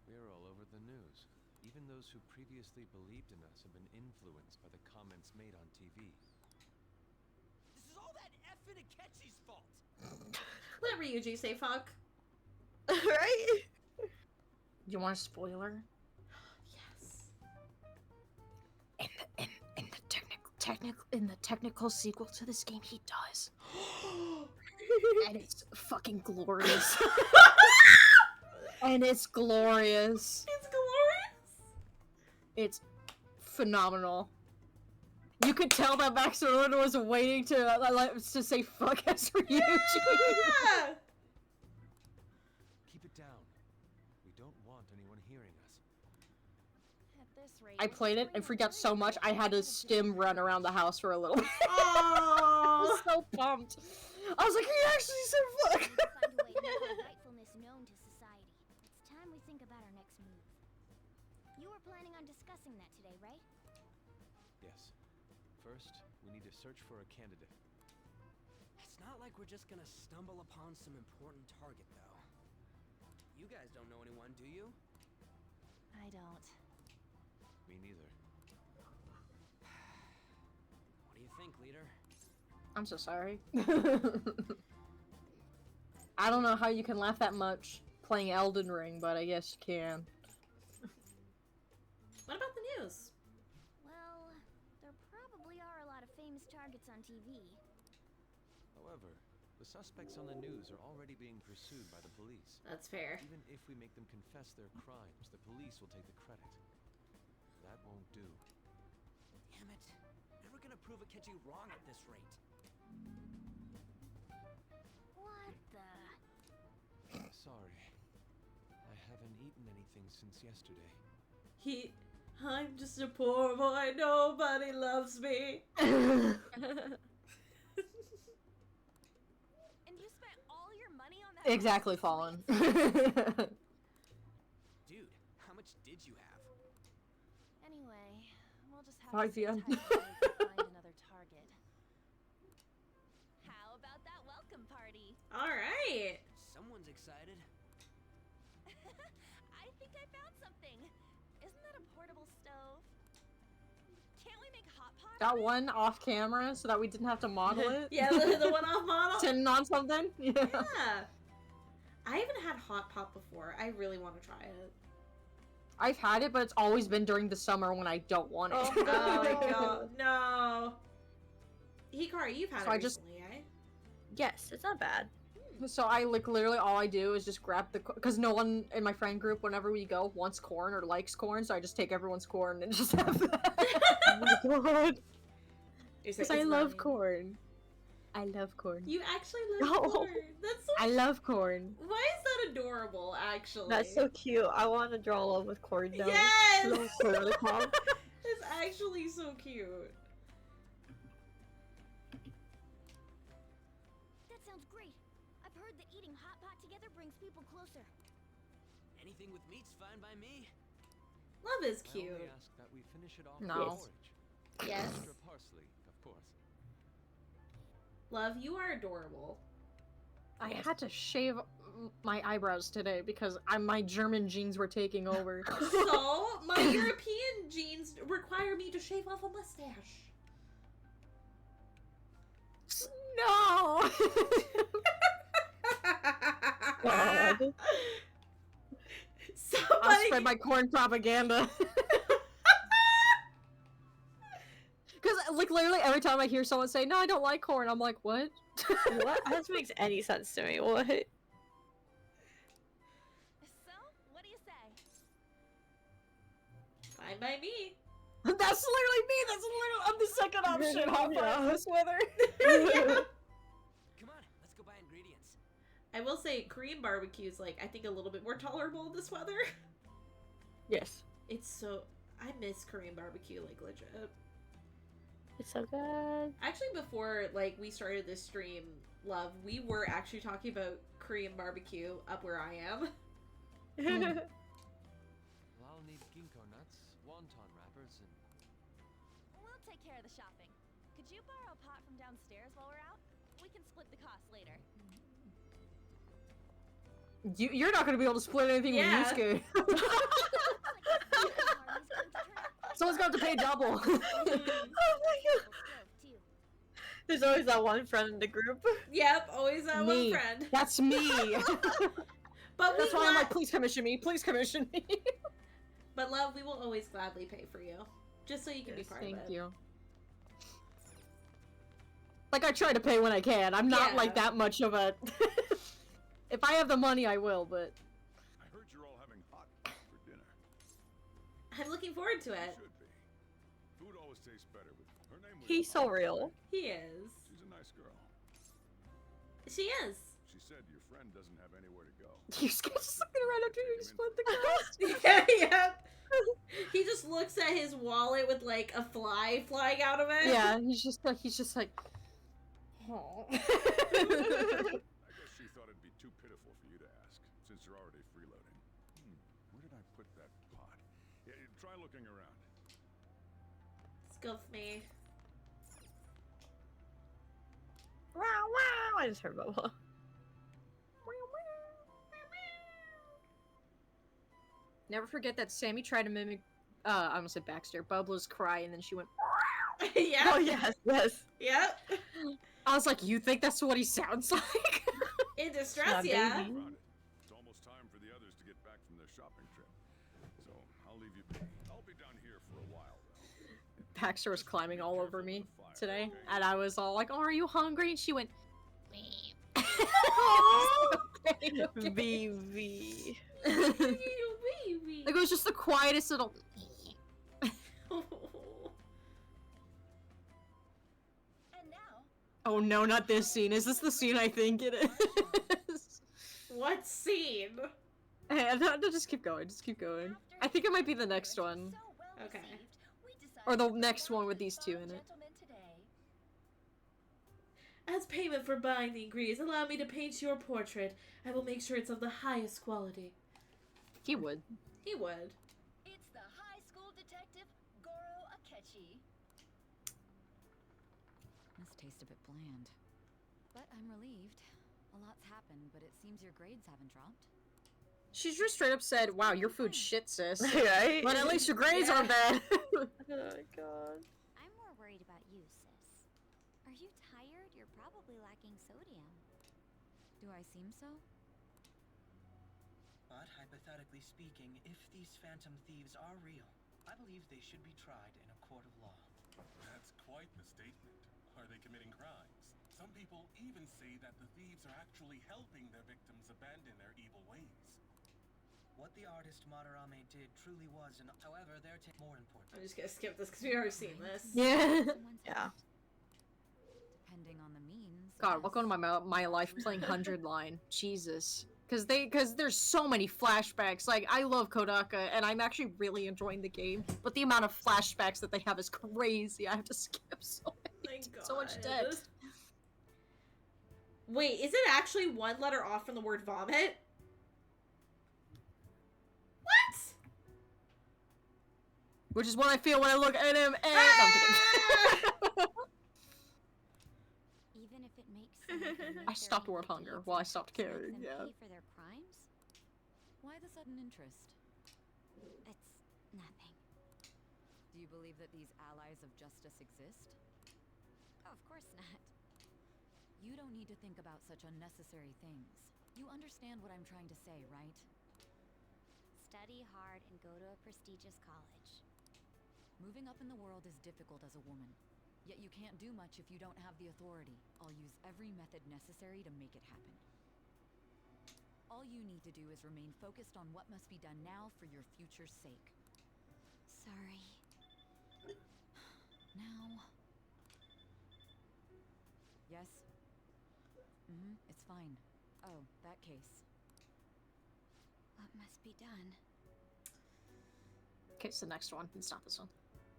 We're all over the news. Even those who previously believed in us have been influenced by the comments made on TV. This is all that effing Akechi's fault. Let Ryuji say fuck. Right? You want a spoiler? Yes. In the technical sequel to this game, he does. And it's fucking glorious. And it's glorious. It's glorious. It's phenomenal. You could tell that Max Middleton was waiting to say fuck as Ryuji. Yeah. Keep it down. We don't want anyone hearing us. At this rate, I played it and freaked out so much I had to stim run around the house for a little bit. I was so pumped. I was like, he actually said fuck. Find a way to make our rightfulness known to society. It's time we think about our next move. You were planning on discussing that today, right? Yes. First, we need to search for a candidate. It's not like we're just gonna stumble upon some important target, though. You guys don't know anyone, do you? I don't. Me neither. What do you think, leader? I'm so sorry. I don't know how you can laugh that much playing Elden Ring, but I guess you can. What about the news? Well, there probably are a lot of famous targets on TV. However, the suspects on the news are already being pursued by the police. That's fair. Even if we make them confess their crimes, the police will take the credit. That won't do. Damn it. Never gonna prove Akechi wrong at this rate. What the? Sorry. I haven't eaten anything since yesterday. I'm just a poor boy, nobody loves me. And you spent all your money on that? Exactly, Fallen. Dude, how much did you have? Anyway, we'll just have 5 to yen. sit tight until we find another target. How about that welcome party? All right. Someone's excited. I think I found something. Isn't that a portable stove? Can't we make hot pot? Got one off camera so that we didn't have to model it. Yeah, the one-off model. Tin on something. Yeah. I haven't had hot pot before. I really want to try it. I've had it, but it's always been during the summer when I don't want it. Oh my god, no. Hikari, you've had So it I just- recently, eh? Yes, it's not bad. So I like literally all I do is just grab the because no one in my friend group whenever we go wants corn or likes corn, so I just take everyone's corn and just have that. Oh my god. It's Because like, I it's love mine. corn. I love corn. You actually love No. corn. That's so. I love corn. Why is that adorable? Actually, That's so cute. I want to draw love with corn now. Yes! Little corn club. It's actually so cute. That sounds great. I've heard that eating hot pot together brings people closer. Anything with meat's fine by me. Love is I cute. only ask that we finish it off No. with porridge. Yes. Extra parsley, of course. Love, you are adorable. I had to shave my eyebrows today because my German genes were taking over. So, my European genes require me to shave off a mustache. No. God. I'll Somebody. spread my corn propaganda. Because like literally every time I hear someone say, "No, I don't like corn," I'm like, "What?" What? That doesn't make any sense to me. What? So, what do you say? Fine by me. That's literally me. That's literally I'm the second option. Hot Yeah. pot this weather. Come on, let's go buy ingredients. I will say, Korean barbecue is like I think a little bit more tolerable in this weather. Yes. It's so. I miss Korean barbecue like legit. It's so good. Actually, before like we started this stream, Love, we were actually talking about Korean barbecue up where I am. Well, I'll need ginkgo nuts, wonton wrappers, and We'll take care of the shopping. Could you borrow a pot from downstairs while we're out? We can split the cost later. You're not gonna be able to split anything Yeah. with Yusuke. Someone's got to pay double. Oh my god. There's always that one friend in the group. Yep, always that one Me. friend. That's me. But That's we why I'm glad- like, please commission me. Please commission me. But Love, we will always gladly pay for you, just so you can be part Thank of it. you. Like I try to pay when I can. I'm not Yeah. like that much of a. If I have the money, I will. But I heard you're all having hot pot for dinner. I'm looking forward to it. Should be. Food always tastes better with her name was He's so real. He is. She's a nice girl. She is. She said your friend doesn't have anywhere to go. you just looking right after you split the cost. Yeah. He just looks at his wallet with like a fly flying out of it. Yeah, he's just like. Oh. I guess she thought it'd be too pitiful for you to ask, since you're already freeloading. Where did I put that pot? Yeah, try looking around. Scuff me. Wow, wow. I just heard Bubba. Never forget that Sammy tried to mimic. I almost said Baxter. Bubba's cry, and then she went. Yeah. Oh yes, yes. Yep. I was like, you think that's what he sounds like? In distress, yeah. It's almost time for the others to get back from their shopping trip. So I'll leave you be. I'll be down here for a while, though. Baxter was climbing all over me today, and I was all like, oh, are you hungry? And she went, okay. VV. Like, it was just the quietest little... Oh no, not this scene. Is this the scene I think it is? What scene? Hey, no, just keep going. Just keep going. I think it might be the next one. Okay. Or the next one with these two in it. As payment for buying the ingredients, allow me to paint your portrait. I will make sure it's of the highest quality. He would. He would. It's the high school detective, Goro Akechi. This tastes a bit bland. But I'm relieved. A lot's happened, but it seems your grades haven't dropped. She just straight up said, wow, your food's shit, sis. Right? But at least your grades aren't bad. Oh my god. I'm more worried about you, sis. Are you tired? You're probably lacking sodium. Do I seem so? But hypothetically speaking, if these phantom thieves are real, I believe they should be tried in a court of law. That's quite the statement. Are they committing crimes? Some people even say that the thieves are actually helping their victims abandon their evil ways. What the artist Madarame did truly was, and however, they're more important. I'm just gonna skip this because we've already seen this. Yeah. Yeah. Depending on the means. God, welcome to my life playing 100 line. Jesus. Because there's so many flashbacks. Like, I love Kodaka, and I'm actually really enjoying the game. But the amount of flashbacks that they have is crazy. I have to skip so much text. Wait, is it actually one letter off from the word vomit? What? Which is what I feel when I look at him and... No, I'm kidding. Even if it makes them I stopped word hunger while I stopped caring, yeah. pay for their crimes? Why the sudden interest? It's nothing. Do you believe that these allies of justice exist? Oh, of course not. You don't need to think about such unnecessary things. You understand what I'm trying to say, right? Study hard and go to a prestigious college. Moving up in the world is difficult as a woman. Yet you can't do much if you don't have the authority. I'll use every method necessary to make it happen. All you need to do is remain focused on what must be done now for your future's sake. Sorry. Now... Yes? It's fine. Oh, that case. What must be done? Okay, it's the next one. It's not this one.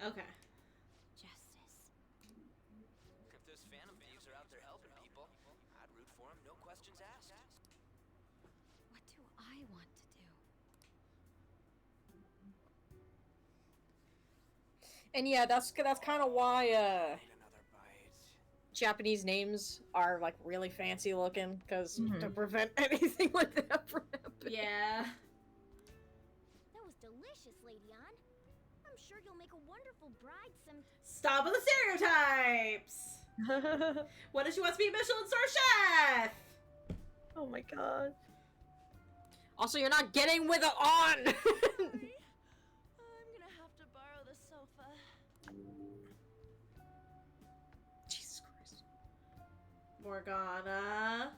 Okay. Justice. If those phantom thieves are out there helping people, I'd root for them, no questions asked. What do I want to do? And yeah, that's kind of why Japanese names are like really fancy looking, because to prevent anything like that from happening. Yeah. That was delicious, Lady Ann. I'm sure you'll make a wonderful bride some... Stop with the stereotypes! What if she wants to be a Michelin star chef? Oh my god. Also, you're not getting with it on! I'm gonna have to borrow the sofa. Jesus Christ. Morgana.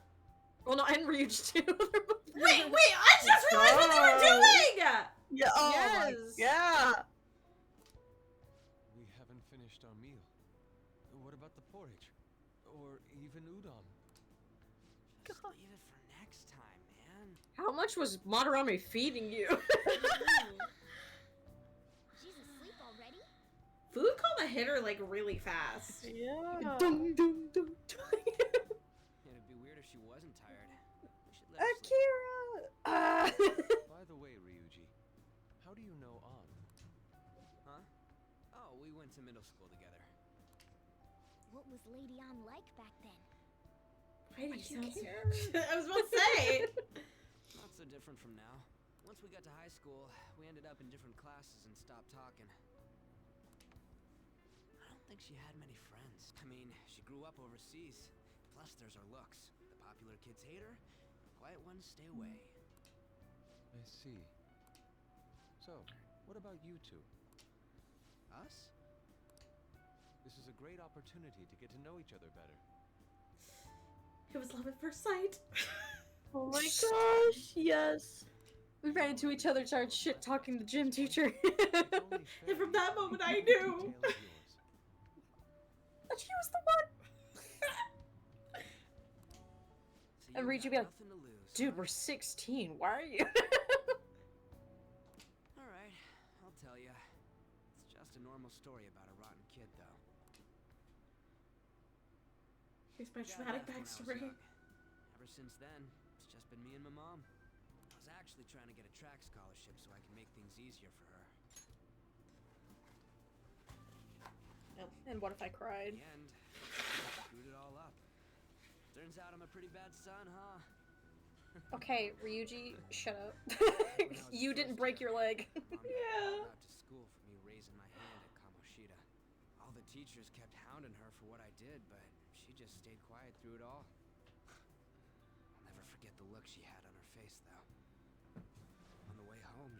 Well, no, and Ryuji too. Wait, I just realized what they were doing! Yeah, oh my, yeah! We haven't finished our meal. What about the porridge? Or even udon? Just leave it for next time, man. How much was Madarame feeding you? She's asleep already? Food coma hit her like really fast. Yeah. Dum, dum, dum, It'd be weird if she wasn't tired. We should let her sleep. Akira! By the way, Ryuji, how do you know An? Huh? Oh, we went to middle school together. What was Lady Ann like back then? Why do you sound so... care? I was about to say! Not so different from now. Once we got to high school, we ended up in different classes and stopped talking. I don't think she had many friends. I mean, she grew up overseas. Plus, there's her looks. The popular kids hate her. Quiet ones stay away. I see. So, what about you two? Us? This is a great opportunity to get to know each other better. It was love at first sight. Oh my gosh, yes. We ran into each other, started shit talking the gym teacher. And from that moment, I knew. That she was the one. And Reed, you'd be like, dude, we're 16. Why are you? Alright, I'll tell you. It's just a normal story about a rotten kid, though. Here's my Dad traumatic left when I was backstory. young. Ever since then, it's just been me and my mom. I was actually trying to get a track scholarship so I can make things easier for her. And what if I cried? In the end, I screwed it all up. Turns out I'm a pretty bad son, huh? Okay, Ryuji, shut up. You didn't break your leg. Yeah. Out to school for me raising my hand at Kamoshida. All the teachers kept hounding her for what I did, but she just stayed quiet through it all. I'll never forget the look she had on her face, though. On the way home,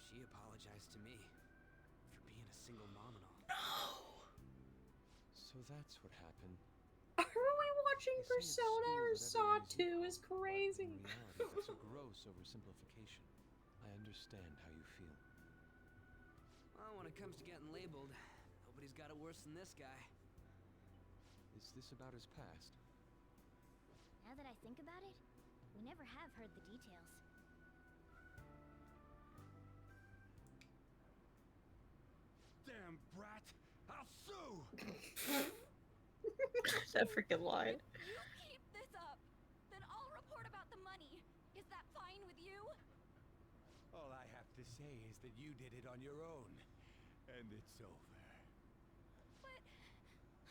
she apologized to me for being a single mom and all. No. So that's what happened. Are we watching Persona or Saw 2 is crazy? In reality, that's a gross oversimplification. I understand how you feel. Well, when it comes to getting labeled, nobody's got it worse than this guy. Is this about his past? Now that I think about it, we never have heard the details. Damn brat! I'll sue! That freaking line. If you keep this up, then I'll report about the money. Is that fine with you? All I have to say is that you did it on your own. And it's over. But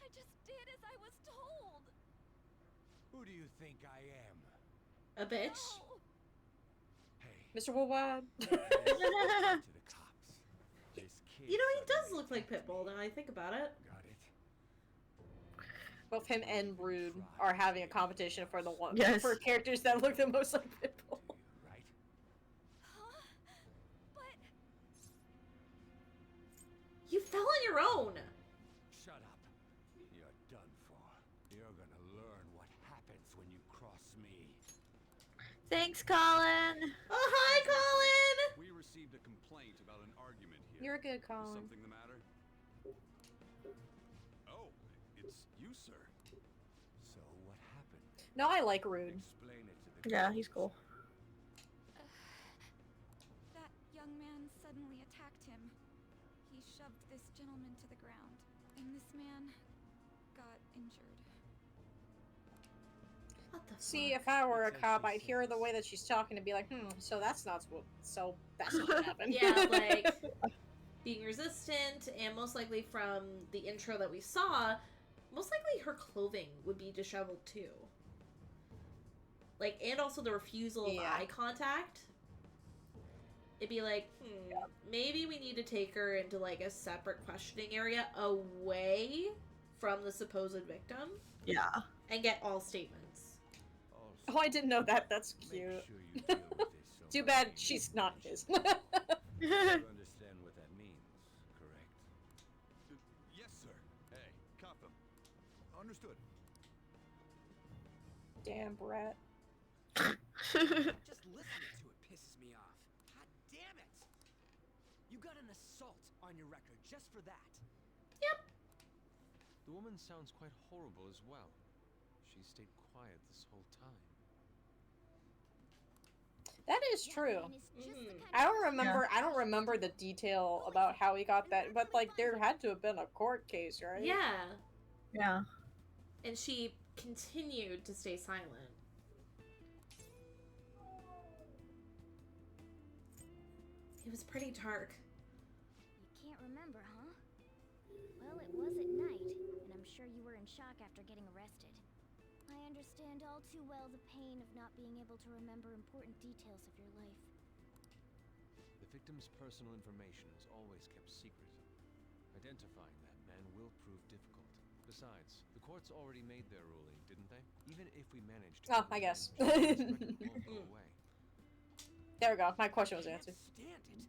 I just did as I was told. Who do you think I am? A bitch. No. Hey, Mr. Worldwide. to the cops. This kid You know, he does suddenly look like Pitbull now I think about it. got it. Both him and Rude are having a competition for the one Yes. for characters that look the most like Pitbull. Right? Huh? But You fell on your own. Shut up. You're done for. You're gonna learn what happens when you cross me. Thanks, Colin. Oh, hi, Colin. We received a complaint about an argument here. You're good, Is Colin. something the matter? Oh, it's you, sir. So what happened? No, I like Rude. Explain it to the Yeah, girls. he's cool. that young man suddenly attacked him. He shoved this gentleman to the ground, and this man got injured. What the See, fuck? if I were a That's cop, what she I'd hear the says. way that she's talking and be like, so that's not what, so that's not what happened. Yeah, like being resistant, and most likely from the intro that we saw, most likely her clothing would be disheveled too. Like, and also the refusal of Yeah. eye contact. It'd be like, maybe we need to take her into like a separate questioning area away from the supposed victim Yeah. and get all statements. Oh, I didn't know that. That's cute. Make sure you deal with this so Too much bad that you she's not his. You understand what that means, correct? Yes, sir. Hey, cop him. Understood. Damn, Brett. Just listening to it pisses me off. God damn it! You got an assault on your record just for that. The woman sounds quite horrible as well. She stayed quiet this whole time. That is true. And it's just the kind I of don't remember. I don't remember the detail about how he got that, but like there had to have been a court case, right? Yeah. Yeah. And she continued to stay silent. It was pretty dark. You can't remember, huh? Well, it was at night, and I'm sure you were in shock after getting arrested. I understand all too well the pain of not being able to remember important details of your life. The victim's personal information is always kept secret. Identifying that man will prove difficult. Besides, the courts already made their ruling, didn't they? Even if we managed to... Oh, I guess. this record won't go away. There we go. My question was answered. Stand it.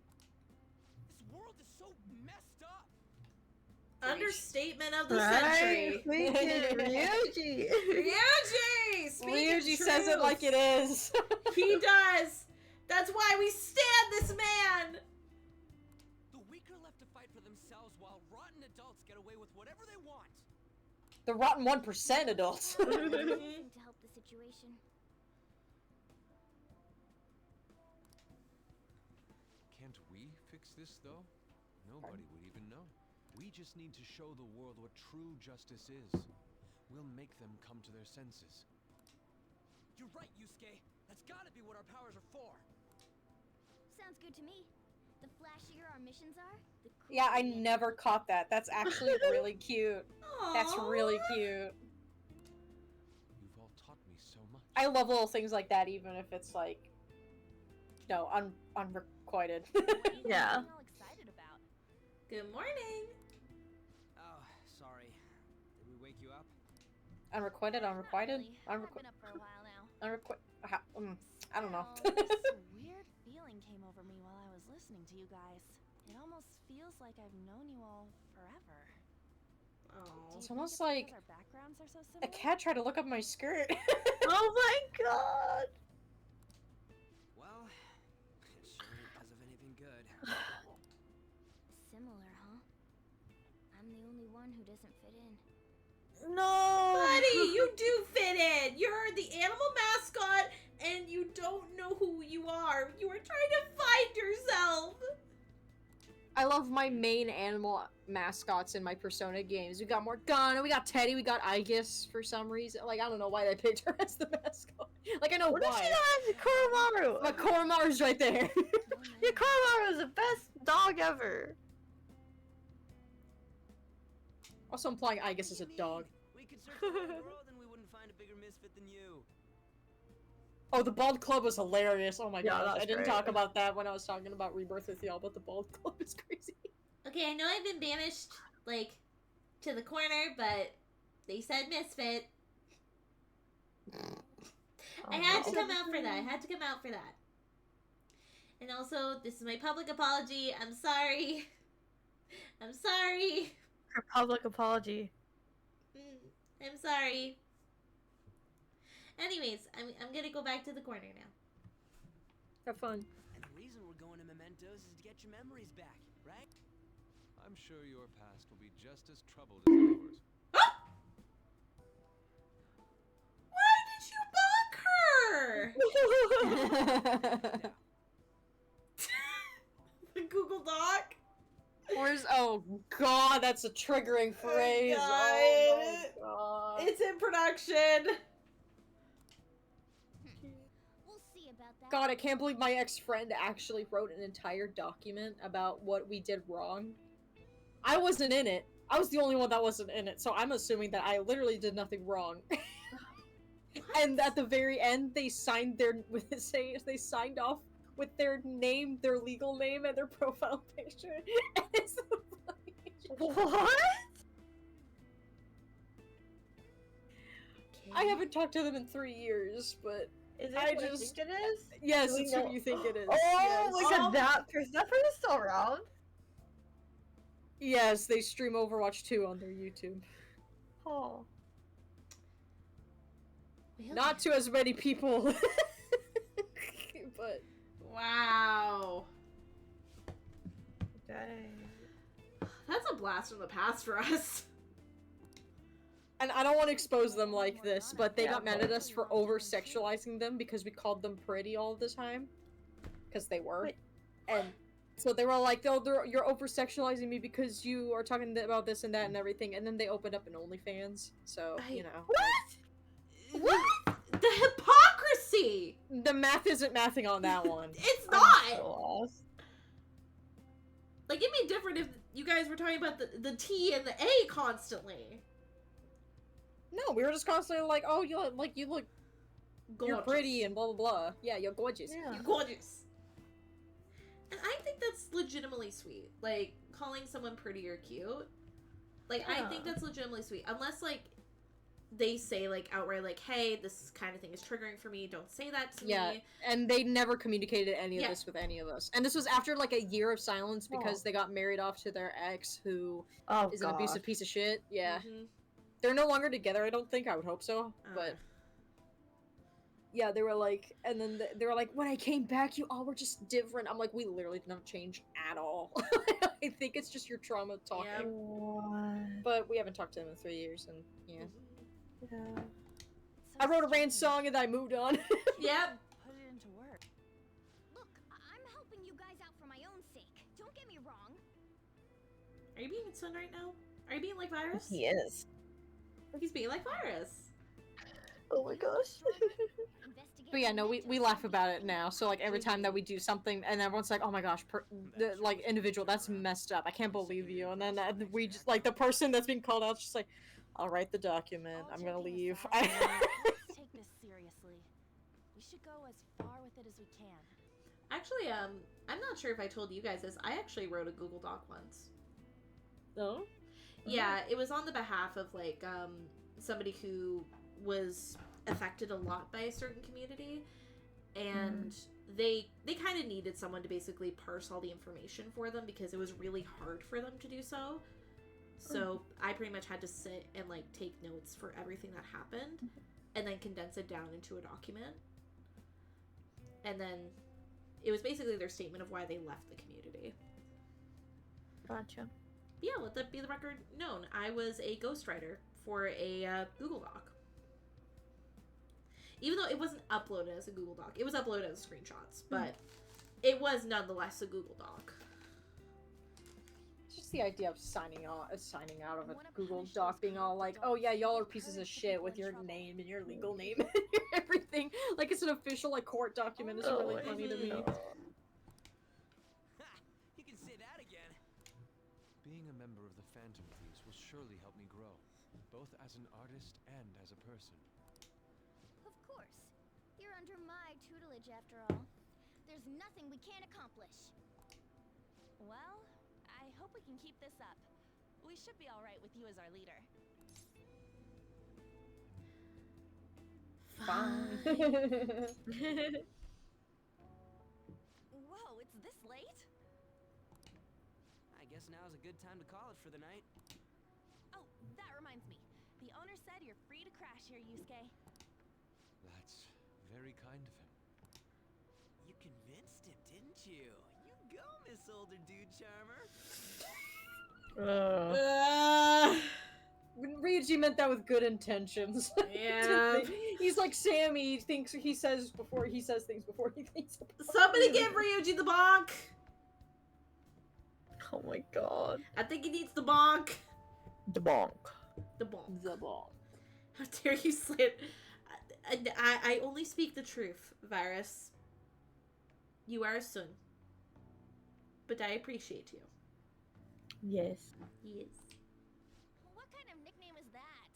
This world is so messed up. Understatement of the century. Ryuji. Ryuji! Ryuji says it like it is. He does. That's why we stand this man. The weak are left to fight for themselves while rotten adults get away with whatever they want. The rotten 1% adults. Anything to help the situation. Can't we fix this, though? Nobody would even know. We just need to show the world what true justice is. We'll make them come to their senses. You're right, Yusuke. That's gotta be what our powers are for. Sounds good to me. The flashier our missions are, the cooler Yeah, I the never caught that. That's actually really cute. That's really cute. You've all taught me so much. I love little things like that, even if it's like, no, unrequited. Yeah. all excited about. Good morning. Oh, sorry. Did we wake you up? Unrequited, unrequited, I've been up for a while now. I don't know. This weird feeling came over me while I was listening to you guys. It almost feels like I've known you all forever. Oh. It's almost like our backgrounds are so a similar. cat tried to look up my skirt. Oh my god. Well, it sure ain't because of anything good. Similar, huh? I'm the only one who doesn't fit in. No. Buddy, you do fit in. You're the animal mascot and you don't know who you are. You are trying to find yourself. I love my main animal mascots in my Persona games. We got Morgana, we got Teddy, we got Aegis for some reason. Like, I don't know why they picked her as the mascot. Like, I know What if why. she has Koromaru? But Koromaru's right there. Yeah, Koromaru is the best dog ever. Also implying Aegis is a dog. We could search the whole world and we wouldn't find a bigger misfit than you. Oh, the Bald Club was hilarious. Oh my Yeah, gosh. that's I didn't great. talk about that when I was talking about Rebirth with y'all, but the Bald Club is crazy. Okay, I know I've been banished, like, to the corner, but they said misfit. I had to come out for that. I had to come out for that. And also, this is my public apology. I'm sorry. I'm sorry. Her public apology. I'm sorry. Anyways, I'm gonna go back to the corner now. Have fun. And the reason we're going to Mementos is to get your memories back, right? I'm sure your past will be just as troubled as ours. Why did you bonk her? The Google Doc? Where's oh god, that's a triggering phrase. God. Oh my god. It's in production. We'll see about that. God, I can't believe my ex-friend actually wrote an entire document about what we did wrong. I wasn't in it. I was the only one that wasn't in it, so I'm assuming that I literally did nothing wrong. And at the very end, they signed they signed off with their name, their legal name, and their profile picture. And it's the What? I haven't talked to them in 3 years, but Is it I what just think it is? yes, Do we it's who know- you think it is. Oh, yes. look at that person. That person's still around. Yes, they stream Overwatch 2 on their YouTube. Oh. Not to as many people. But Wow. Dang. That's a blast from the past for us. and I don't want to expose them like this, but they got mad at us for over-sexualizing them because we called them pretty all the time. Because they were. Wait. And so they were like, oh, you're over-sexualizing me because you are talking about this and that and everything. And then they opened up an OnlyFans. So, you know. What? What? The hypocrisy! The math isn't mathing on that one. It's not! So lost. Like, it'd be different if you guys were talking about the T and the A constantly. No, we were just constantly like, oh, you look, you're Gorgeous. pretty and blah, blah, blah. Yeah, you're gorgeous. Yeah. You're gorgeous. And I think that's legitimately sweet. Like, calling someone pretty or cute. Like, I think that's legitimately sweet. Unless, like, they say, like, outright, like, hey, this kind of thing is triggering for me, don't say that to me. And they never communicated any of this with any of us. And this was after, like, a year of silence because they got married off to their ex, who is an abusive piece of shit. Yeah. They're no longer together, I don't think. I would hope so. But... yeah, they were like... And then they were like, when I came back, you all were just different. I'm like, we literally did not change at all. I think it's just your trauma talking. But we haven't talked to them in 3 years, and yeah. I wrote a Rand song and I moved on. Yep. Put it into work. Look, I'm helping you guys out for my own sake. Don't get me wrong. Are you being Sun right now? Are you being like Virus? He is. He's being like Virus. Oh my gosh. But yeah, no, we laugh about it now. So like every time that we do something, and everyone's like, "Oh my gosh, like individual, that's messed up. I can't believe you." And then we just like the person that's being called out, just like, "I'll write the document. I'm gonna leave." Let's take this seriously. We should go as far with it as we can. Actually, I'm not sure if I told you guys this. I actually wrote a Google Doc once. Oh? Yeah, it was on the behalf of like somebody who was affected a lot by a certain community, and they kind of needed someone to basically parse all the information for them because it was really hard for them to do so. So I pretty much had to sit and like take notes for everything that happened and then condense it down into a document. And then it was basically their statement of why they left the community. Gotcha. Yeah, let that be the record known. I was a ghostwriter for a Google Doc. Even though it wasn't uploaded as a Google Doc. It was uploaded as screenshots, but it was nonetheless a Google Doc. Just the idea of signing out of a Google Doc being all like, "Oh yeah, y'all are pieces of shit with your name and your legal name and everything." Like it's an official like court document. It's really funny to me. You can say that again. Being a member of the Phantom Thieves will surely help me grow, both as an artist and as a person. Of course. You're under my tutelage after all. There's nothing we can't accomplish. Well, I hope we can keep this up. We should be alright with you as our leader. Fine. Whoa, it's this late? I guess now's a good time to call it for the night. Oh, that reminds me. The owner said you're free to crash here, Yusuke. That's very kind of him. You convinced him, didn't you? You go, Miss Older Dude Charmer. Ryuji meant that with good intentions. Yeah. He's like Sammy. He says things before he thinks. Somebody give Ryuji the bonk. Oh my god. I think he needs the bonk. The bonk. The bonk. The bonk. How dare you slip? I only speak the truth, Virus. You are a son. But I appreciate you. Yes. Yes. What kind of nickname is that?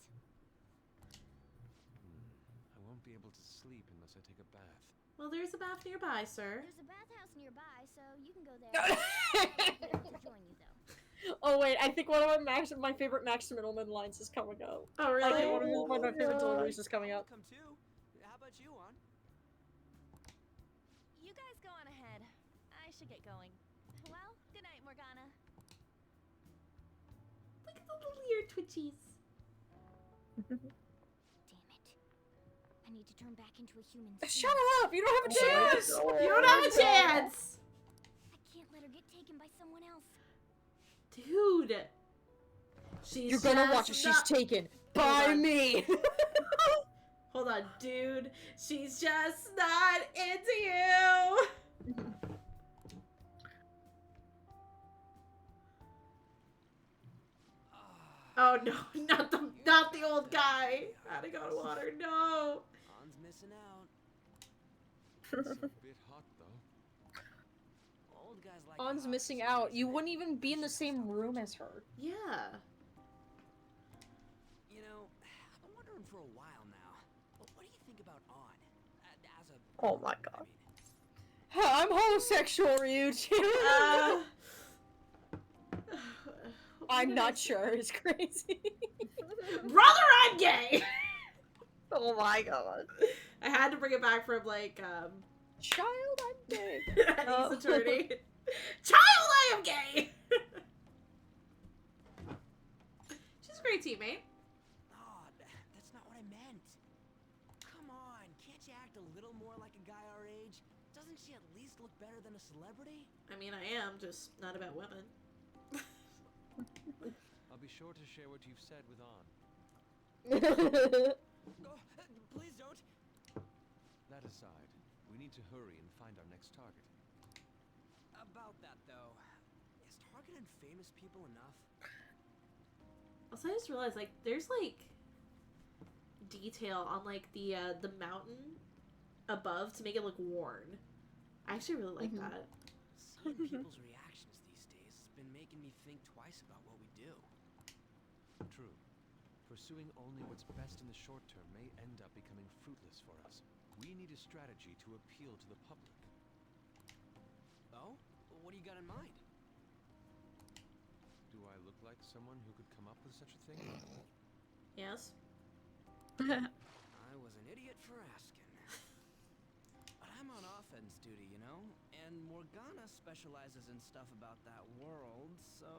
I won't be able to sleep unless I take a bath. Well, there's a bath nearby, sir. There's a bathhouse nearby, so you can go there. I have to join you though. Oh wait, I think one of my favorite Max Middleman lines is coming up. Oh really? I think one of my favorite deliveries is coming up. Come too. How about you, on? You guys go on ahead. I should get going. Well, good night, Morgana. Look at the little ear twitchies. Damn it. I need to turn back into a human. Shut up! You don't have a chance! You don't have a chance! I can't let her get taken by someone else. Dude. You're gonna watch her. She's taken by me. Hold on, dude. She's just not into you. Oh no, not the old guy. Gotta go to water. No. On's missing out. It's a bit hot though. Old guys like On's missing out. You wouldn't even be in the same room as her. Yeah. You know, I've been wondering for a while now. But what do you think about On? As a Oh my god. I'm homosexual, Ryuji. I'm not sure is crazy. Brother, I'm gay! Oh my god. I had to bring it back from, like, Child, I'm gay. Eddie's attorney. Child, I am gay! She's a great teammate. Oh, that's not what I meant. Come on, can't you act a little more like a guy our age? Doesn't she at least look better than a celebrity? I mean, I am, just not about women. I'll be sure to share what you've said with On. Oh, please don't. That aside, we need to hurry and find our next target. About that though, is targeting famous people enough? Also, I just realized, like, there's, like, detail on, like, the mountain above to make it look worn. I actually really like that. Seeing people's reactions these days has been making me think twice about what we do. True. Pursuing only what's best in the short term may end up becoming fruitless for us. We need a strategy to appeal to the public. Oh? What do you got in mind? Do I look like someone who could come up with such a thing? Yes. I was an idiot for asking. But I'm on offense duty, you know? And Morgana specializes in stuff about that world, so...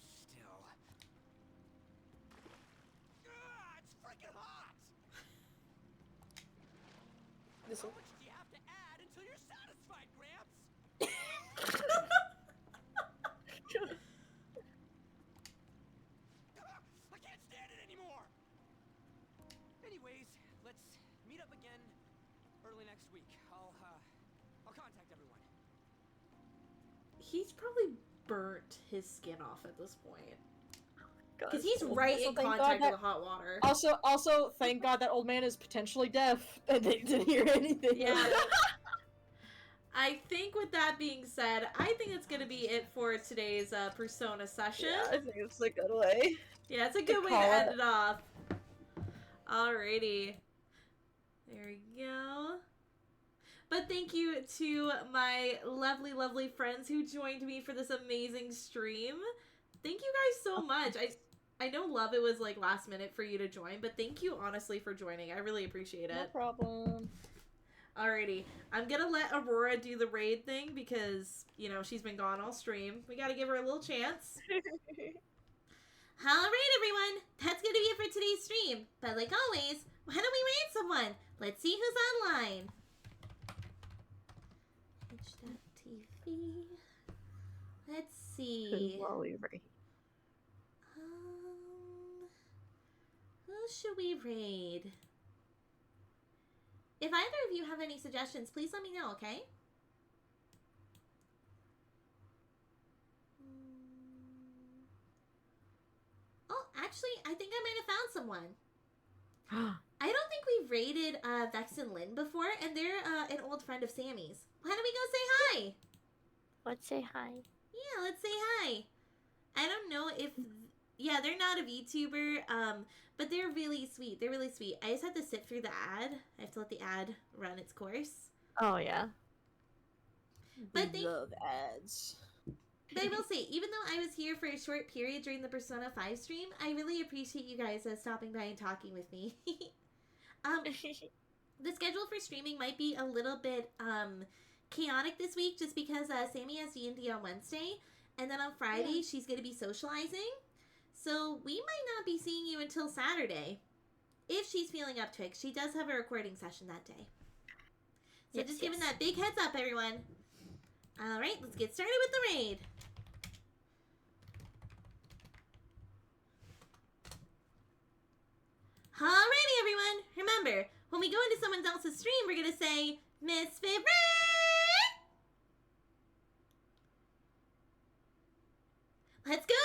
Still... it's freaking hot! This How much do you have to add until you're satisfied, Gramps? I can't stand it anymore! Anyways, let's meet up again early next week. I'll contact everyone. He's probably burnt his skin off at this point. God, Because he's so- right Also, in thank contact God with the hot water. Also, thank God that old man is potentially deaf and they didn't hear anything. Yeah. I think with that being said, I think that's going to be it for today's Persona session. Yeah, I think it's a good way. Yeah, it's a good way to call end it. it off. Alrighty. There we go. But thank you to my lovely, lovely friends who joined me for this amazing stream. Thank you guys so much. I know, Love, it was like last minute for you to join, but thank you honestly for joining. I really appreciate it. No problem. Alrighty. I'm gonna let Aurora do the raid thing because, you know, she's been gone all stream. We gotta give her a little chance. Alright, everyone. That's gonna be it for today's stream. But like always, why don't we raid someone? Let's see who's online. Twitch.tv. Let's see. While we raid. Who should we raid? If either of you have any suggestions, please let me know, okay? Oh, actually, I think I might have found someone. I don't think we've raided Vex and Lynn before, and they're an old friend of Sammy's. Why don't we go say hi? Let's say hi. Yeah, let's say hi. I don't know if... Yeah, they're not a VTuber, but they're really sweet. They're really sweet. I just have to sit through the ad. I have to let the ad run its course. Oh, yeah. But We love ads. But I will say, even though I was here for a short period during the Persona 5 stream, I really appreciate you guys stopping by and talking with me. The schedule for streaming might be a little bit chaotic this week just because Sammy has D&D on Wednesday, and then on Friday she's going to be socializing. So we might not be seeing you until Saturday, if she's feeling up to it. She does have a recording session that day. So just giving that big heads up, everyone. Alright, let's get started with the raid. Alrighty, everyone. Remember, when we go into someone else's stream, we're going to say, Misfit Raid! Let's go!